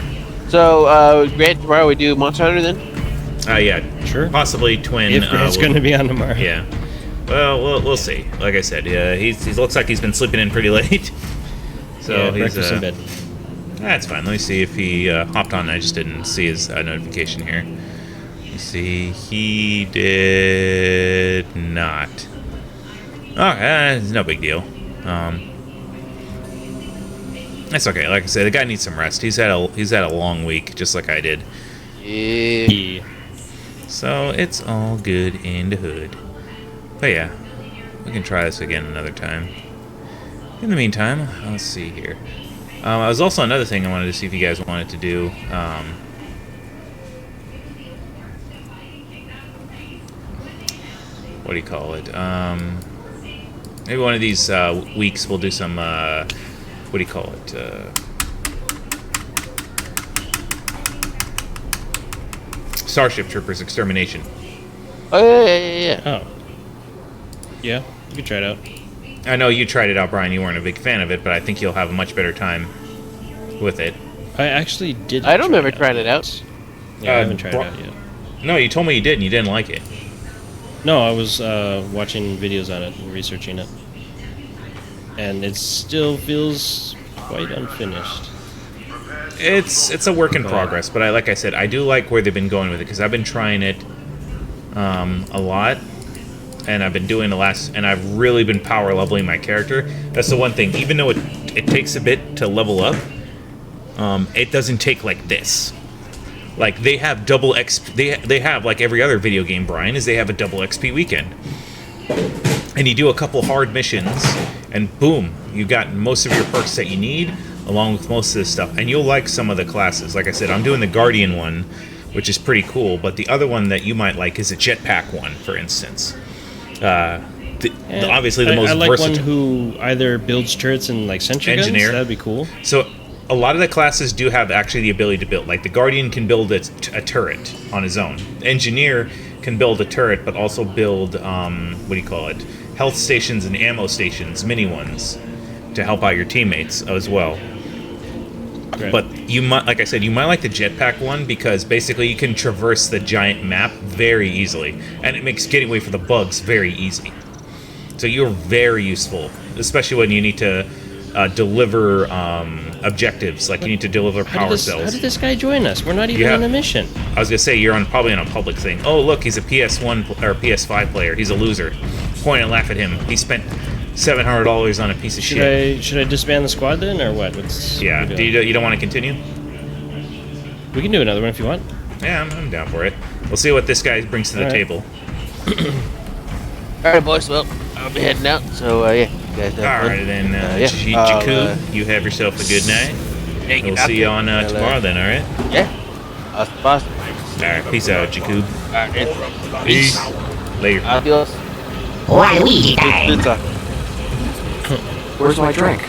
So, Grant, tomorrow we do Monster Hunter then? Yeah. Sure. Possibly Twin. If Grant's going to be on tomorrow. Yeah. Well, we'll see. Like I said, he looks like he's been sleeping in pretty late. So he's breakfast in bed. That's fine. Let me see if he hopped on. I just didn't see his notification here. You see, he did not. Oh, it's no big deal. That's okay. Like I said, the guy needs some rest. He's had a long week, just like I did. Yeah. So it's all good in the hood. But yeah, we can try this again another time. In the meantime, let's see here. I was also another thing I wanted to see if you guys wanted to do. What do you call it? Maybe one of these weeks we'll do some. What do you call it? Starship Troopers Extermination. Oh yeah. Oh. Yeah, you can try it out. I know you tried it out, Brian. You weren't a big fan of it, but I think you'll have a much better time with it. I actually did. I don't remember trying it out. Yeah, I haven't tried it out yet. No, you told me you did, and you didn't like it. No, I was watching videos on it and researching it, and it still feels quite unfinished. It's a work in progress, but like I said, I do like where they've been going with it because I've been trying it a lot. And I've been doing and I've really been power leveling my character. That's the one thing. Even though it takes a bit to level up, it doesn't take like this. Like they have double XP. They have like every other video game, Brian, is they have a double XP weekend. And you do a couple hard missions, and boom, you got most of your perks that you need, along with most of this stuff. And you'll like some of the classes. Like I said, I'm doing the Guardian one, which is pretty cool. But the other one that you might like is a jetpack one, for instance. obviously the most I like versatile. one who either builds turrets and like sentry guns. Engineer. That'd be cool. So a lot of the classes do have actually the ability to build. Like the Guardian can build a turret on his own. Engineer can build a turret, but also build what do you call it? Health stations and ammo stations, mini ones, to help out your teammates as well. Right. But you might, like I said, you might like the jetpack one because basically you can traverse the giant map very easily, and it makes getting away from the bugs very easy. So you're very useful, especially when you need to deliver objectives, like you need to deliver power cells. How did this guy join us? We're not even on a mission. I was gonna say you're probably on a public thing. Oh look, he's a PS1 or PS5 player. He's a loser. Point and laugh at him. He spent $700 on a piece of shit. Should I disband the squad then, or what? Yeah. You don't want to continue? We can do another one if you want. Yeah, I'm down for it. We'll see what this guy brings to the table. All right, boys. Well, I'll be heading out. So yeah, you guys have fun. All right, then, Jakku, you have yourself a good night. We'll see you on tomorrow then. All right? Yeah. Hasta pasta. All right, peace out, Jakku. All right. Peace. Later. Adios. Waluigi time. Good talk. Where's my drink?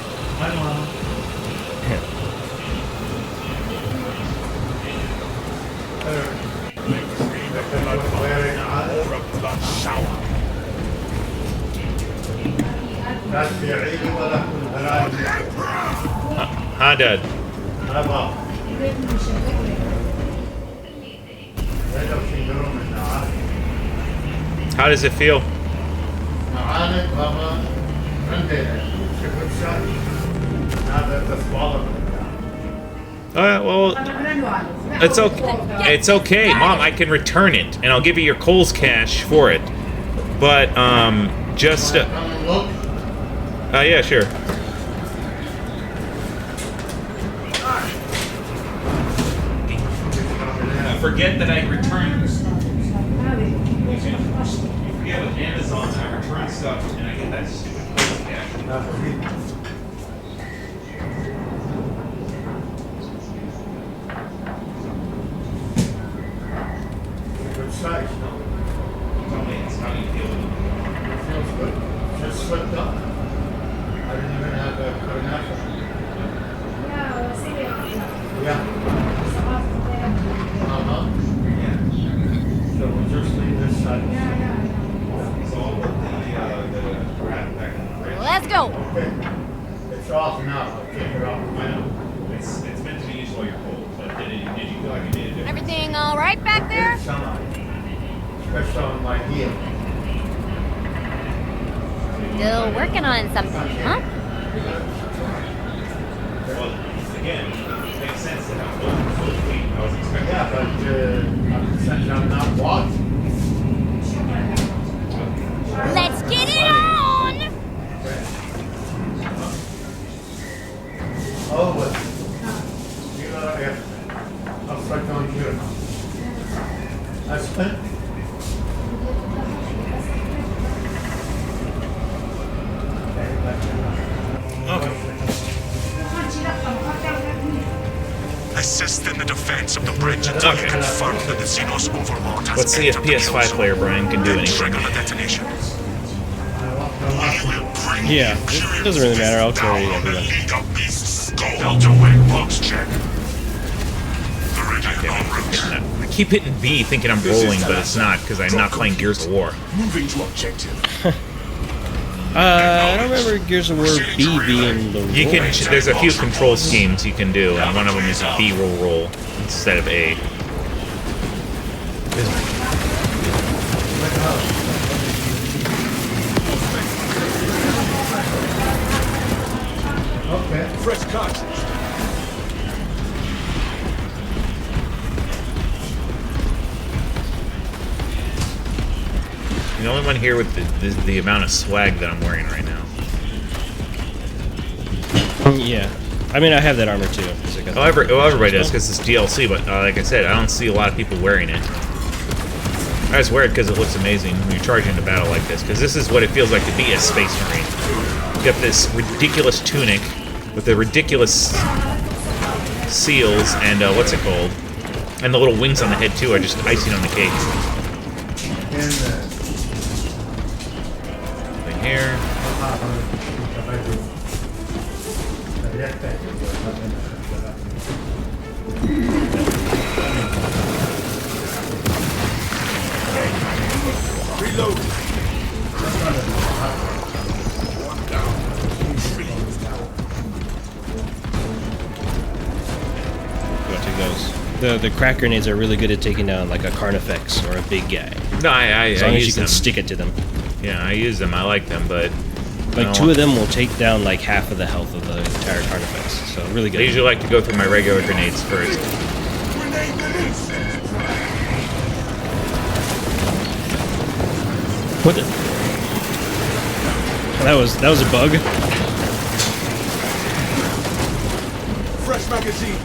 Hi, Dad. How does it feel? Well, it's okay. It's okay, Mom. I can return it, and I'll give you your Kohl's cash for it. But just yeah, sure. You forget that I returned. You forget with Amazon, I return stuff, and I get that stupid Kohl's cash. Size. Tell me, it's how you feel. It feels good. Just slipped up. I didn't even have a enough. Yeah. So we'll just leave this side. So I'll put the wrap back on. Let's go. Okay. It's off now. I'll take it off. I know. It's meant to be used while you're cold, but did you feel like you needed it? Everything all right back there? Especially on my heel. Still working on something, huh? Well, again, it makes sense to have both feet. I was expecting. Yeah, but since I'm not walking. Let's get it on! Oh, but you know, I'll start going here now. That's it. Assist in the defense of the bridge until you confirm that the Xenos overlord has Let's see if PS5 player Brian can do anything. trigger the detonation. Yeah, it doesn't really matter. I'll carry everyone. Delta wing box check. I keep hitting B thinking I'm rolling, but it's not because I'm not playing Gears of War. Moving to objective. I don't remember Gears of War B being the You can. roll. There's a few control schemes you can do, and one of them is a B roll instead of A. Okay. Fresh cartridge. The only one here with the amount of swag that I'm wearing right now. Yeah. I mean, I have that armor too. Well, everybody does because it's DLC, but like I said, I don't see a lot of people wearing it. I just wear it because it looks amazing when you're charging into battle like this, because this is what it feels like to be a Space Marine. You got this ridiculous tunic with the ridiculous seals and what's it called? And the little wings on the head too are just icing on the cake. here. Reload. Gotta take those. The crack grenades are really good at taking down like a Carnifex or a big guy. No, I as long as you use can them. stick it to them. Yeah, I use them. I like them, but Like two of them will take down like half of the health of the entire Carnifex. So really good. I usually like to go through my regular grenades first. What? That was a bug. Fresh magazine.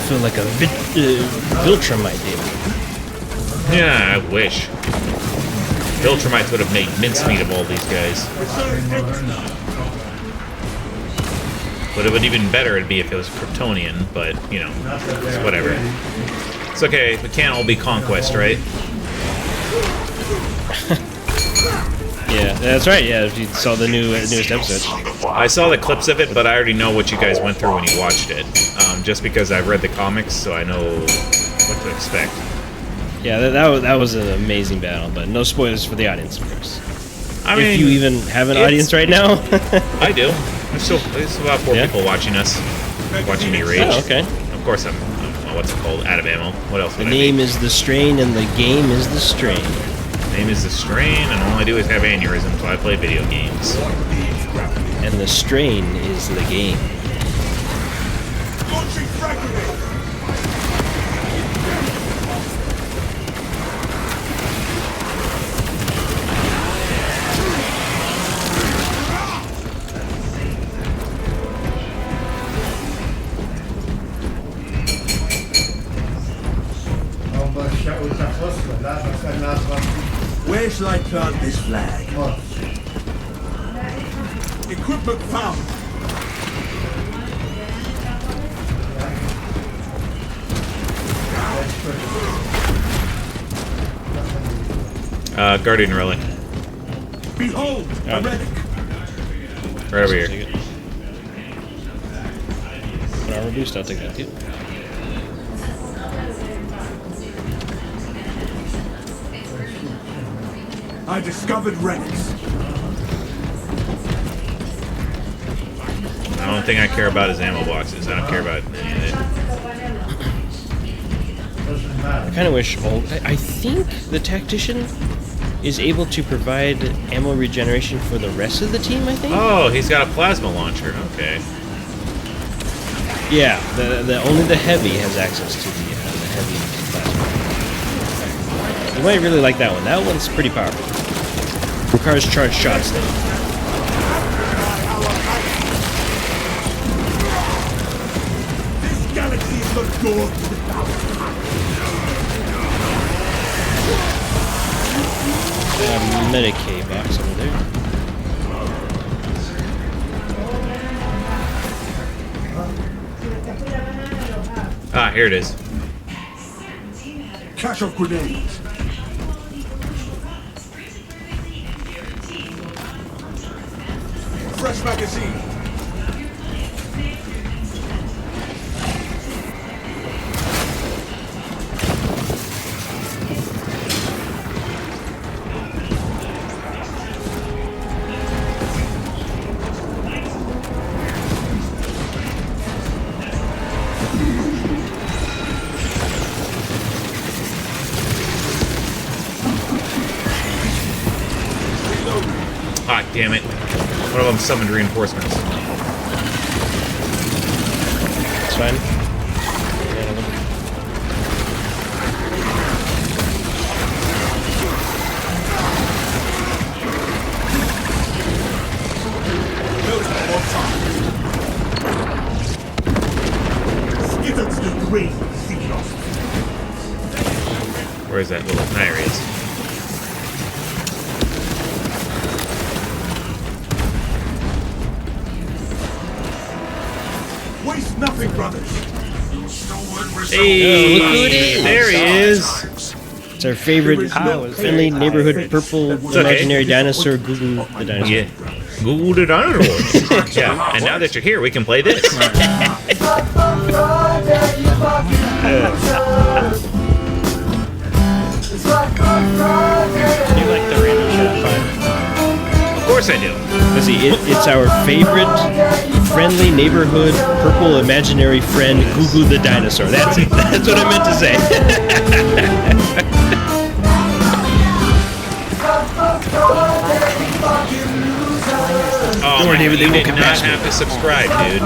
I feel like a Viltrumite, dude. Yeah, I wish. Viltrumites would have made mincemeat of all these guys. Would have been even better it'd be if it was Kryptonian, but, you know, it's whatever. It's okay, we can't all be Conquest, right? Yeah, that's right. Yeah, if you saw the newest episode. I saw the clips of it, but I already know what you guys went through when you watched it. Just because I've read the comics, so I know what to expect. Yeah, that was an amazing battle, but no spoilers for the audience, of course. I mean, if you even have an audience right now. I do. There's about 4 people watching us, watching me rage. Oh, okay. Of course, I'm what's it called? Out of ammo. What else? The name is The Strain, and the game is The Strain. Name is The Strain, and all I do is have aneurysms, so I play video games. And the strain is the game. Where shall I plant this flag? Equipment found. Guardian Relic. Behold, a relic. Right over here. Armor boost, I'll take that too. I discovered relics. The only thing I care about is ammo boxes. I don't care about any of it. I kind of wish I think the tactician is able to provide ammo regeneration for the rest of the team, I think? Oh, he's got a plasma launcher. Okay. Yeah, only the heavy has access to the heavy plasma. You might really like that one. That one's pretty powerful. Requires charged shots, though. This galaxy is the door to the Medicaid box over there. Ah, here it is. cache of grenades. Fresh magazine. Hot damn it. One of them summoned reinforcements. It's fine. Where's that little? There he is. Waste nothing, brothers. Hey, look who it is. There he is. It's our favorite friendly neighborhood purple imaginary dinosaur, Google the dinosaur. Yeah. Google the dinosaur. Yeah, and now that you're here, we can play this. You like the random chat vibe? Of course I do. See, it's our favorite friendly neighborhood purple imaginary friend, Google the dinosaur. That's it. That's what I meant to say. Oh, Don't worry, David, they you won't did get not past me. have to subscribe, dude.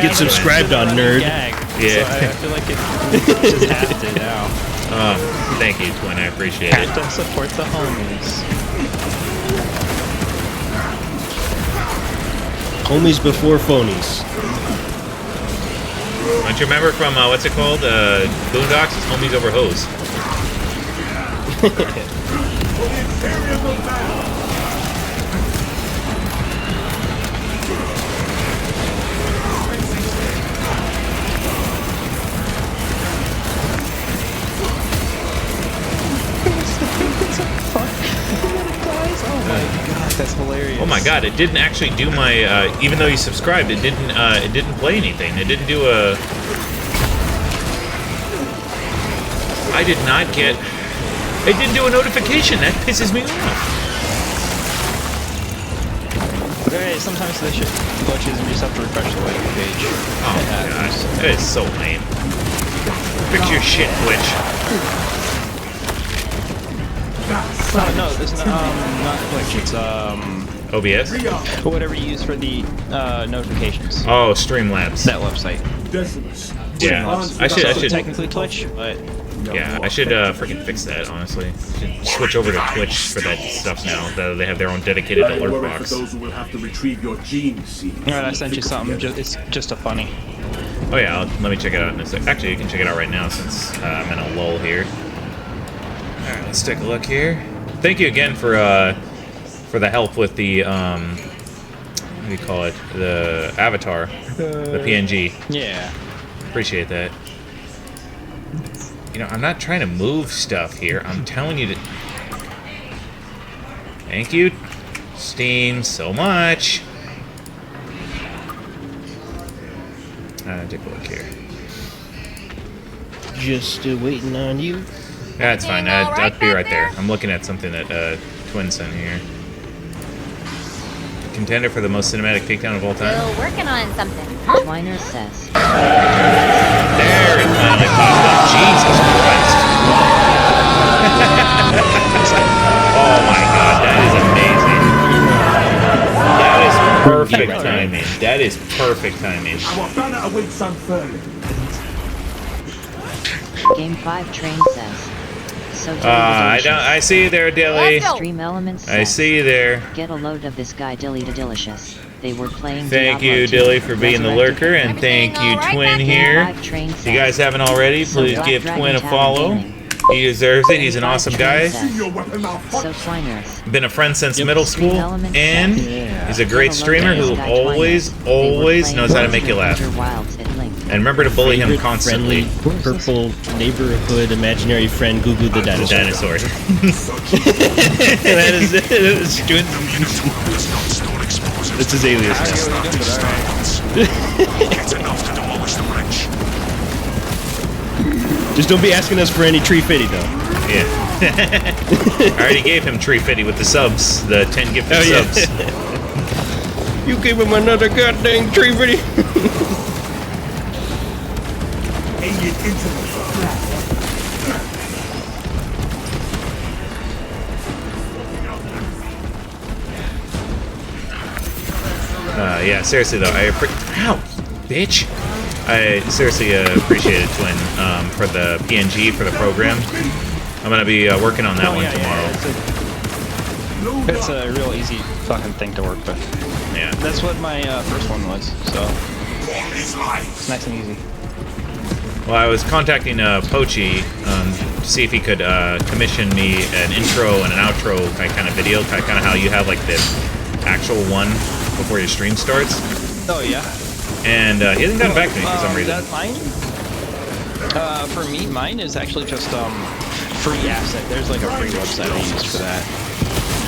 Get subscribed on, nerd. Gag. Yeah. So I feel like it just has to now. Oh, thank you, Twin. I appreciate Have it. to support the homies. Homies before phonies. Don't you remember from, what's it called? Boondocks? It's homies over hoes. Oh my god, that's hilarious. Oh my god, it didn't actually do my, even though you subscribed, it didn't play anything. It didn't do a... I did not get... It didn't do a notification. That pisses me off. Okay, sometimes they should glitches and you just have to refresh the wiki page. Oh my gosh, that is so lame. Fix your shit, Twitch. No, this is not glitch, it's OBS? whatever you use for the notifications. Oh, Streamlabs. That website. Yeah, I should technically Twitch, but yeah, I should freaking fix that. Honestly, I should switch over to Twitch for that stuff now. They have their own dedicated alert box. Alright, I sent you something. It's just a funny. Oh yeah, let me check it out in a sec. Actually, you can check it out right now since I'm in a lull here. All right, let's take a look here. Thank you again for the help with the what do you call it? The avatar, the PNG. Yeah. Appreciate that. You know, I'm not trying to move stuff here. I'm telling you to... Thank you, Steam, so much. Take a look here. Just waiting on you. That's fine. I'll be right there. I'm looking at something that Twin sent here. Contender for the most cinematic takedown of all time. Still working on something. Twiner says. There it finally popped up. Jesus Christ. Oh my god, that is amazing. That is perfect timing. That is perfect timing. Game 5 Train says. So I see you there, Dilly. Stream Elements says, I see you there. Get a load of this guy Dilly the Delicious. They were playing Thank Diablo you, 2. Dilly, for being the lurker, and thank you, Twin here. Train If you guys haven't already, please give Twin a follow. He deserves it. He's an awesome guy. So Twinerous. Been a friend since middle school, and he's a great streamer who always knows how to make you laugh. And remember to bully him constantly. Friendly, purple neighborhood imaginary friend, Google the dinosaur. That is it. That's his alias now. Just don't be asking us for any tree fitty though. Yeah. I already gave him tree fitty with the subs, the 10 gifted subs. You gave him another goddamn tree fitty. yeah, seriously though, ow, bitch. I seriously appreciate it, Twin, for the PNG for the program. I'm gonna be working on that one tomorrow. It's a real easy fucking thing to work with. Yeah. That's what my first one was, so it's nice and easy. Well, I was contacting Pochi to see if he could commission me an intro and an outro kind of video, kind of how you have like the actual one before your stream starts. Oh yeah. And he hasn't gotten back to me for some reason. That mine? For me, mine is actually just free asset. There's like a free website I use for that.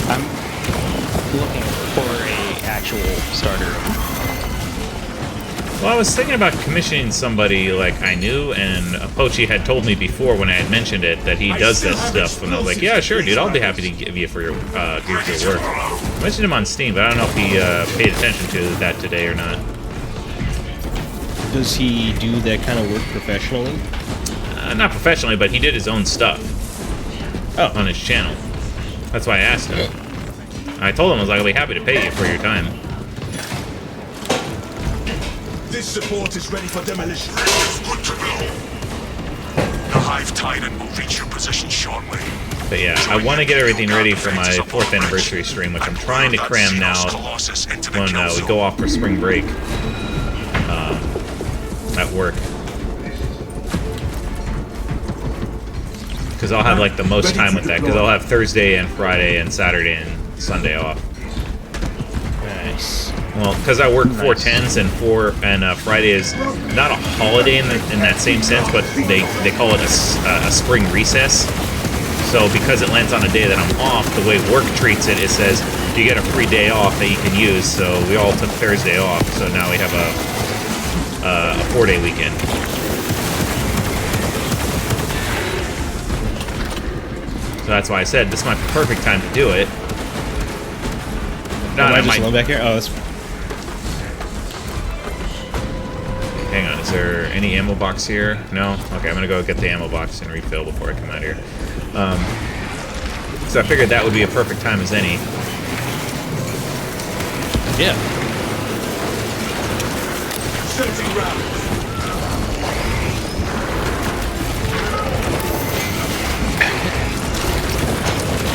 I'm looking for a actual starter. Well, I was thinking about commissioning somebody like I knew, and Pochi had told me before when I had mentioned it that he does that stuff, and I was like, yeah, sure, dude, I'll be happy to give you for your work. I mentioned him on Steam, but I don't know if he paid attention to that today or not. Does he do that kind of work professionally? Not professionally, but he did his own stuff on his channel. That's why I asked him. I told him I was like, I'll be happy to pay you for your time. This support is ready for demolition. Good to know. The Hive Tyrant will reach your position shortly. But yeah, I want to get everything ready for my 4th anniversary stream, which I'm trying to cram now when we go off for spring break at work. Because I'll have like the most time with that, because I'll have Thursday and Friday and Saturday and Sunday off. Nice. Well, because I work 4/10s and Friday is not a holiday in that same sense, but they call it a spring recess. So because it lands on a day that I'm off, the way work treats it, it says you get a free day off that you can use. So we all took Thursday off, so now we have a 4-day weekend. So that's why I said this might be the perfect time to do it. Am I just alone back here? Oh, that's... Hang on, is there any ammo box here? No? Okay, I'm gonna go get the ammo box and refill before I come out here. So I figured that would be a perfect time as any. Yeah. Shooting rounds.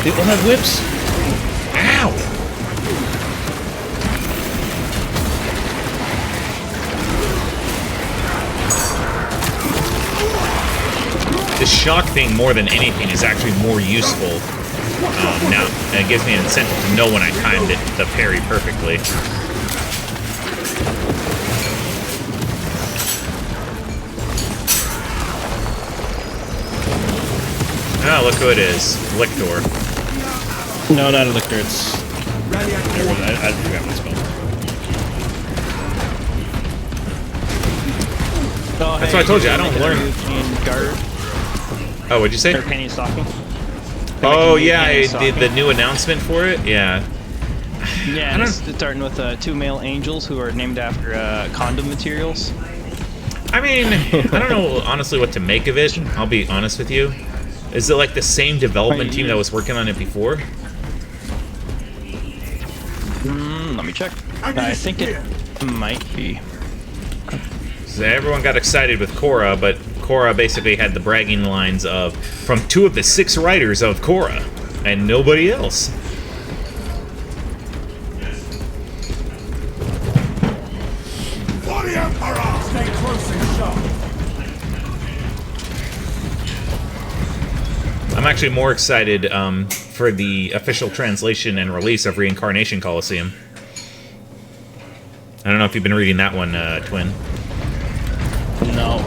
People have whips? Ow! The shock thing, more than anything, is actually more useful now. And it gives me an incentive to know when I timed it, the parry perfectly. Oh, look who it is. Lictor. No, not a lictor. It's... I forgot what it's called. Oh, that's why I told you, I don't learn. Oh, what'd you say? Penny stocking. Oh, yeah, I did the new announcement for it? Yeah. Yeah, it's starting with 2 male angels who are named after condom materials. I mean, I don't know honestly what to make of it, I'll be honest with you. Is it like the same development team that was working on it before? Let me check. I think it might be. So everyone got excited with Korra, but Korra basically had the bragging lines of, from 2 of the 6 writers of Korra, and nobody else. Stay close and sharp. I'm actually more excited for the official translation and release of Reincarnation Coliseum. I don't know if you've been reading that one, Twin. No,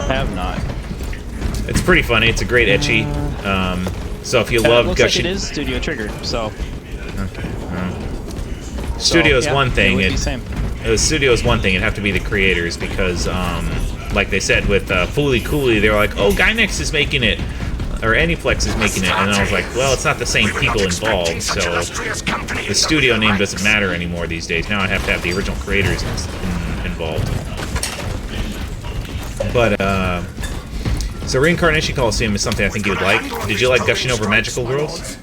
have not. It's pretty funny. It's a great ecchi. So if you love looks gushing, like it is studio triggered. So. Okay. Studio is one thing. Studio is one thing. It'd have to be the creators because, like they said with Fooly Cooley, they were like, "Oh, Gynex is making it." Or Aniplex is making it, and I was like, well, it's not the same people involved, so the studio name doesn't matter anymore these days. Now I have to have the original creators involved. But, so Reincarnation Coliseum is something I think you would like. Did you like Gushing Over Magical Girls?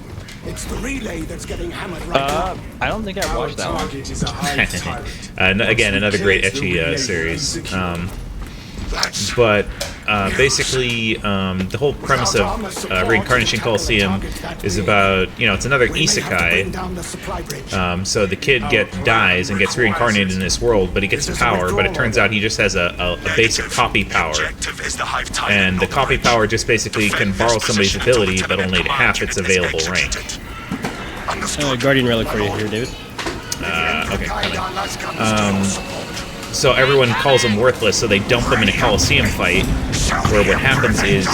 It's the relay that's getting hammered right now. I don't think I've watched that one. Again, another great ecchi series. But basically, the whole premise of Reincarnation Coliseum is about, it's another isekai. So the kid dies and gets reincarnated in this world, but he gets power, but it turns out he just has a basic copy power. And the copy power just basically can borrow somebody's ability, but only at half its available rank. Guardian Relic for you here, David. Okay. So everyone calls him worthless, so they dump him in a Coliseum fight, where what happens is,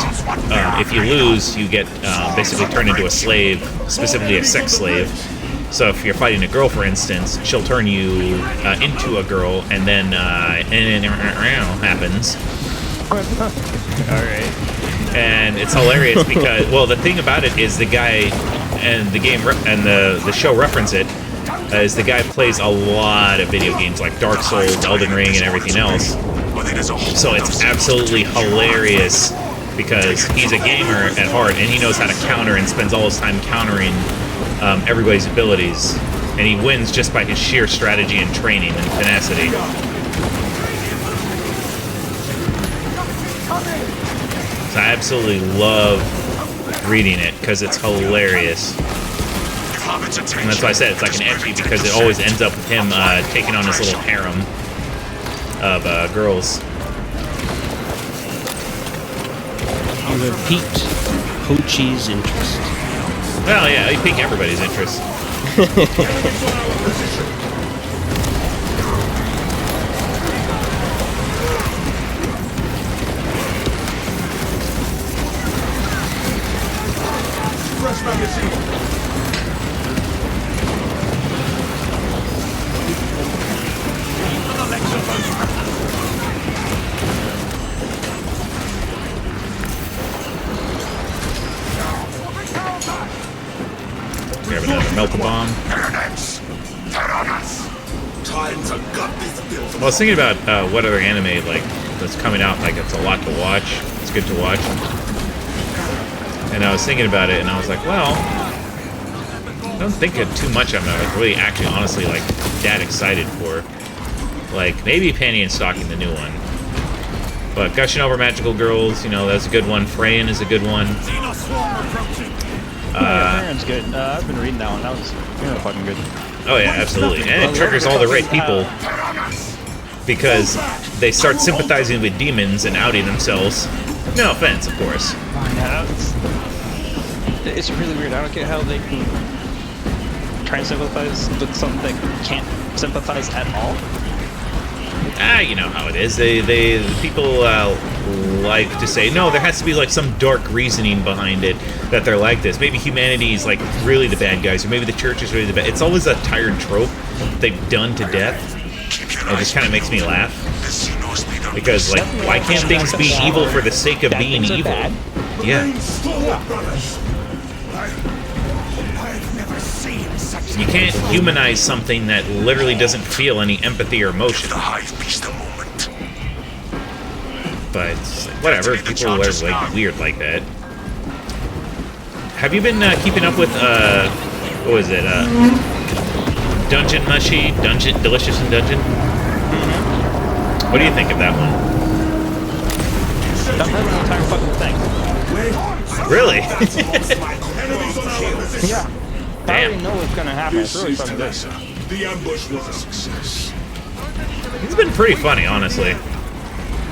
if you lose, you get basically turned into a slave, specifically a sex slave. So if you're fighting a girl, for instance, she'll turn you into a girl, and then happens. Alright. And it's hilarious because, well, the thing about it is the guy, and the game, and the show reference it, as the guy plays a lot of video games like Dark Souls, Elden Ring, and everything else. So it's absolutely hilarious because he's a gamer at heart and he knows how to counter and spends all his time countering everybody's abilities. And he wins just by his sheer strategy and training and tenacity. So I absolutely love reading it because it's hilarious. And that's why I said it's like an ecchi, because it always ends up with him taking on this little harem of girls. You have piqued Ho-Chi's interest. Well, yeah, you pique everybody's interest. Fresh magazine. Grab another melta bomb. Well, I was thinking about what other anime that's coming out. Like, it's a lot to watch. It's good to watch. And I was thinking about it, and I was like, well, I don't think of too much I'm really actually honestly like that excited for. Like, maybe Panty and Stocking, the new one. But Gushing Over Magical Girls, that's a good one. Freyan is a good one. Freyan's good. I've been reading that one. That was fucking good. Oh yeah, absolutely. And it triggers all the right people because they start sympathizing with demons and outing themselves. No offense, of course. Yeah, it's really weird. I don't get how they can try and sympathize with something they can't sympathize at all. You know how it is. People like to say, no, there has to be like some dark reasoning behind it that they're like this. Maybe humanity is like really the bad guys, or maybe the church is really the bad. It's always a tired trope they've done to death. It just kind of makes me laugh. Because, like, why can't things be evil for the sake of being evil? Yeah. You can't humanize something that literally doesn't feel any empathy or emotion. But, whatever, people are, like, weird like that. Have you been keeping up with, what was it, Dungeon Mushy? Delicious in Dungeon? What do you think of that one? I've heard the entire fucking thing. Really? Yeah. I already know what's gonna happen. It's really fucking good. The ambush was a success. It's been pretty funny, honestly.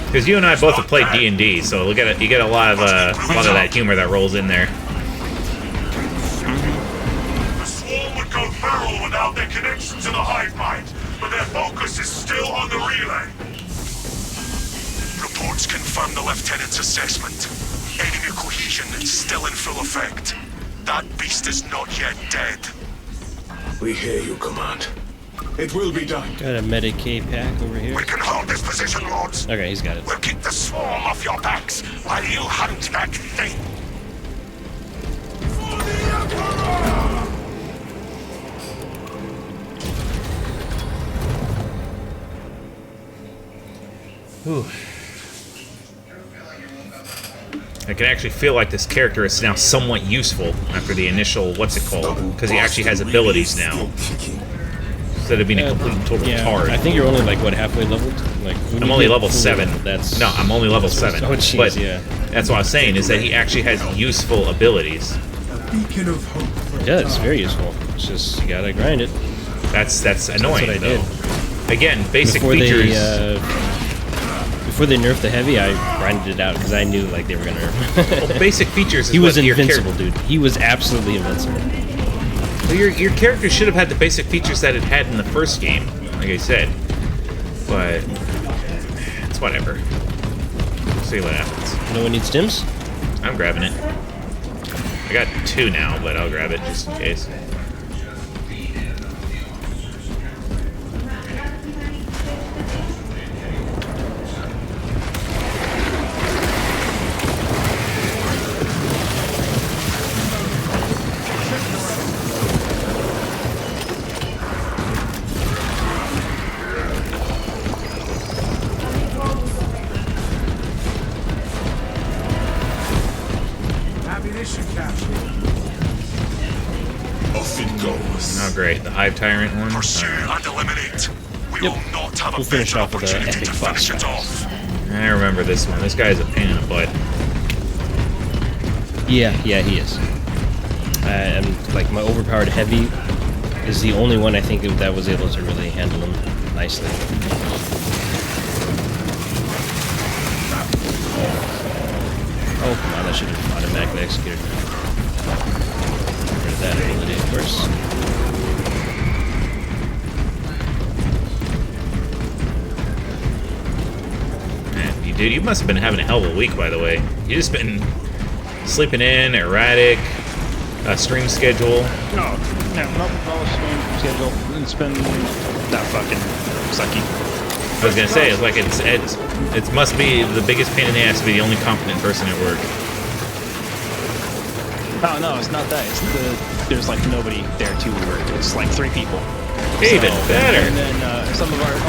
Because you and I both have played D&D, so you get a lot of that humor that rolls in there. The swarm would go feral without their connection to the hive mind, but their focus is still on the relay. Reports confirm the lieutenant's assessment. Enemy cohesion is still in full effect. That beast is not yet dead. We hear you, Command. It will be done. Got a Medicaid pack over here. We can hold this position, Lords. Okay, he's got it. We'll keep the swarm off your backs while you hunt that thing. Ooh. I can actually feel like this character is now somewhat useful after the initial, what's it called? Because he actually has abilities now. Instead of being a complete and total tard. I think you're only like, what, halfway leveled? Like, I'm only level 7. That's... No, I'm only level 7. Oh, jeez, but yeah. that's what I was saying, is that he actually has useful abilities. Beacon of hope. It does, very useful. It's just, you gotta grind it. That's annoying, That's what I did. Again, basic Before features... Before they nerfed the heavy, I grinded it out because I knew like they were gonna nerf. Well, basic features is he was what your invincible, dude. He was absolutely invincible. Well, your character should have had the basic features that it had in the first game, like I said. But it's whatever. We'll see what happens. No one needs stims? I'm grabbing it. I got 2 now, but I'll grab it just in case. Oh great, the Hive Tyrant one. Pursue and eliminate. We will not have a finish better off with the opportunity epic to boss finish it off. I remember this one. This guy is a pain in the butt. Yeah, he is. And like my overpowered heavy is the only one I think that was able to really handle him nicely. Oh come on, that should have automatically executed. Get rid of that ability, of course. Dude, you must have been having a hell of a week, by the way. You just been sleeping in, erratic, stream schedule. No, not stream schedule. It's been that fucking sucky. I was gonna say, it's like it must be the biggest pain in the ass to be the only competent person at work. Oh no, it's not that. It's there's like nobody there to work. It's like 3 people. Even better. And then a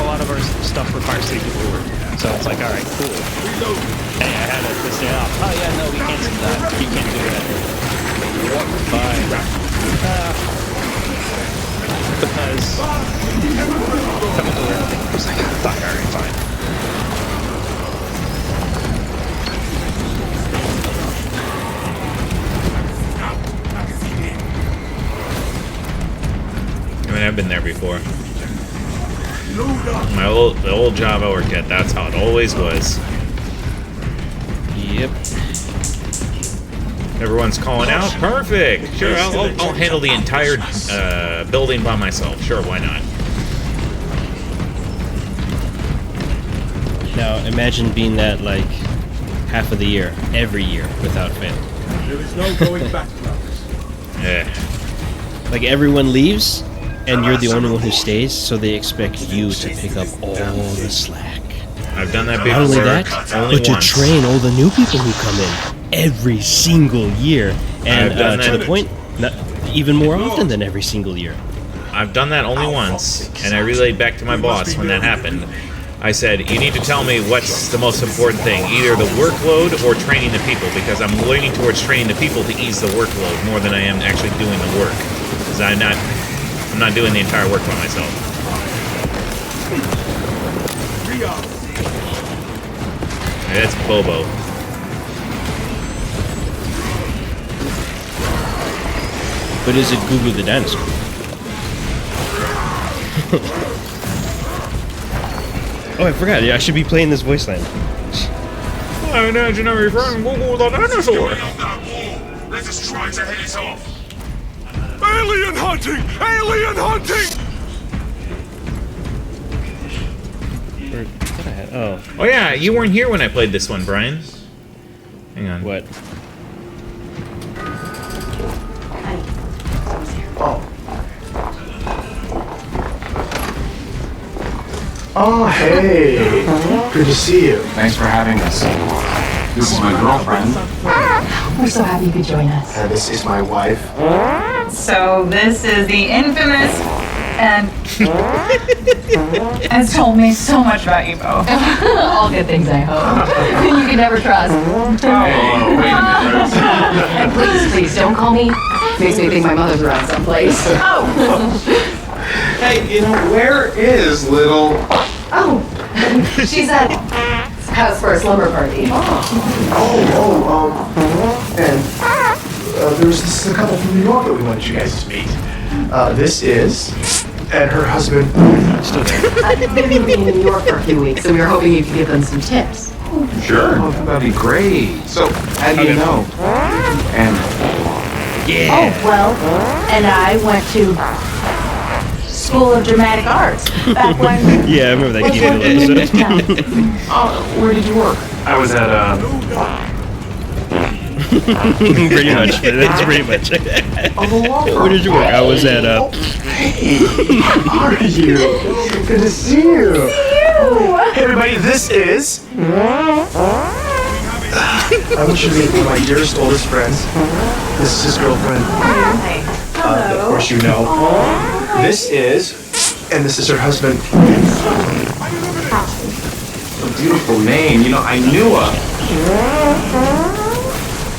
lot of our stuff requires 3 people to work. So it's like, all right, cool. Hey, I had this day off. Oh yeah, no, we canceled that. You can't do that. Fine. Because coming to work, I was like, fuck, all right, fine. I mean, I've been there before. The old job I worked at, that's how it always was. Yep. Everyone's calling out. Perfect. Sure, I'll handle the entire building by myself. Sure, why not? Now imagine being that like half of the year, every year, without fail. There is no going back to others. Yeah. Like everyone leaves, and you're the only one who stays, so they expect you to pick up all the slack. I've done that before. Not only that, but to train all the new people who come in every single year, and to the point, even more often than every single year. I've done that only once, and I relayed back to my boss when that happened. I said, you need to tell me what's the most important thing, either the workload or training the people, because I'm leaning towards training the people to ease the workload more than I am actually doing the work. Because I'm not doing the entire work by myself. Hey, that's Bobo. But is it Google the Dinosaur? Oh, I forgot. Yeah, I should be playing this voice line. I imagine every friend Google the Dinosaur. Let us try to head it off. Alien hunting! Alien hunting! Oh yeah, you weren't here when I played this one, Brian. Hang on. What? Oh, hey. Good to see you. Thanks for having us. This is my girlfriend. We're so happy you could join us. This is my wife. So this is the infamous and has told me so much about you both. All good things, I hope. You can never trust. And please, don't call me. Makes me think my mother's around someplace. Oh. Hey, where is little... Oh. She's at house for a slumber party. And there's this a couple from New York that we wanted you guys to meet. This is, and her husband. Still there. They're going to be in New York for a few weeks, so we were hoping you could give them some tips. Sure. Oh, that'd be great. So, how do you know? And Yeah. Oh, well, and I went to School of Dramatic Arts back when... Yeah, I remember that cute little episode. where did you work? I was at Pretty much. That's pretty much. Where did you work? I was at How are you? Good to see you. Hey, everybody, this is. I want you to meet one of my dearest, oldest friends. This is his girlfriend. Of course, you know. This is, and this is her husband. a beautiful name. I knew her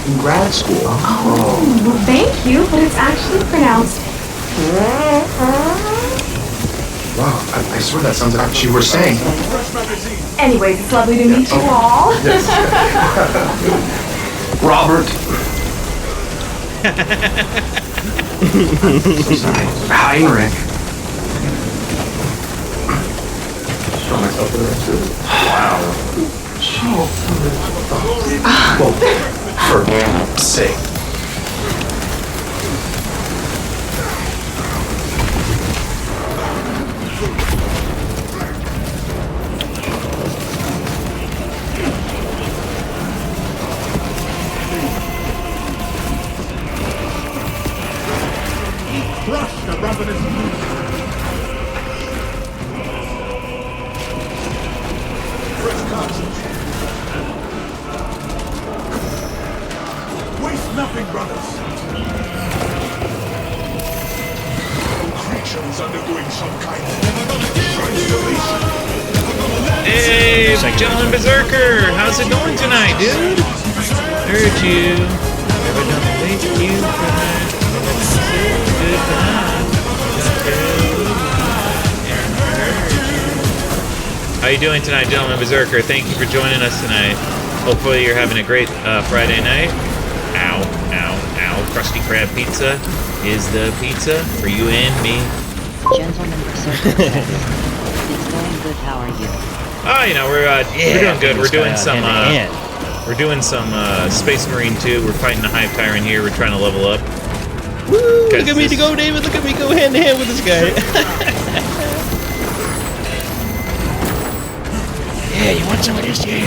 in grad school. Oh, well, thank you, but it's actually pronounced... Wow, I swear that sounds like what you were saying. Anyways, it's lovely to meet you all. Yes. Robert. So sorry. Heinrich. Show myself for the rest of it. Wow. Well, for sake. Crush the ravenous fresh cartridge. Waste nothing, brothers. Creature is undergoing some kind of transformation. Hey, Gentleman Berserker, how's it going tonight, dude? Heard you. Never done wait you cry. How you doing tonight, Gentleman Berserker? Thank you for joining us tonight. Hopefully you're having a great Friday night. Ow, ow, ow. Krusty Krab pizza is the pizza for you and me. Gentleman Berserker says, it's going good, how are you? Oh, we're doing good. We're doing some Space Marine 2. We're fighting the Hive Tyrant here. We're trying to level up. Woo! Look at me to go, David. Look at me go hand to hand with this guy. Yeah, you want some of this? Yeah.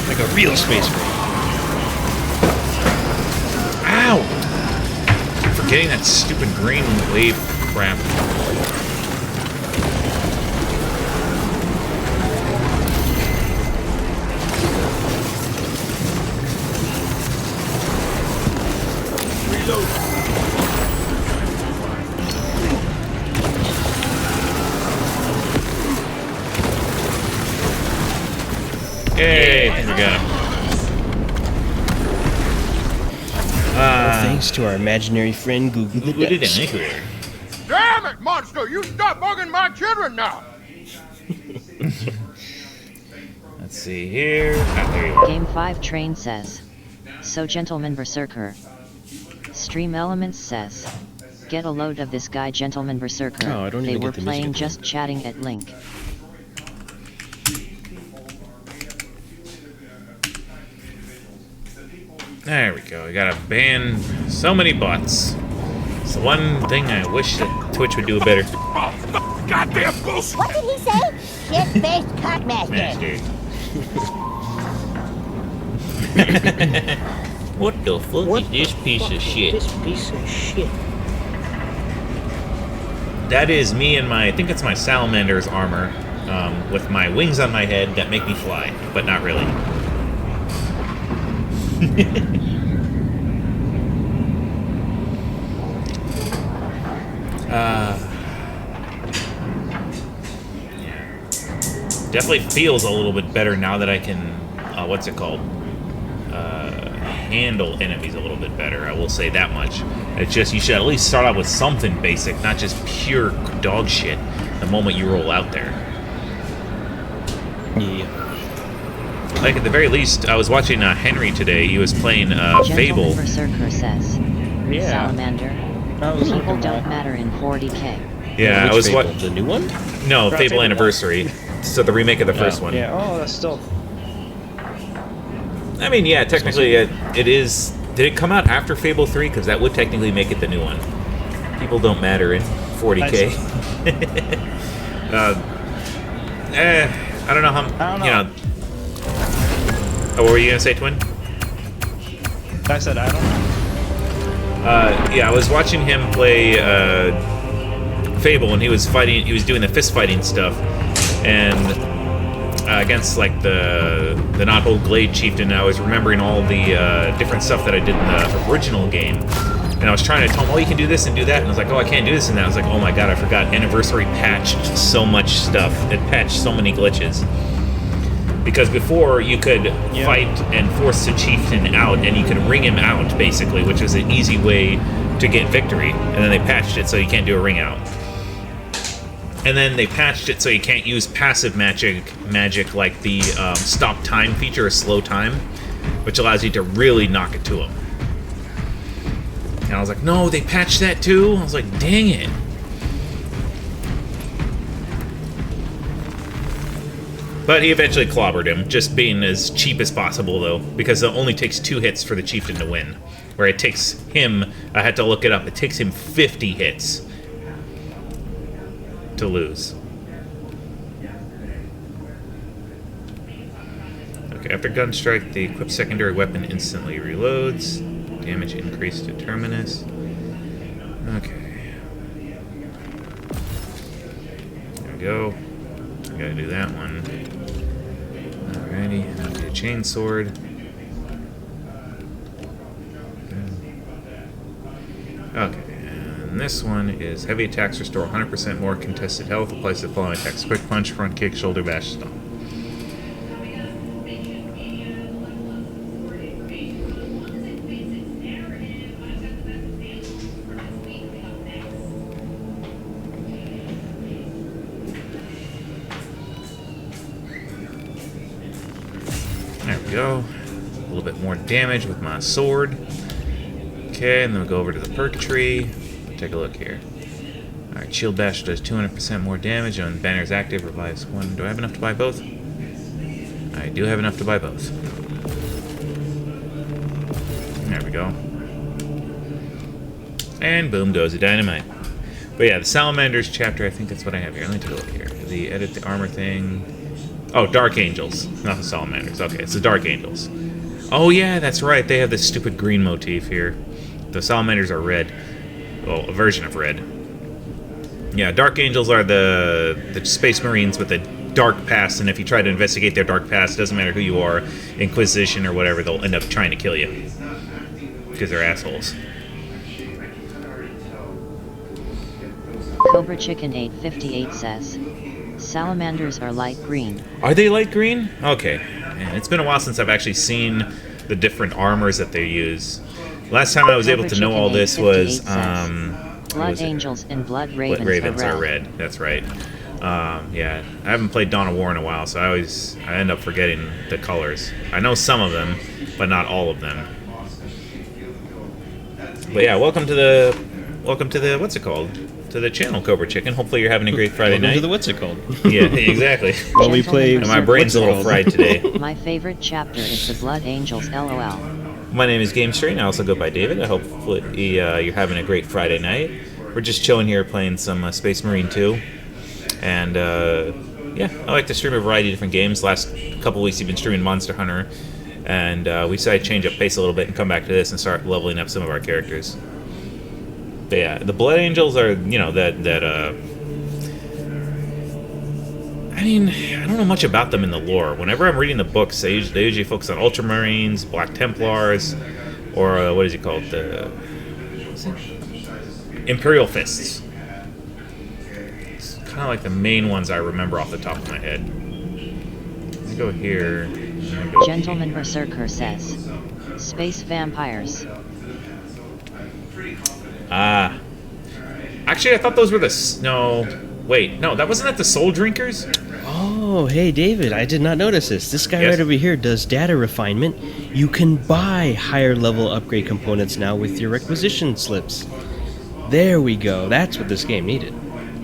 Like a real Space Marine. Ow! I'm forgetting that stupid green wave crap. Yay, I think we got him. Thanks to our imaginary friend Google the Ducks. Damn it, monster! You stop bugging my children now! Let's see here. There you are. Game 5 Train says, so Gentleman Berserker. Stream Elements says, get a load of this guy Gentleman Berserker. Oh, I don't they even were get the playing music. just chatting at Link. There we go. I gotta ban so many bots. It's the one thing I wish that Twitch would do better. Goddamn bullshit! What did he say? Shit-faced cockmaster. What the fuck is this piece of shit? This piece of shit. That is me and I think it's my salamander's armor, with my wings on my head that make me fly, but not really. Definitely feels a little bit better now that I can, what's it called? Handle enemies a little bit better. I will say that much. It's just, you should at least start out with something basic, not just pure dog shit the moment you roll out there. Yeah. Like, at the very least, I was watching Henry today. He was playing Fable. Gentleman Berserker says, Yeah. Salamander, people don't matter in 40k. Yeah, Which I was Fable? The new one? No, Fable Anniversary. So the remake of the first one. Yeah, oh, that's still... I mean, yeah, technically it is... Did it come out after Fable 3? Because that would technically make it the new one. People don't matter in 40k. I don't know how... You know... Oh, what were you going to say, Twin? I said I don't know. Yeah, I was watching him play Fable, and he was doing the fist fighting stuff, and against like the not old Glade Chieftain. I was remembering all the different stuff that I did in the original game, and I was trying to tell him, oh, you can do this and do that, and I was like, oh, I can't do this and that. I was like, oh my god, I forgot. Anniversary patched so much stuff. It patched so many glitches. Because before, you could fight and force the chieftain out, and you could ring him out, basically, which was an easy way to get victory. And then they patched it so you can't do a ring out. And then they patched it so you can't use passive magic like the stop time feature or slow time, which allows you to really knock it to him. And I was like, no, they patched that too? I was like, dang it. But he eventually clobbered him, just being as cheap as possible, though, because it only takes 2 hits for the chieftain to win. Where it takes him, I had to look it up, it takes him 50 hits to lose. Okay, after gun strike, the equipped secondary weapon instantly reloads. Damage increased to Terminus. Okay. There we go. I gotta do that one. Alrighty, now get a chainsword. Okay, and this one is heavy attacks restore 100% more contested health. Applies the following attacks: quick punch, front kick, shoulder bash, stomp. There we go. A little bit more damage with my sword. Okay, and then we'll go over to the perk tree. Take a look here. Alright, Shield Bash does 200% more damage on banners active, revives 1. Do I have enough to buy both? I do have enough to buy both. There we go. And boom goes the dynamite. But yeah, the Salamanders chapter, I think that's what I have here. Let me take a look here. The edit the armor thing. Oh, Dark Angels, not the Salamanders. Okay, it's the Dark Angels. Oh yeah, that's right. They have this stupid green motif here. The Salamanders are red. Well, a version of red. Yeah, Dark Angels are the Space Marines with a dark past, and if you try to investigate their dark past, doesn't matter who you are, Inquisition or whatever, they'll end up trying to kill you. Because they're assholes. Cobra Chicken 858 says, Salamanders are light green. Are they light green? Okay. Man, it's been a while since I've actually seen the different armors that they use. Last time I was able to know all this was Blood Angels and Blood Ravens, are red. That's right. Yeah, I haven't played Dawn of War in a while, so I end up forgetting the colors. I know some of them, but not all of them. But yeah, welcome to the what's it called? To the channel, Cobra Chicken. Hopefully you're having a great Friday night. To the what's it called? Yeah, exactly. While we play, my brain's a little fried today. My favorite chapter is the Blood Angels. LOL. My name is Game Strain. I also go by David. I hope you're having a great Friday night. We're just chilling here playing some Space Marine 2. And yeah, I like to stream a variety of different games. Last couple weeks you've been streaming Monster Hunter. And we decided to change up pace a little bit and come back to this and start leveling up some of our characters. But yeah, the Blood Angels are, you know, I mean, I don't know much about them in the lore. Whenever I'm reading the books, they usually focus on Ultramarines, Black Templars, or what is it called? Imperial Fists. It's kind of like the main ones I remember off the top of my head. go here. Gentleman Berserker says, space vampires. Ah. Actually, I thought those were the... No. Wait, no, that wasn't at the Soul Drinkers? Oh, hey, David, I did not notice this. This guy right over here does data refinement. You can buy higher level upgrade components now with your requisition slips. There we go. That's what this game needed.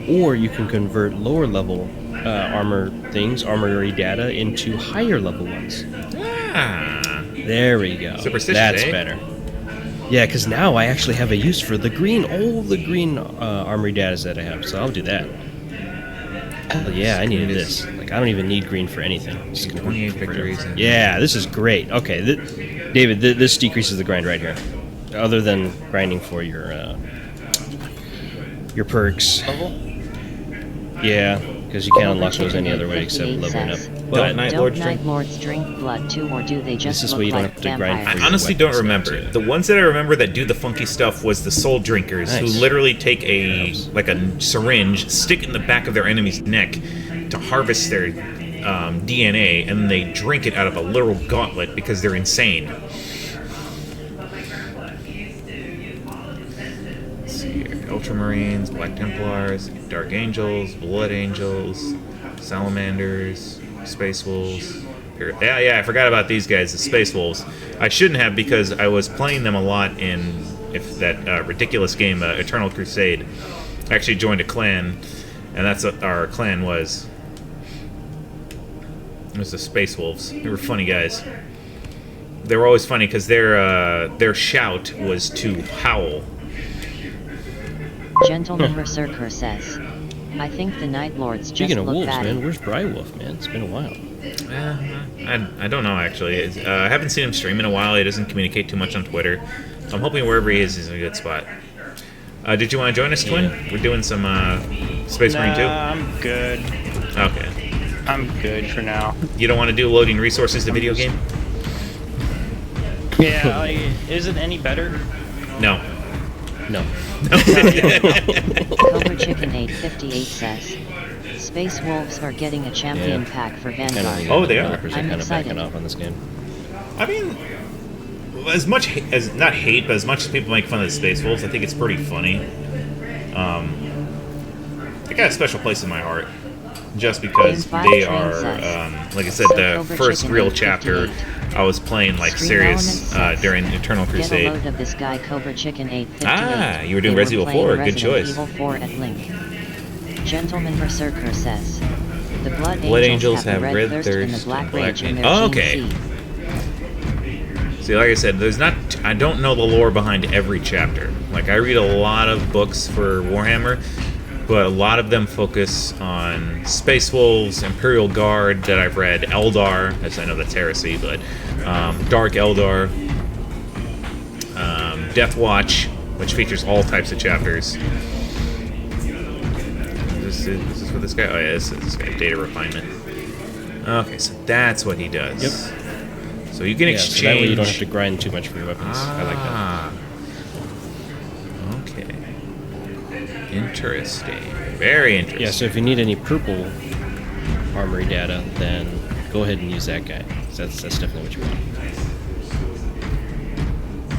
Or you can convert lower level armor things, armory data, into higher level ones. Ah. There we go. Superstitious, That's eh? better. Yeah, because now I actually have a use for the green, all the green armory data that I have, so I'll do that. Oh yeah, I needed this. Like, I don't even need green for anything. 28 victories. Yeah, this is great. Okay, David, this decreases the grind right here. Other than grinding for your perks. Yeah, because you can't unlock those any other way except leveling up. But Don't Night Lords drink blood too, or do they just this is look where you don't like have to grind vampires? for I honestly don't weapons. remember. The ones that I remember that do the funky stuff was the Soul Drinkers, who Nice. literally take a syringe, stick it in the back of their enemy's neck to harvest their DNA, and then they drink it out of a literal gauntlet because they're insane. Let's see here. Ultramarines, Black Templars, Dark Angels, Blood Angels, Salamanders, Space Wolves. Yeah, I forgot about these guys, the Space Wolves. I shouldn't have, because I was playing them a lot in that ridiculous game, Eternal Crusade. I actually joined a clan, and that's what our clan was. It was the Space Wolves. They were funny guys. They were always funny because their shout was to howl. Gentleman Berserker says, I think the Night Lords just Speaking of look wolves, batty. man, where's Brywolf, man? It's been a while. I don't know, actually. I haven't seen him stream in a while. He doesn't communicate too much on Twitter. So I'm hoping wherever he is, he's in a good spot. Did you want to join us, Twin? We're doing some Space Marine 2? I'm good. Okay. I'm good for now. You don't want to do loading resources to video game? Yeah, like, is it any better? No. No. Cobra Chicken 858 says, Space Wolves are getting a champion pack for Vanguard. Oh, they are. I'm kind of excited. backing off on this game. I mean, as much as not hate, but as much as people make fun of the Space Wolves, I think it's pretty funny. They got a special place in my heart, just because they are, like I said, the first real chapter I was playing like serious during Eternal Get a Crusade. load of this guy Cobra Chicken 858. Ah, you were doing They Resident Evil 4. playing Good Resident choice. Evil 4 at Link. Gentleman Berserker says, the Blood Angels have have red red thirst and the thirst Black and Black Rage in Rage. their Oh, Team okay. C. See, like I said, I don't know the lore behind every chapter. Like, I read a lot of books for Warhammer, but a lot of them focus on Space Wolves, Imperial Guard that I've read, Eldar, as I know that's heresy, but Dark Eldar, Death Watch, which features all types of chapters. Is this what this guy? Oh yeah, this is this guy. Data refinement. Okay, so that's what he does. Yep. So you can Yeah, exchange. so that way you don't have to grind too much for your weapons. I like that. Okay. Interesting. Very interesting. Yeah, so if you need any purple armory data, then go ahead and use that guy. That's definitely what you want.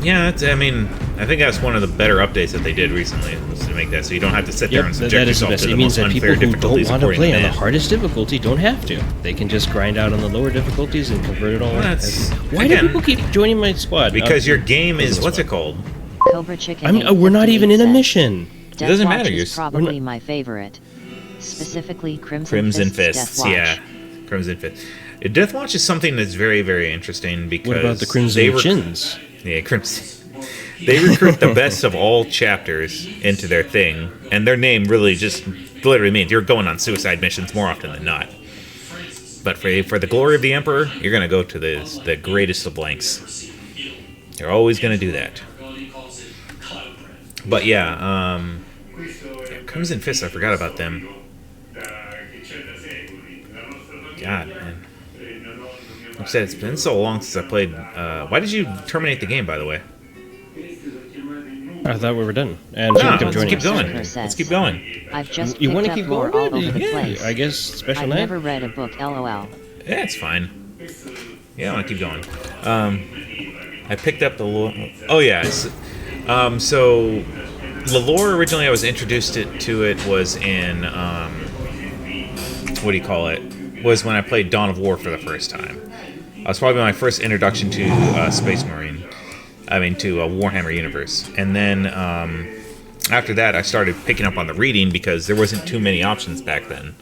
Yeah, I mean, I think that's one of the better updates that they did recently, was to make that so you don't have to sit there and subject that is the yourself best. to the It means most that people unfair who don't difficulties want to according play to on the man. hardest difficulty don't have to. They can just grind out on the lower difficulties and convert it all. Why again, do people keep joining my squad? Because your game is, what's it called? Cobra Chicken we're not even in a 858 mission. Death It doesn't Watch matter, is probably my favorite. Specifically Crimson Fists, Fists, yeah. Crimson Fists. Death Watch is something that's very, very interesting because What about the Crimson Chins? Yeah, Crimson. They recruit the best of all chapters into their thing, and their name really just literally means you're going on suicide missions more often than not. But for the glory of the Emperor, you're going to go to the greatest of lengths. You're always going to do that. But yeah, Crimson Fists, I forgot about them. God, man. Like I said, it's been so long since I played. Why did you terminate the game, by the way? I thought we were done. And No, kept let's joining keep us. going. Let's keep going. I've just You picked want to up keep lore going? all over the Yeah, place. I guess Special I've Night. never read a book, lol. Yeah, it's fine. Yeah, I want to keep going. I picked up the lore. Oh yeah. So the lore originally I was introduced to it was in what do you call it? Was when I played Dawn of War for the first time. That was probably my first introduction to Space Marine. I mean, to a Warhammer universe. And then after that, I started picking up on the reading because there wasn't too many options back then,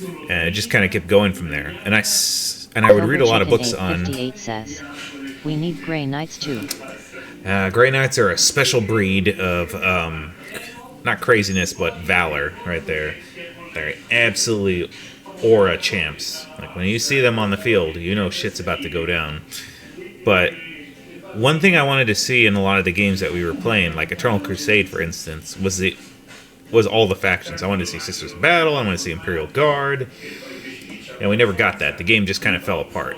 and it just kind of kept going from there. And I would read a lot of books on. 58 says, we need Grey Knights too. Grey Knights are a special breed of not craziness, but valor. Right there, they're absolutely aura champs. Like when you see them on the field, you know shit's about to go down. But one thing I wanted to see in a lot of the games that we were playing, like Eternal Crusade, for instance, was all the factions. I wanted to see Sisters of Battle. I wanted to see Imperial Guard, and we never got that. The game just kind of fell apart.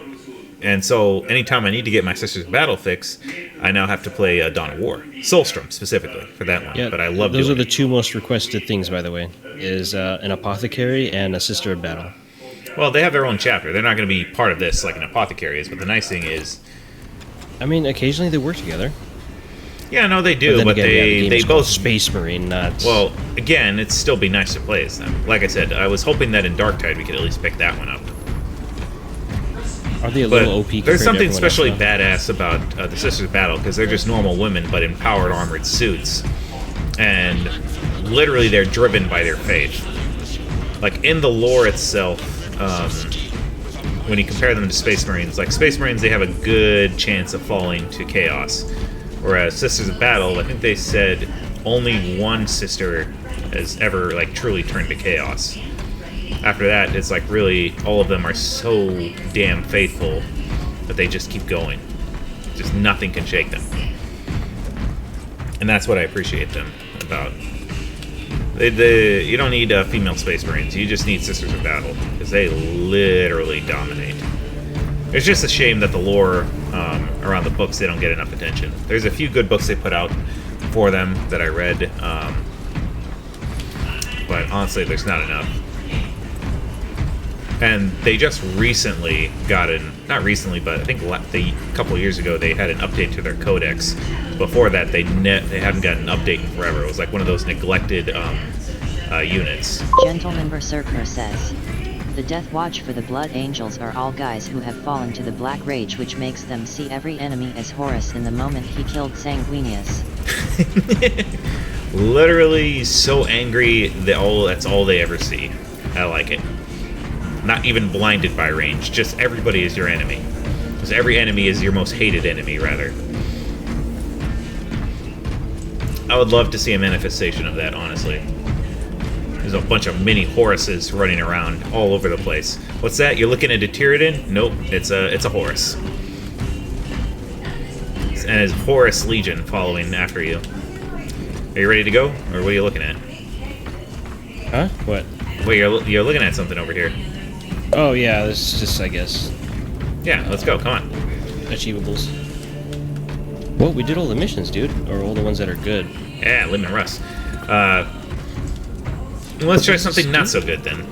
And so, anytime I need to get my Sisters of Battle fix, I now have to play Dawn of War, Soulstrom specifically for that one. Yeah, but I love those doing are the two most requested things, by the way, is an Apothecary and a Sister of Battle. Well, they have their own chapter. They're not going to be part of this like an Apothecary is. But the nice thing is, I mean, occasionally they work together. Yeah, no, they do, but again, they both Space Marine, not. Well, again, it'd still be nice to play as them. Like I said, I was hoping that in Darktide we could at least pick that one up. Are they a little OP? There's something especially badass about the Sisters of Battle because they're just normal women, but in powered armored suits, and literally they're driven by their faith. Like in the lore itself, when you compare them to Space Marines, like Space Marines, they have a good chance of falling to chaos. Whereas Sisters of Battle, I think they said only one sister has ever like truly turned to chaos. After that, it's like really all of them are so damn faithful that they just keep going. Just nothing can shake them. And that's what I appreciate them about. You don't need female Space Marines. You just need Sisters of Battle because they literally dominate. It's just a shame that the lore around the books, they don't get enough attention. There's a few good books they put out for them that I read, but honestly, there's not enough. And they just recently got not recently, but I think a couple of years ago, they had an update to their codex. Before that, they hadn't gotten an update in forever. It was like one of those neglected units. Gentleman Berserker says, the Death Watch for the Blood Angels are all guys who have fallen to the Black Rage, which makes them see every enemy as Horus in the moment he killed Sanguinius. Literally so angry that that's all they ever see. I like it. Not even blinded by range, just everybody is your enemy. Because every enemy is your most hated enemy, rather. I would love to see a manifestation of that, honestly. There's a bunch of mini Horuses running around all over the place. What's that? You're looking at a Tyranids? Nope, it's a Horus. And it's Horus Legion following after you. Are you ready to go? Or what are you looking at? Huh? What? Wait, you're looking at something over here. Oh yeah, this is just, I guess. Yeah, let's go, come on. Achievables. Well, we did all the missions, dude. Or all the ones that are good. Yeah, Limit Russ. Let's try something not so good then.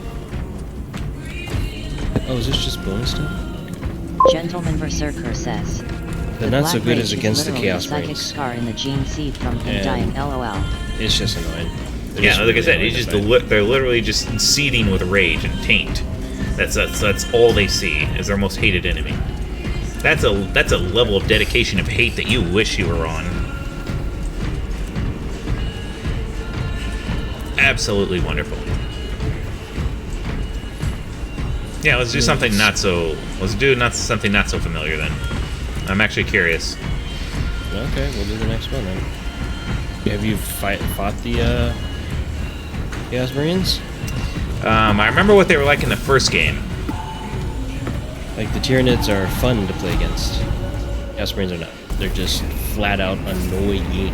Oh, is this just bonus stuff? Gentleman Berserker says, the not so good is against the Chaos psychic Marines. Scar in the gene seed from dying LOL. It's just annoying. Yeah, like I said, it's just they're literally just seething with rage and taint. That's all they see is their most hated enemy. That's a level of dedication of hate that you wish you were on. Absolutely wonderful. Yeah, let's do something something not so familiar then. I'm actually curious. Okay, we'll do the next one then. Have you fought the Chaos Marines? I remember what they were like in the first game. Like, the Tyranids are fun to play against. Chaos Marines are not. They're just flat out annoying.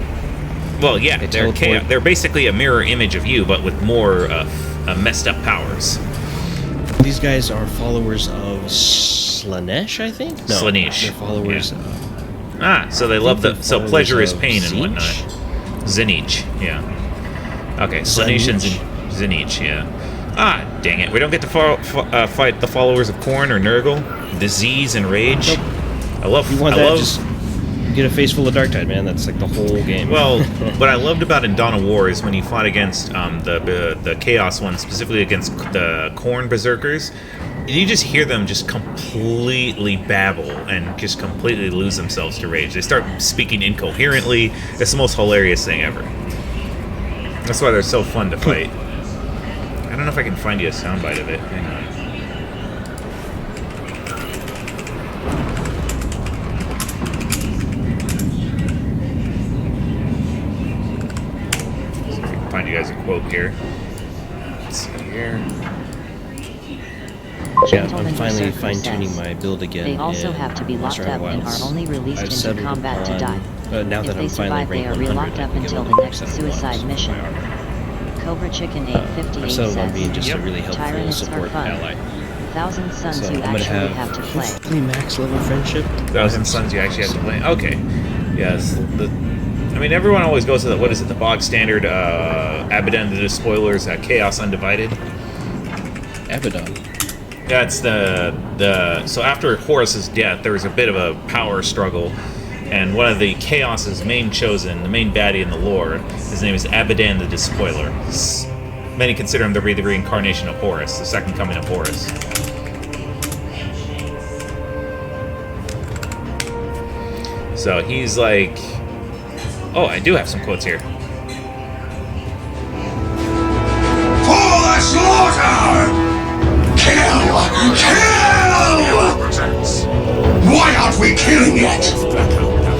Well, yeah, they're basically a mirror image of you, but with more messed up powers. These guys are followers of Slaanesh, I think? No, Slaanesh. They're followers of... so they love so pleasure is pain and whatnot. Zinich, yeah. Okay, Slaanesh and Zinich, yeah. Ah, dang it. We don't get to fight the followers of Khorne or Nurgle. Disease and Rage. I love... You want that, just get a face full of Darktide, man. That's like the whole game. Well, what I loved about in Dawn of War is when you fought against the Chaos one, specifically against the Khorne Berserkers, you just hear them just completely babble and just completely lose themselves to rage. They start speaking incoherently. It's the most hilarious thing ever. That's why they're so fun to fight. I don't know if I can find you a soundbite of it. Hang on. See if I can find you guys a quote here. Let's see here. Yeah, I'm finally fine-tuning my build again. They also have to be locked up and are only released into combat to die. Now If that they I'm finally survive, they are relocked up until the next suicide mission. Cobra Chicken 858 settled on says, being just a really helpful Tyranids for support fun. ally. Thousand Sons So you I'm gonna actually have to play. hopefully max level friendship. 1,000 Suns you actually have to play. Okay. Yes. I mean, everyone always goes to the, what is it, the bog standard Abaddon the Despoilers, Chaos Undivided. Abaddon. That's so after Horus's death, there was a bit of a power struggle, and one of the Chaos's main chosen, the main baddie in the lore, his name is Abaddon the Despoiler. Many consider him to be the reincarnation of Horus, the second coming of Horus. So he's like... Oh, I do have some quotes here. For the slaughter! Kill! Kill! Why aren't we killing yet?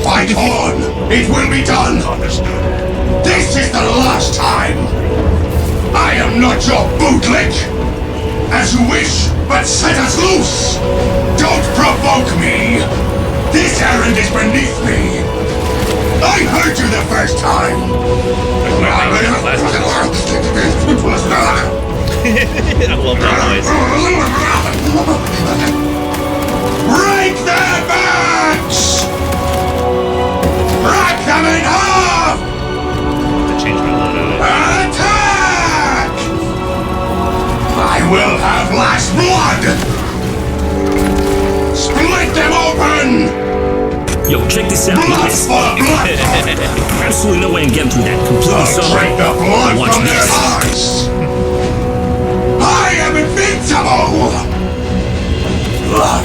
Fight on! It will be done! This is the last time! I am not your bootlick! As you wish, but set us loose! Don't provoke me! This errand is beneath me! I heard you the first time! I love that noise. Break their backs! Crack them in half! To change my loadout. Attack! I will have last blood! Split them open! Yo, check this out. Absolutely no way I'm getting through that. Completely solo. Drink the blood Watch from their this. hearts! I am invincible! Blood!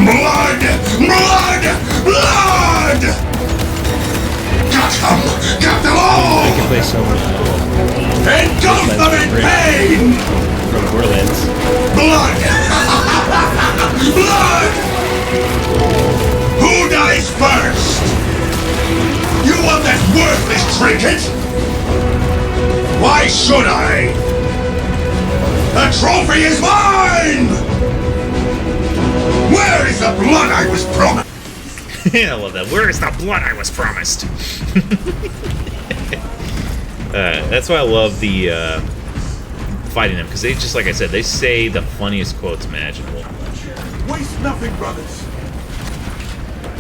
Blood! Blood! Blood! Got them! Got them all! I can play some Engulf them in pain! from Borderlands. Blood! Blood! Who dies first? You want that worthless trinket? Why should I? The trophy is mine! Where is the blood I was promised? I love that. Where is the blood I was promised? That's why I love the fighting them, because they just, like I said, they say the funniest quotes imaginable. Waste nothing, brothers.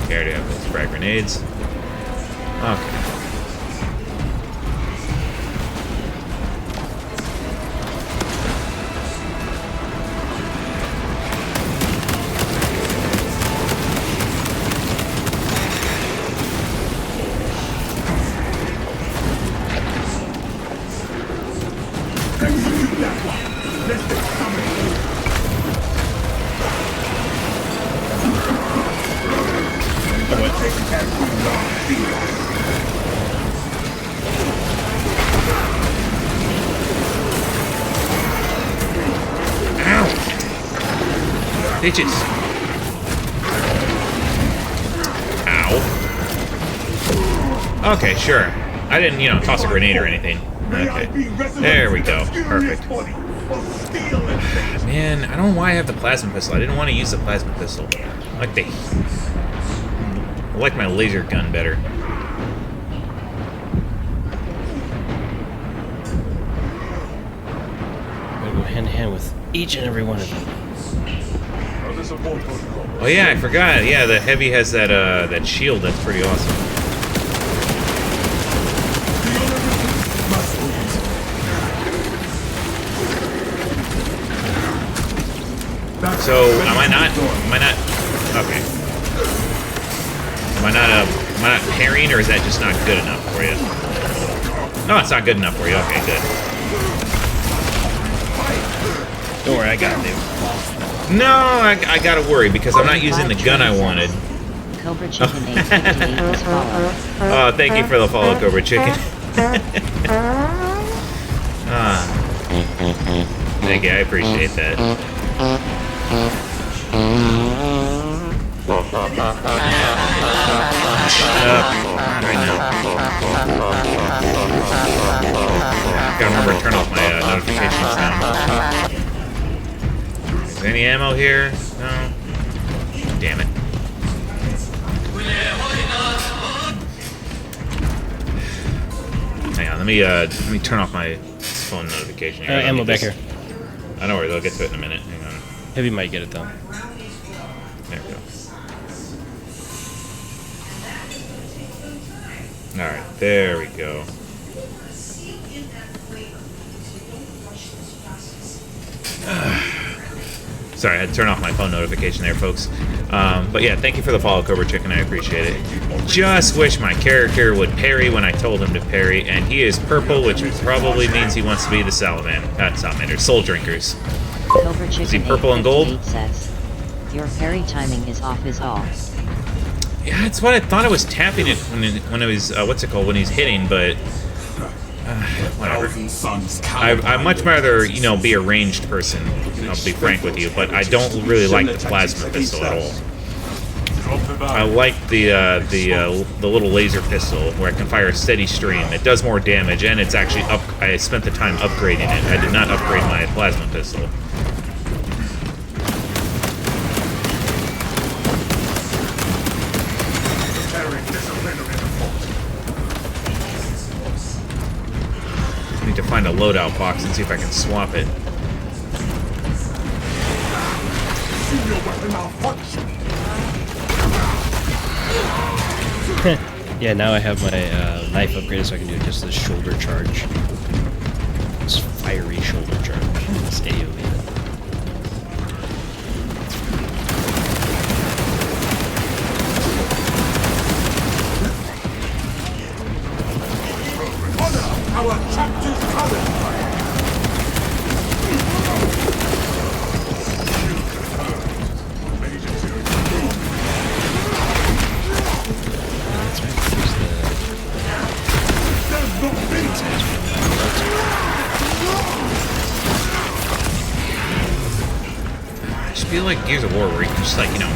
Okay, I already have those frag grenades. Okay. Bitches. Ow. Okay, sure. I didn't, toss a grenade or anything. Okay. There we go. Perfect. Man, I don't know why I have the plasma pistol. I didn't want to use the plasma pistol. I like my laser gun better. I'm gonna go hand in hand with each and every one of them. Oh yeah, I forgot. Yeah, the heavy has that that shield. That's pretty awesome. So, am I not? Okay. Am I not parrying, or is that just not good enough for you? No, it's not good enough for you. Okay, good. Don't worry, I got it. No, I gotta worry because I'm not using the gun I wanted. Cobra Chicken 858 was followed. Oh, thank you for the follow, Cobra Chicken. Thank you, I appreciate that. Right now. Gotta remember to turn off my notifications now. Is there any ammo here? No. Damn it. Hang on, let me turn off my phone notification here. Ammo back here. I know where they'll get to it in a minute. Hang on. Heavy might get it though. There we go. Alright, there we go. Sorry, I had to turn off my phone notification there, folks. But yeah, thank you for the follow, Cobra Chicken. I appreciate it. Just wish my character would parry when I told him to parry, and he is purple, which probably means he wants to be the Salamander. Soul Drinkers. Cobra Is he Chicken purple and gold? 858 says, your parry timing is off is all. Yeah, that's what I thought I was tapping it when it was, what's it called, when he's hitting, but whatever. I'd much rather, you know, be a ranged person, I'll be frank with you, but I don't really like the plasma pistol at all. I like the little laser pistol where I can fire a steady stream. It does more damage, and it's actually I spent the time upgrading it. I did not upgrade my plasma pistol. I need to find a loadout box and see if I can swap it. Yeah, now I have my knife upgraded so I can do just the shoulder charge. This fiery shoulder charge. It's AoE. Our chapter's coming! I just feel like Gears of War where you can just, like, you know,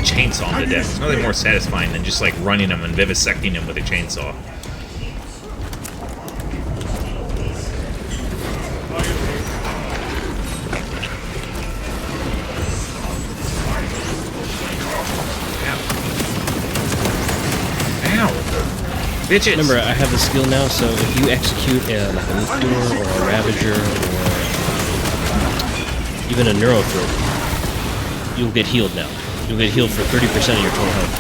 chainsaw them to death. There's nothing more satisfying than just, like, running them and vivisecting them with a chainsaw. Bitches. Remember, I have the skill now, so if you execute like a Loop Door or a Ravager or even a Neurothroat, you'll get healed now. You'll get healed for 30% of your total health.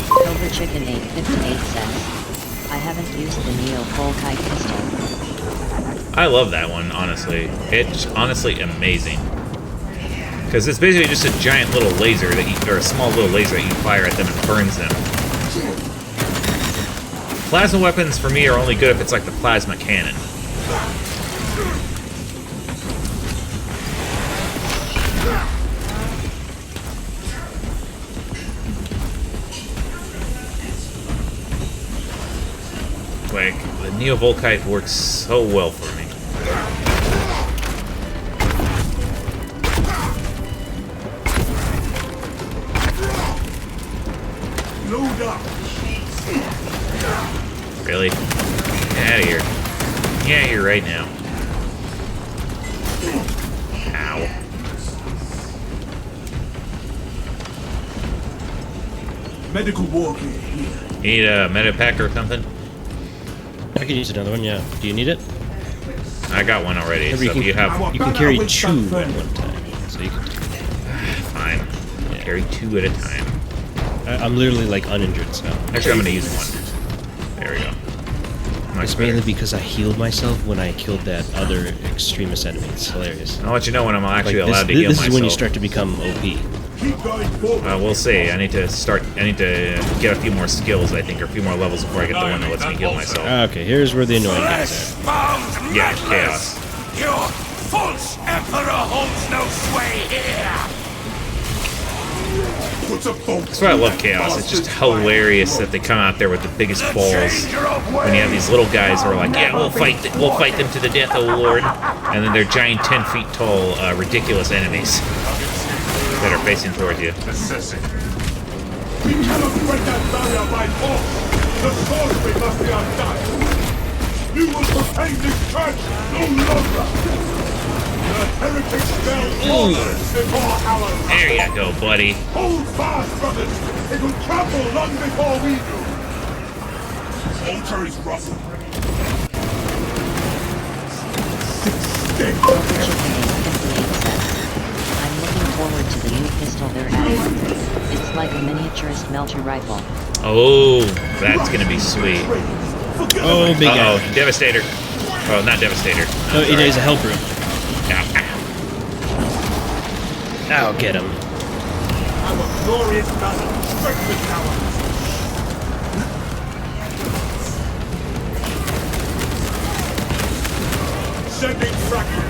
Cobra Chicken 858 says, I haven't used the Neo Volkite pistol. I love that one, honestly. It's honestly amazing. Because it's basically just a giant little laser that you, or a small little laser that you fire at them and burns them. Plasma weapons for me are only good if it's like the plasma cannon. Like, the Neo Volkite works so well for me. Really? Get out of here. Get out of here right now. Ow. Medical walker here. You need a medipack or something? I can use another one, yeah. Do you need it? I got one already, Remember, so if you have... You can carry 2 at one time. So you can... Fine. Yeah. Carry 2 at a time. I'm literally, like, uninjured, so... Actually, I'm gonna use one. There we go. I'm much It's better. mainly because I healed myself when I killed that other extremist enemy. It's hilarious. I'll let you know when I'm actually Like, allowed to heal this myself. is when you start to become OP. We'll see. I need to get a few more skills, I think, or a few more levels before I get the one that lets me heal myself. Okay, here's where the annoying guys are. Yeah, chaos. Your false emperor holds no sway here! That's why I love chaos. It's just hilarious that they come out there with the biggest balls when you have these little guys who are like, yeah, we'll fight them to the death, oh lord, and then they're giant 10 feet tall, ridiculous enemies that are facing towards you. We cannot break that barrier by force! The sorcery must be undone! You will profane this church no longer! The heretic spell falls before our wrath! There you go, buddy. Hold fast, brothers! It will crumble long before we do! Altar is ruffled. I'm looking forward to the new pistol they're adding. It's like a miniaturist melter rifle. Oh, that's gonna be sweet. Oh, big guy. Uh-oh, Devastator. Oh, not Devastator. Oh, it is a help room. Ow. I'll get him. Our glorious battle strengthens our sending fragments.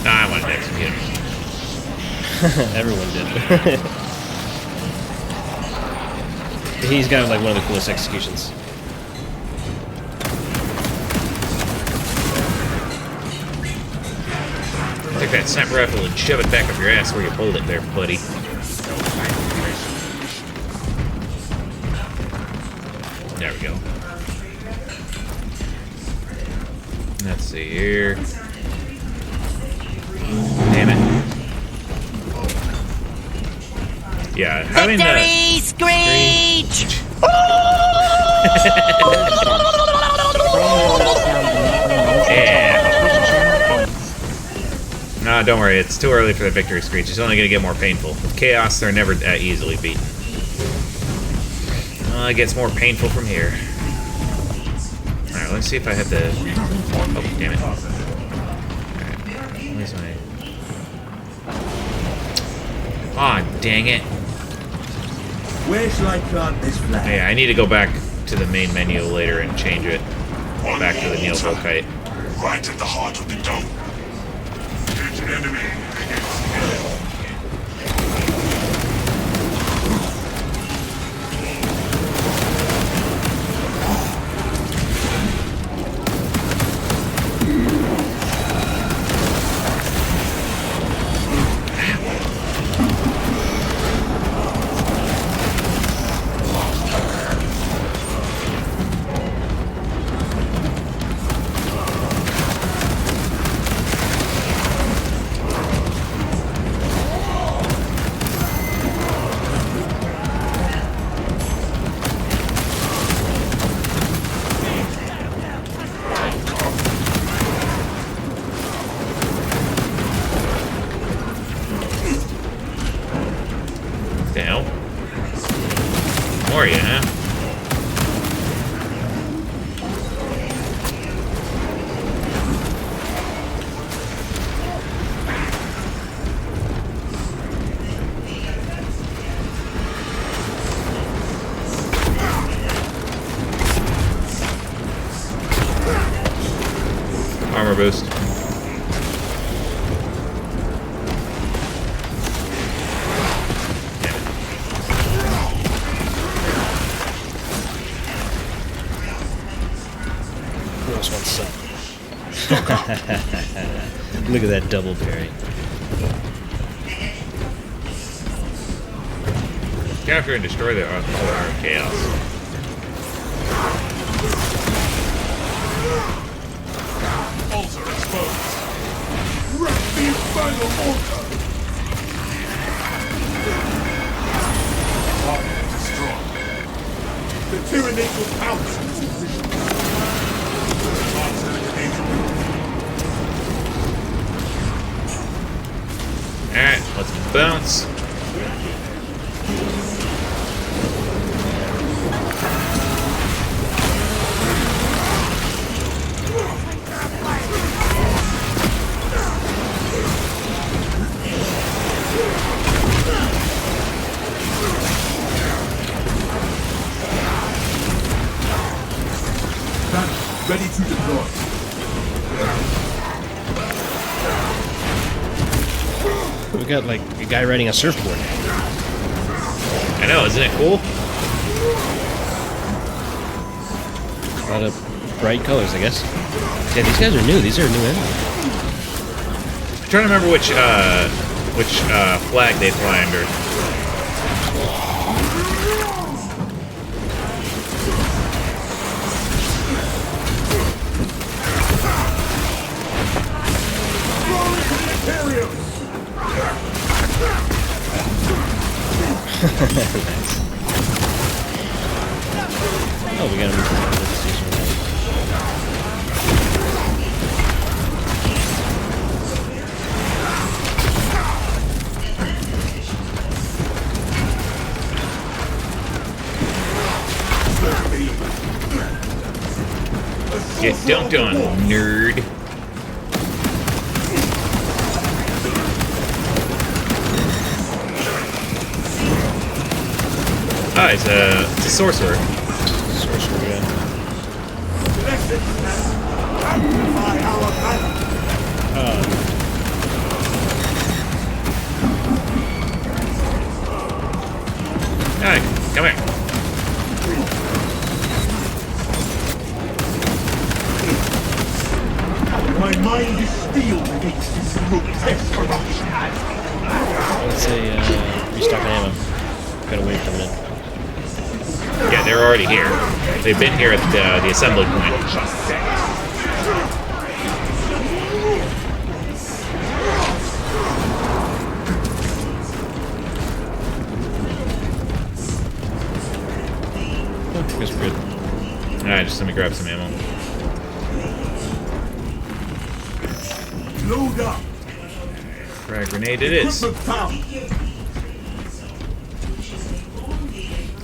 I wanted to execute him. Everyone did. He's got like one of the coolest executions. Take that sniper rifle and shove it back up your ass where you pulled it there, buddy. There we go. Let's see here. Damn it. Yeah, having Victory screech! Yeah. Nah, don't worry. It's too early for the victory screech. It's only going to get more painful. With chaos, they're never that easily beaten. It gets more painful from here. Alright, let's see if I have the... Oh, damn it. Alright. Where's my... Aw, dang it. Where shall I plant this flag? Yeah, I need to go back to the main menu later and change it. Back to the Neophyte. Right at the heart of the dome. Hit enemy against enemy. The hell? More you, huh? Armor boost. Look at that double parry. Capture and destroy the Arm Chaos. Altar exposed. Wreck the final altar. Target destroyed. The tyrannical pounce in this position. Alright, let's bounce. Ready to deploy. We got like a guy riding a surfboard. I know, isn't it cool? A lot of bright colors, I guess. Yeah, these guys are new. These are new enemies. I'm trying to remember which flag they fly under. Nice. Oh, we got him. Get dunked on, nerd. Ah, it's a sorcerer. Sorcerer, yeah. Alright, come here. My mind is steeled against this grotesque corruption. Let's say restock ammo. Gotta wait for a minute. Yeah, they're already here. They've been here at the assembly point. Oh, I guess we're good. Alright, just let me grab some ammo. Load up. Frag grenade it is.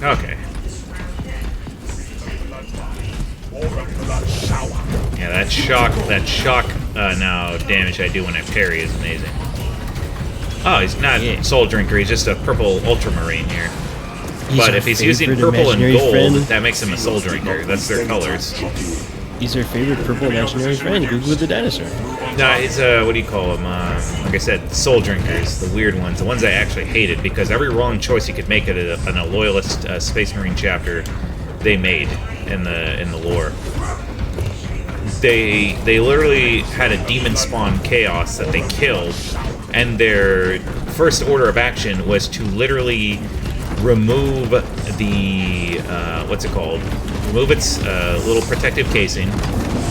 Okay. Yeah, that shock now damage I do when I parry is amazing. Oh, he's not Soul Drinker, he's just a purple ultramarine here. But if he's using purple and gold, that makes him a Soul Drinker. That's their colors. He's our favorite purple imaginary friend. Google the dinosaur. No, it's what do you call them? Like I said, Soul Drinkers, the weird ones, the ones I actually hated because every wrong choice you could make in a loyalist Space Marine chapter, they made in the lore. They literally had a demon spawn chaos that they killed, and their first order of action was to literally remove the what's it called? Remove its little protective casing,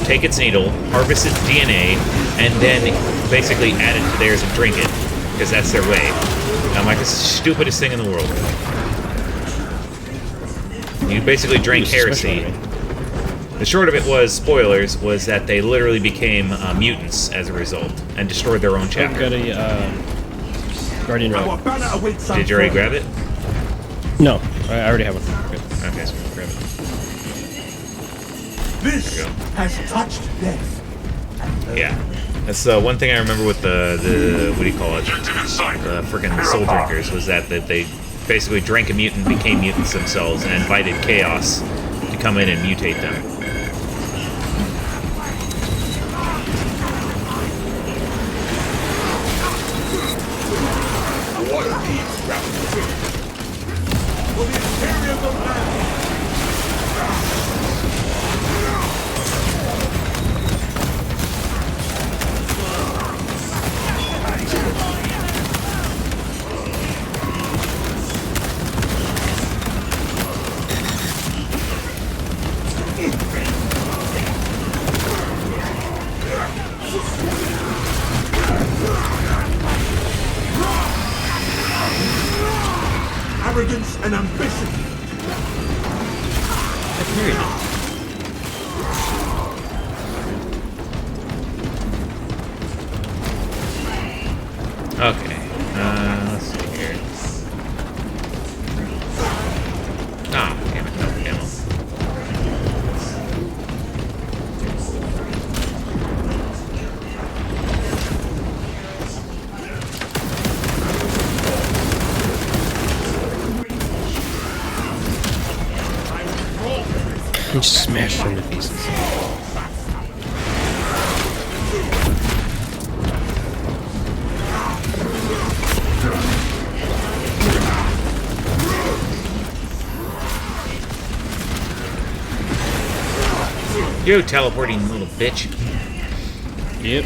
take its needle, harvest its DNA, and then basically add it to theirs and drink it, because that's their way. And I'm like, this is the stupidest thing in the world. You basically drank heresy. The short of it was, spoilers, was that they literally became mutants as a result, and destroyed their own chapter. Got a Guardian Relic. Did you already grab it? No, I already have one. Good. Okay, so we'll grab it. This has touched death. Yeah. That's the one thing I remember with the what do you call it? The freaking Soul Drinkers was that they basically drank a mutant, became mutants themselves, and invited Chaos to come in and mutate them. arrogance and ambition. I parried it. Okay. Let's see here. Ah, damn it, no ammo. And just smash them to pieces. You teleporting little bitch. Yep.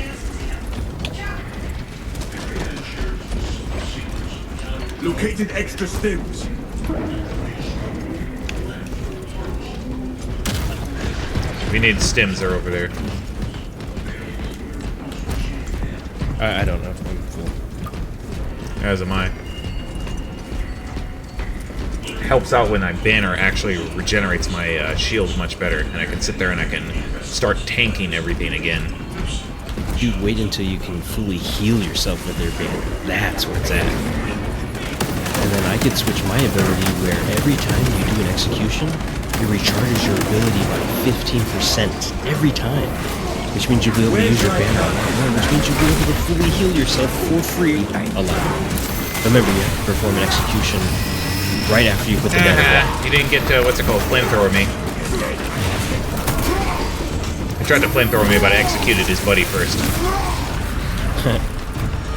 Located extra stims. We need stims, they're over there. I don't know. I'm full. As am I. Helps out when my banner actually regenerates my shield much better, and I can sit there and I can start tanking everything again. You wait until you can fully heal yourself with their banner. That's where it's at. And then I could switch my ability where every time you do an execution, it recharges your ability by 15% every time. Which means you'll be able to use your banner a lot more, which means you'll be able to fully heal yourself for free a lot. Remember, you have to perform an execution right after you put the banner down. You didn't get to, what's it called, flamethrower me. I tried to flamethrower me, but I executed his buddy first.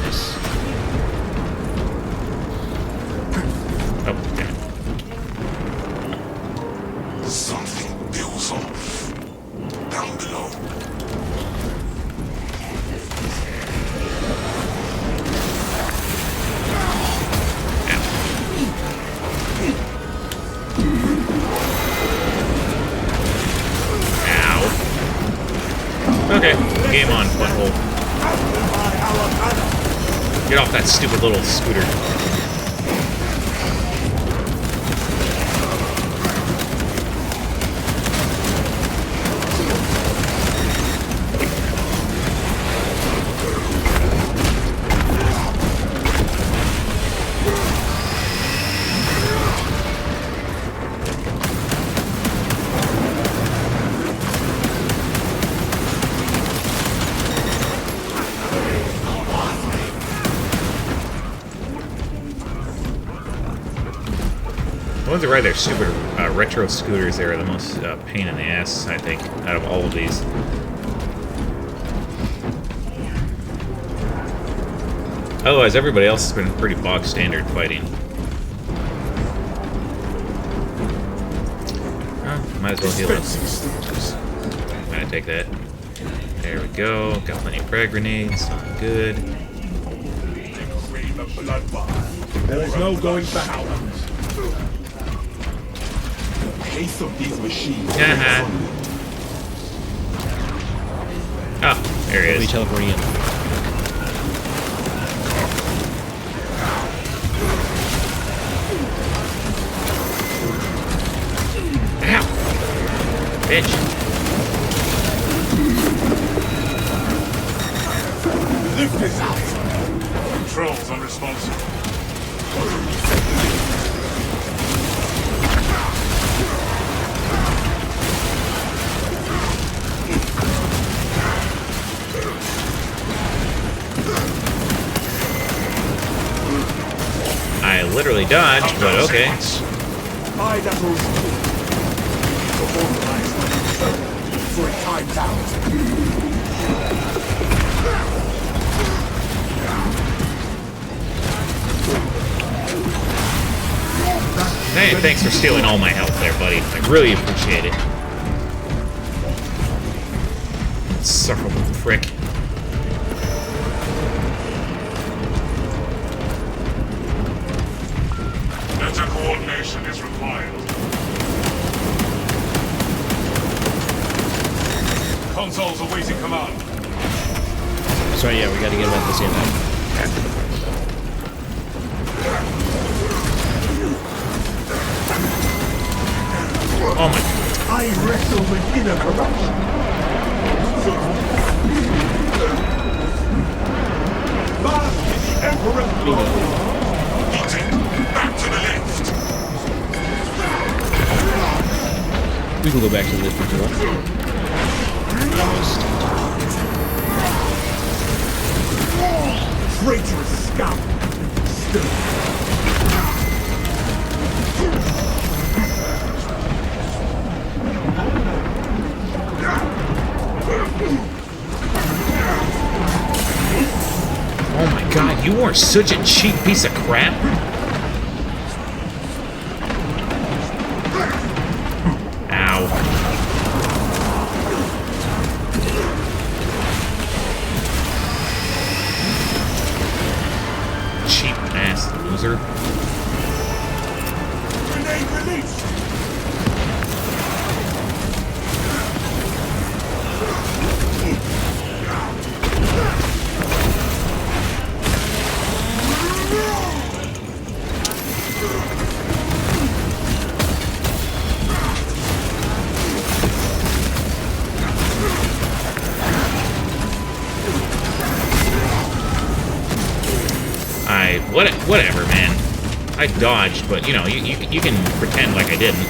Nice. Oh, damn it. Something bills off. Down below. Okay, game on, butthole. Get off that stupid little scooter. The ones that ride their stupid retro scooters, they are the most pain in the ass, I think, out of all of these. Otherwise, everybody else has been pretty bog standard fighting. Might as well heal up. I'm gonna take that. There we go. Got plenty of frag grenades. Good. There is no going back. Pace of these machines. Oh, there he is. We'll be teleporting in. Ow! Bitch. Lift is out. Controls unresponsive. I literally dodged, but okay. My battles before it times out. Hey, thanks for stealing all my health there, buddy. I really appreciate it. Insufferable prick. Better coordination is required. Consoles awaiting command. Sorry, yeah, we gotta get him at the same time. wrestle with inner corruption. Last is the Emperor's blood. Back to the left. We can go back to the lift if you want. Traitorous scum. Oh my god, you are such a cheap piece of crap. Ow. Cheap ass loser. Grenade released. Whatever, man. I dodged, but you know, you can pretend like I didn't.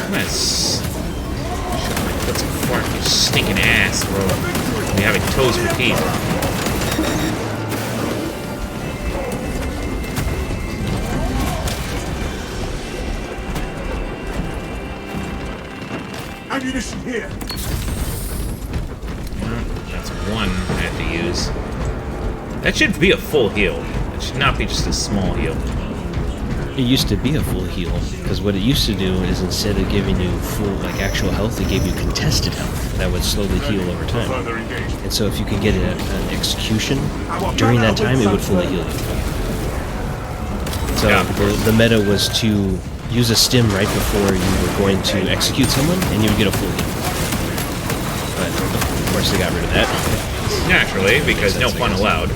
Let's fart, you stinking ass, bro. We having toes for teeth. Ammunition here. That's one I have to use. That should be a full heal. It should not be just a small heal. It used to be a full heal, because what it used to do is instead of giving you full, like, actual health, it gave you contested health that would slowly heal over time. And so if you could get an execution during that time, it would fully heal you. So the meta was to use a stim right before you were going to execute someone, and you would get a full heal. But, of course, they got rid of that. Naturally, because no fun allowed.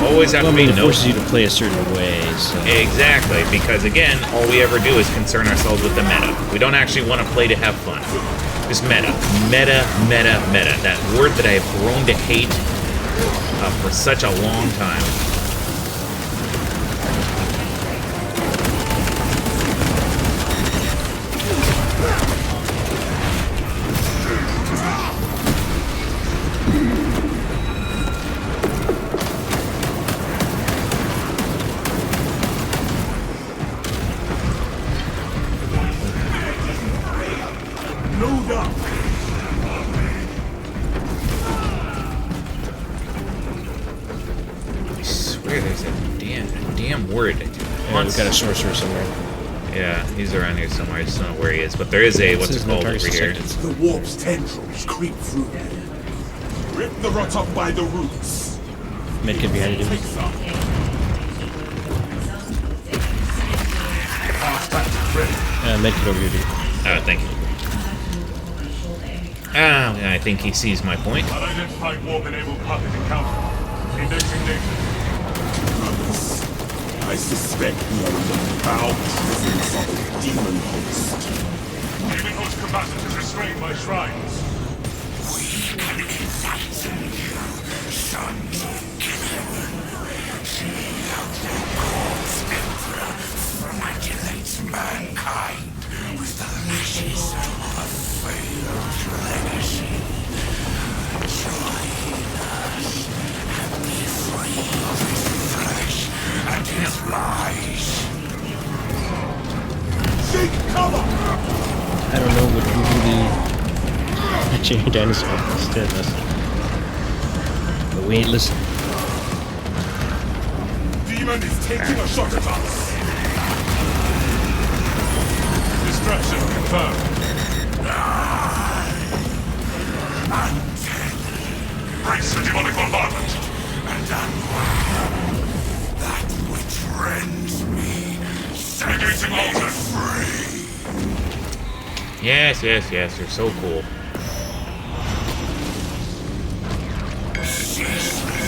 Always have to be it forces you to play a certain way, so. Exactly, because again, all we ever do is concern ourselves with the meta. We don't actually want to play to have fun. Just meta. Meta, meta, meta. That word that I have grown to hate for such a long time. Yeah, we've got a sorcerer somewhere. Yeah, he's around here somewhere. I just don't know where he is. But there is a, what's it called over here? The warp's tendrils creep through here. Rip the rot up by the roots. Medkit behind you. Medkit over here, dude. Oh, thank you. I think he sees my point. Unidentified warp-enabled puppet encounter. Indexing data. I suspect we are in the foul presence of a demon host. Demon host combatant is restrained by shrines. We can enlighten you, sons of Gideon. See how the God's Emperor flagellates mankind with the lashes of failed legacy. Join us and be free of his flesh and his lies. Seek cover! I don't know what really Giant dinosaur instead. But we ain't listening. Demon is taking a shot at us. Distraction confirmed. Brace the demonic bombardment. And unwind that which rends me. Engaging altar. Free. Yes, yes, yes. You're so cool. Ceaseless.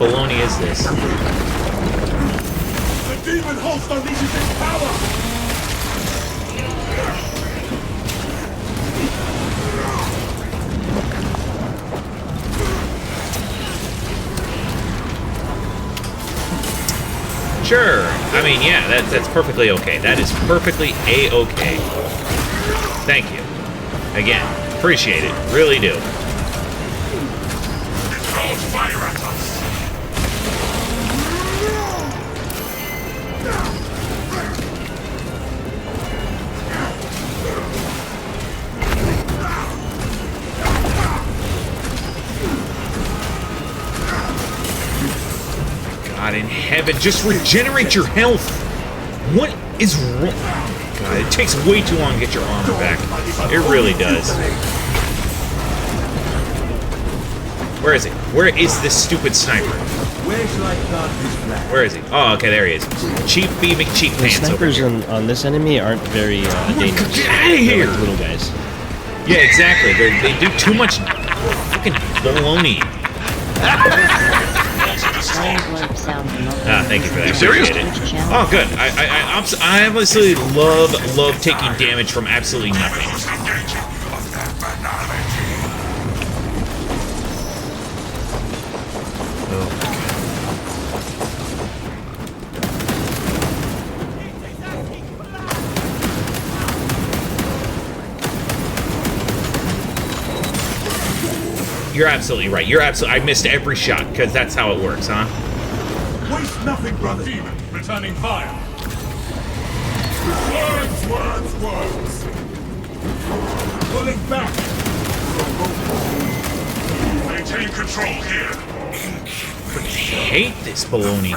baloney is this? The demon host unleashes its power! Sure. I mean, yeah, that's perfectly okay. That is perfectly A-okay. Thank you. Again, appreciate it. Really do. Fire at us. God in heaven, just regenerate your health. What is wrong? God, it takes way too long to get your armor back. It really does. Where is he? Where is this stupid sniper? Where is he? Oh, okay, there he is. Cheap B McCheap The pants over snipers here. on this enemy aren't very dangerous. Get out of here! They're like little guys. Yeah, exactly. They do too much fucking baloney. Ah, thank you for that. Appreciate it. Oh, good. I obviously love taking damage from absolutely nothing. You're absolutely right. I missed every shot because that's how it works, huh? Waste nothing, brother. Demon, returning fire. Words. Pulling back. Maintain control here. I hate this baloney.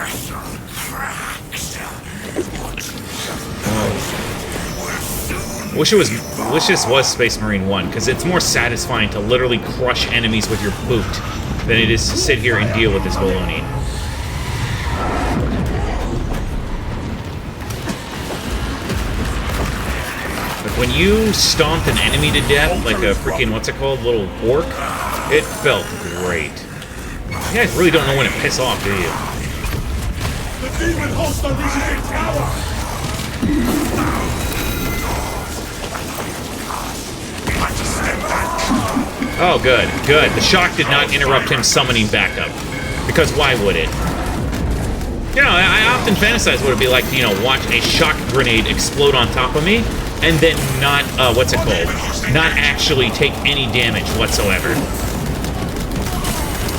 Wish this was Space Marine 1, because it's more satisfying to literally crush enemies with your boot than it is to sit here and deal with this baloney. Like when you stomped an enemy to death, like a freaking, what's it called, little orc, it felt great. You guys really don't know when to piss off, do you? The demon host unleashes its power. Oh, good. The shock did not interrupt him summoning backup. Because why would it? You know, I often fantasize what it'd be like to, you know, watch a shock grenade explode on top of me, and then not, what's it called? Not actually take any damage whatsoever.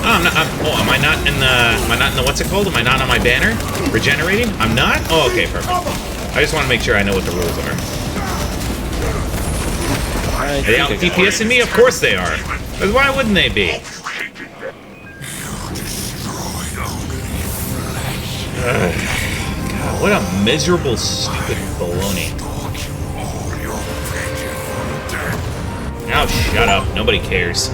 Oh, am I not in the, what's it called? Am I not on my banner? Regenerating? I'm not? Oh, okay, perfect. I just want to make sure I know what the rules are. Are they out DPSing me? Of course they are. Because why wouldn't they be? God, what a miserable, stupid baloney. Now shut up. Nobody cares.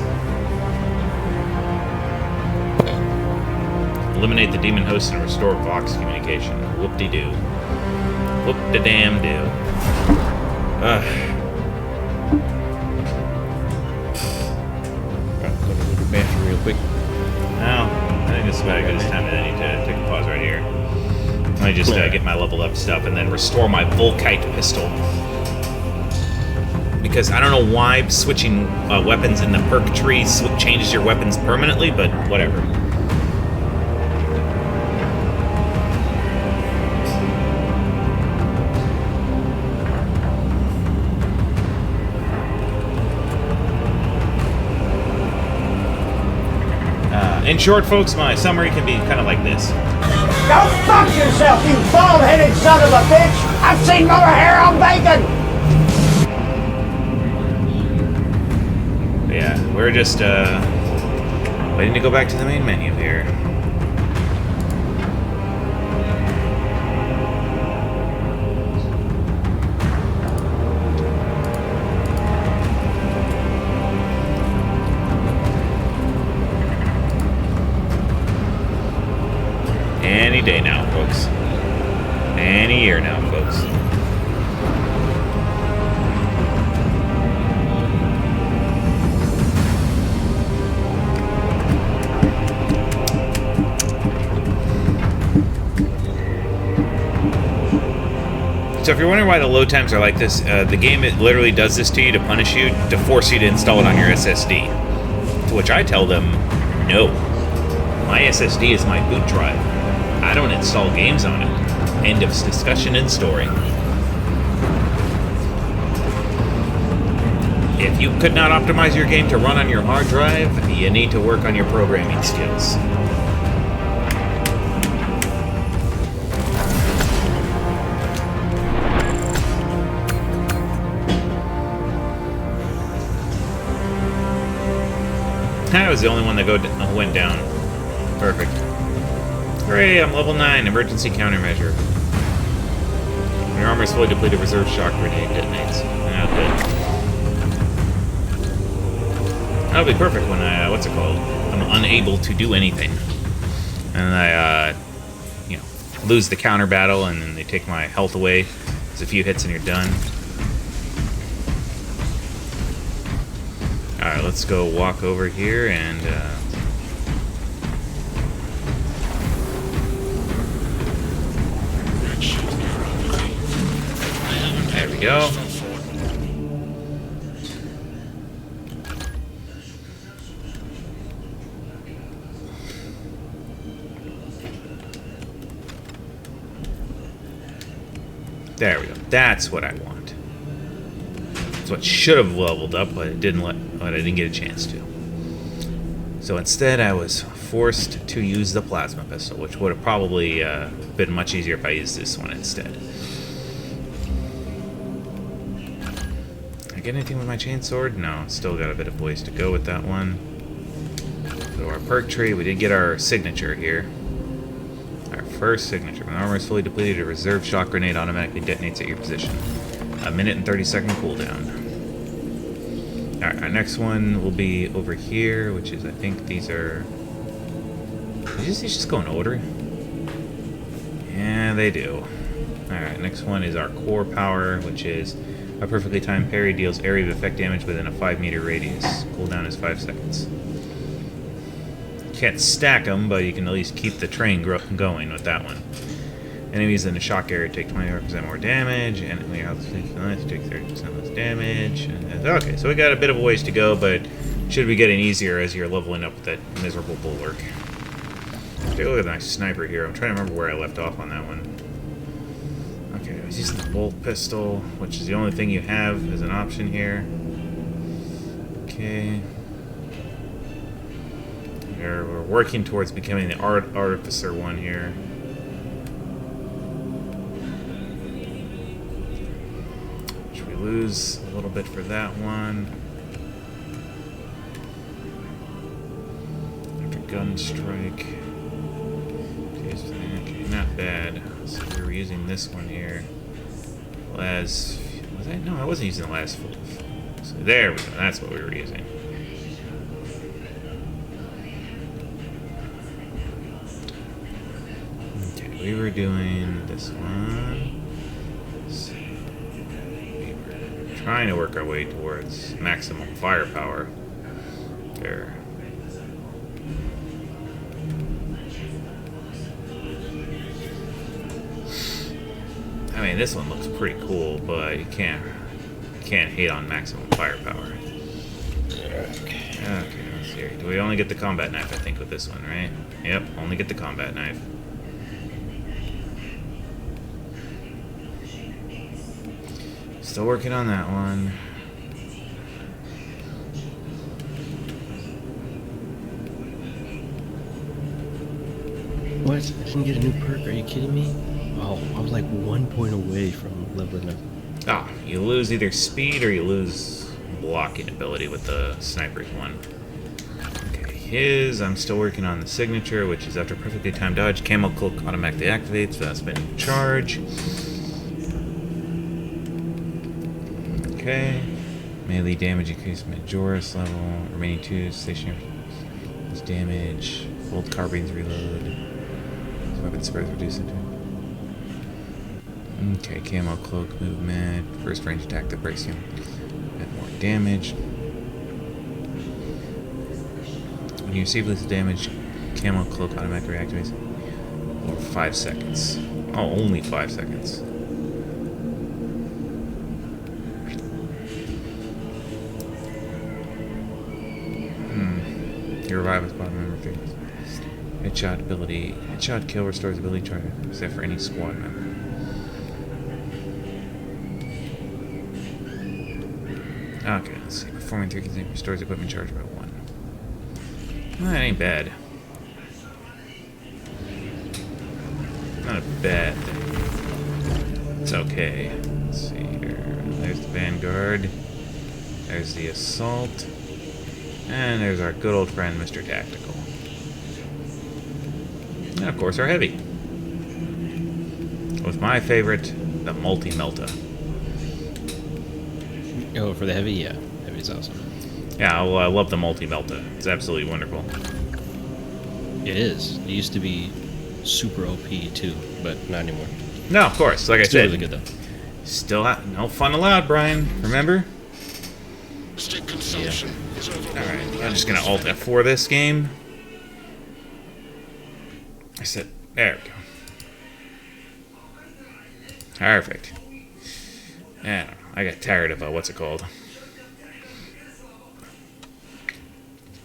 Eliminate the demon host and restore Vox communication. Whoop-de-doo. Whoop-de-damn-do. Ugh. Bathroom real quick. Now, I think this is about as good as time as any to take a pause right here. Let me just get my leveled up stuff and then restore my Volkite pistol. Because I don't know why switching weapons in the perk tree changes your weapons permanently, but whatever. In short, folks, my summary can be kind of like this. Go fuck yourself, you bald-headed son of a bitch! I've seen more hair on bacon! But yeah, we're just waiting to go back to the main menu here. Any day now, folks. Any year now, folks. So if you're wondering why the load times are like this, the game it literally does this to you to punish you, to force you to install it on your SSD. To which I tell them, no. My SSD is my boot drive. I don't install games on it. End of discussion and story. If you could not optimize your game to run on your hard drive, you need to work on your programming skills. I was the only one that went down. Perfect. Hooray, I'm level 9, emergency countermeasure. When your armor is fully depleted, reserve shock grenade detonates. Oh, good. That'll be perfect when I, what's it called? I'm unable to do anything. And I, lose the counter battle, and then they take my health away. There's a few hits and you're done. Alright, let's go walk over here and, there we go. There we go. That's what I want. That's what should have leveled up, but it didn't but I didn't get a chance to. So instead, I was forced to use the plasma pistol, which would have probably been much easier if I used this one instead. Did I get anything with my chainsword? No, still got a bit of ways to go with that one. Go to our perk tree. We did get our signature here. Our first signature. When armor is fully depleted, a reserve shock grenade automatically detonates at your position. A minute and 30-second cooldown. Alright, our next one will be over here, which is, I think these are... These just go in order? Yeah, they do. Alright, next one is our core power, which is a perfectly timed parry deals area of effect damage within a 5-meter radius. Cooldown is 5 seconds. Can't stack them, but you can at least keep the train going with that one. Enemies in the shock area take 25% more damage, and we take 30% less damage. Okay, so we got a bit of a ways to go, but should be getting easier as you're leveling up with that miserable bulwark. Take a look at that sniper here. I'm trying to remember where I left off on that one. Okay, I was using the bolt pistol, which is the only thing you have as an option here. Okay. We're working towards becoming the artificer one here. Which we lose a little bit for that one. After gun strike. Okay, not bad. So we were using this one here. Was I? No, I wasn't using the last full. So there we go. That's what we were using. We were doing this one. So we were trying to work our way towards maximum firepower. There. I mean, this one looks pretty cool, but you can't hate on maximum firepower. Okay, let's see here. Do we only get the combat knife, I think, with this one, right? Yep, only get the combat knife. Still working on that one. What? I didn't get a new perk. Are you kidding me? Oh, I was like 1 point away from leveling up. Ah, you lose either speed or you lose blocking ability with the sniper's one. Okay, I'm still working on the signature, which is after perfectly timed dodge, camo cloak automatically activates, so that's been in charge. Okay. Melee damage increased Majoris level. Remaining 2 stationary damage. Bolt carbines reload. Weapon spreads reduced into. Okay, camo cloak movement. First range attack that breaks you. Bit more damage. When you receive lethal damage, camo cloak automatically reactivates. Or 5 seconds. Oh, only 5 seconds. You revive a squad member. Headshot ability. Headshot kill restores ability to except for any squad member. Okay, let's see. Performing 3 consecutive restores equipment charge by 1. Well, that ain't bad. Not a bad thing. It's okay. Let's see here. There's the Vanguard. There's the Assault. And there's our good old friend, Mr. Tactical. And of course, our Heavy. With my favorite, the Multi-Melta. Oh, for the Heavy? Yeah. Heavy's awesome. Yeah, well, I love the Multi-Melta. It's absolutely wonderful. It is. It used to be super OP too, but not anymore. No, of course. Like I Still said. really good, though. Still no fun allowed, Brian. Remember? Yeah. Alright, I'm just gonna Alt F4 this game. I said, there we go. Perfect. Yeah, I got tired of what's it called?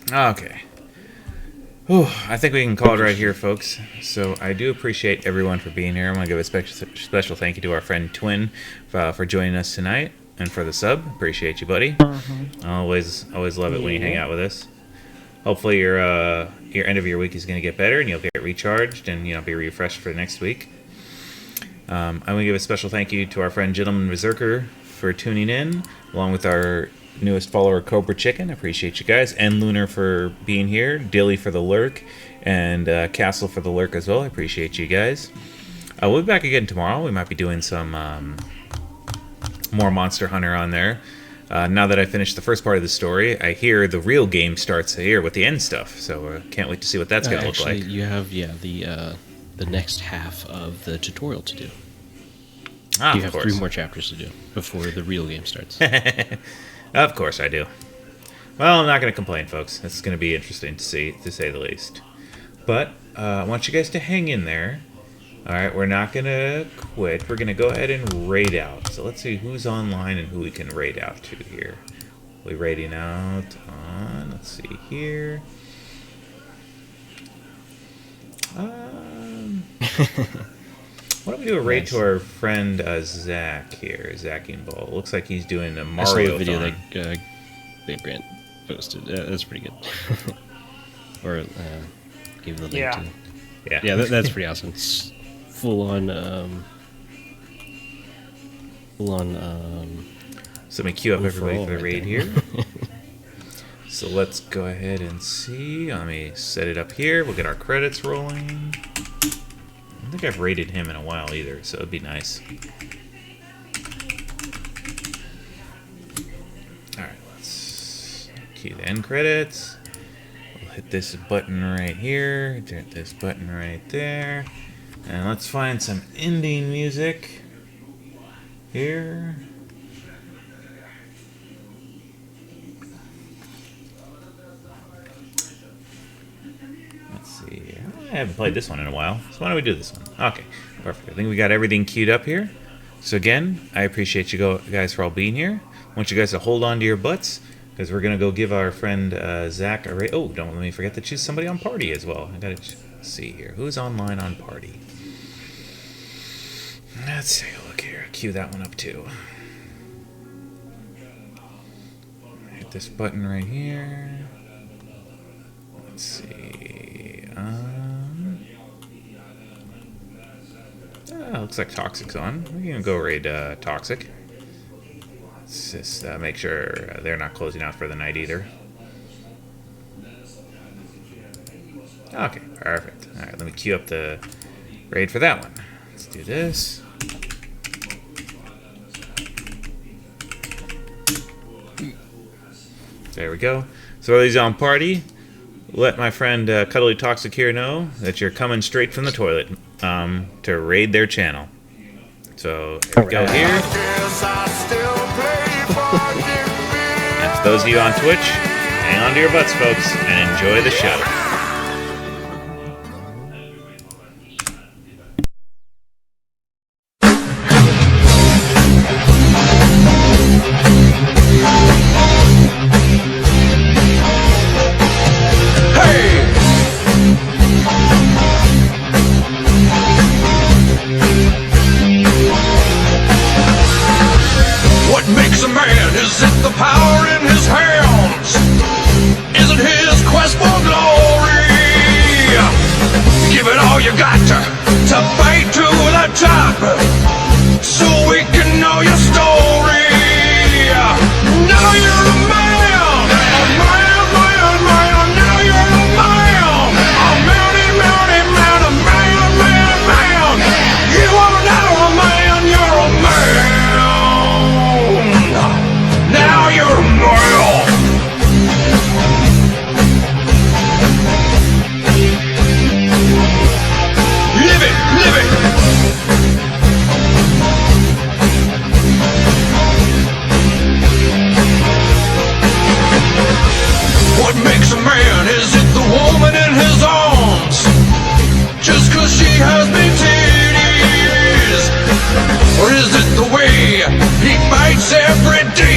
Okay. Whew, I think we can call it right here, folks. So I do appreciate everyone for being here. I want to give a special thank you to our friend Twin for joining us tonight and for the sub. Appreciate you, buddy. Always love it when you hang out with us. Hopefully your end of your week is going to get better and you'll get recharged and be refreshed for next week. I'm going to give a special thank you to our friend Gentleman Berserker for tuning in, along with our newest follower Cobra Chicken. Appreciate you guys, and Lunar for being here, Dilly for the lurk, and Castle for the lurk as well. I appreciate you guys. We'll be back again tomorrow. We might be doing some more Monster Hunter on there. Now that I finished the first part of the story, I hear the real game starts here with the end stuff. So can't wait to see what that's going to look like. You have the next half of the tutorial to do. You have 3 more chapters to do before the real game starts. Of course I do. Well, I'm not going to complain, folks. It's going to be interesting to see, to say the least. But I want you guys to hang in there. Alright, we're not going to quit. We're going to go ahead and raid out. So let's see who's online and who we can raid out to here. We're raiding out on, let's see here. Why don't we do a raid to our friend Zach here, Zacking Ball. Looks like he's doing a Mario. I saw the video that Grant posted. That's pretty good. Or gave the link to. Yeah, that's pretty awesome. It's full on. So let me queue up everybody for the raid here. So let's go ahead and see. Let me set it up here. We'll get our credits rolling. I don't think I've rated him in a while either, so it'd be nice. Alright, let's cue the end credits. We'll hit this button right here, hit this button right there. And let's find some ending music here. I haven't played this one in a while, so why don't we do this one? Okay, perfect. I think we got everything queued up here. So again, I appreciate you guys for all being here. I want you guys to hold on to your butts, because we're going to go give our friend Zach a raid. Oh, don't let me forget to choose somebody on party as well. I got to see here. Who's online on party? Let's take a look here. Cue that one up too. Hit this button right here. Let's see. Looks like Toxic's on. We can go raid Toxic. Let's just make sure they're not closing out for the night either. Okay, perfect. Alright, let me queue up the raid for that one. Let's do this. There we go. So these on party. Let my friend Cuddly Toxic here know that you're coming straight from the toilet to raid their channel. So here we go here. And for those of you on Twitch, hang on to your butts, folks, and enjoy the show. he has been tedious? Or is it the way he fights every day?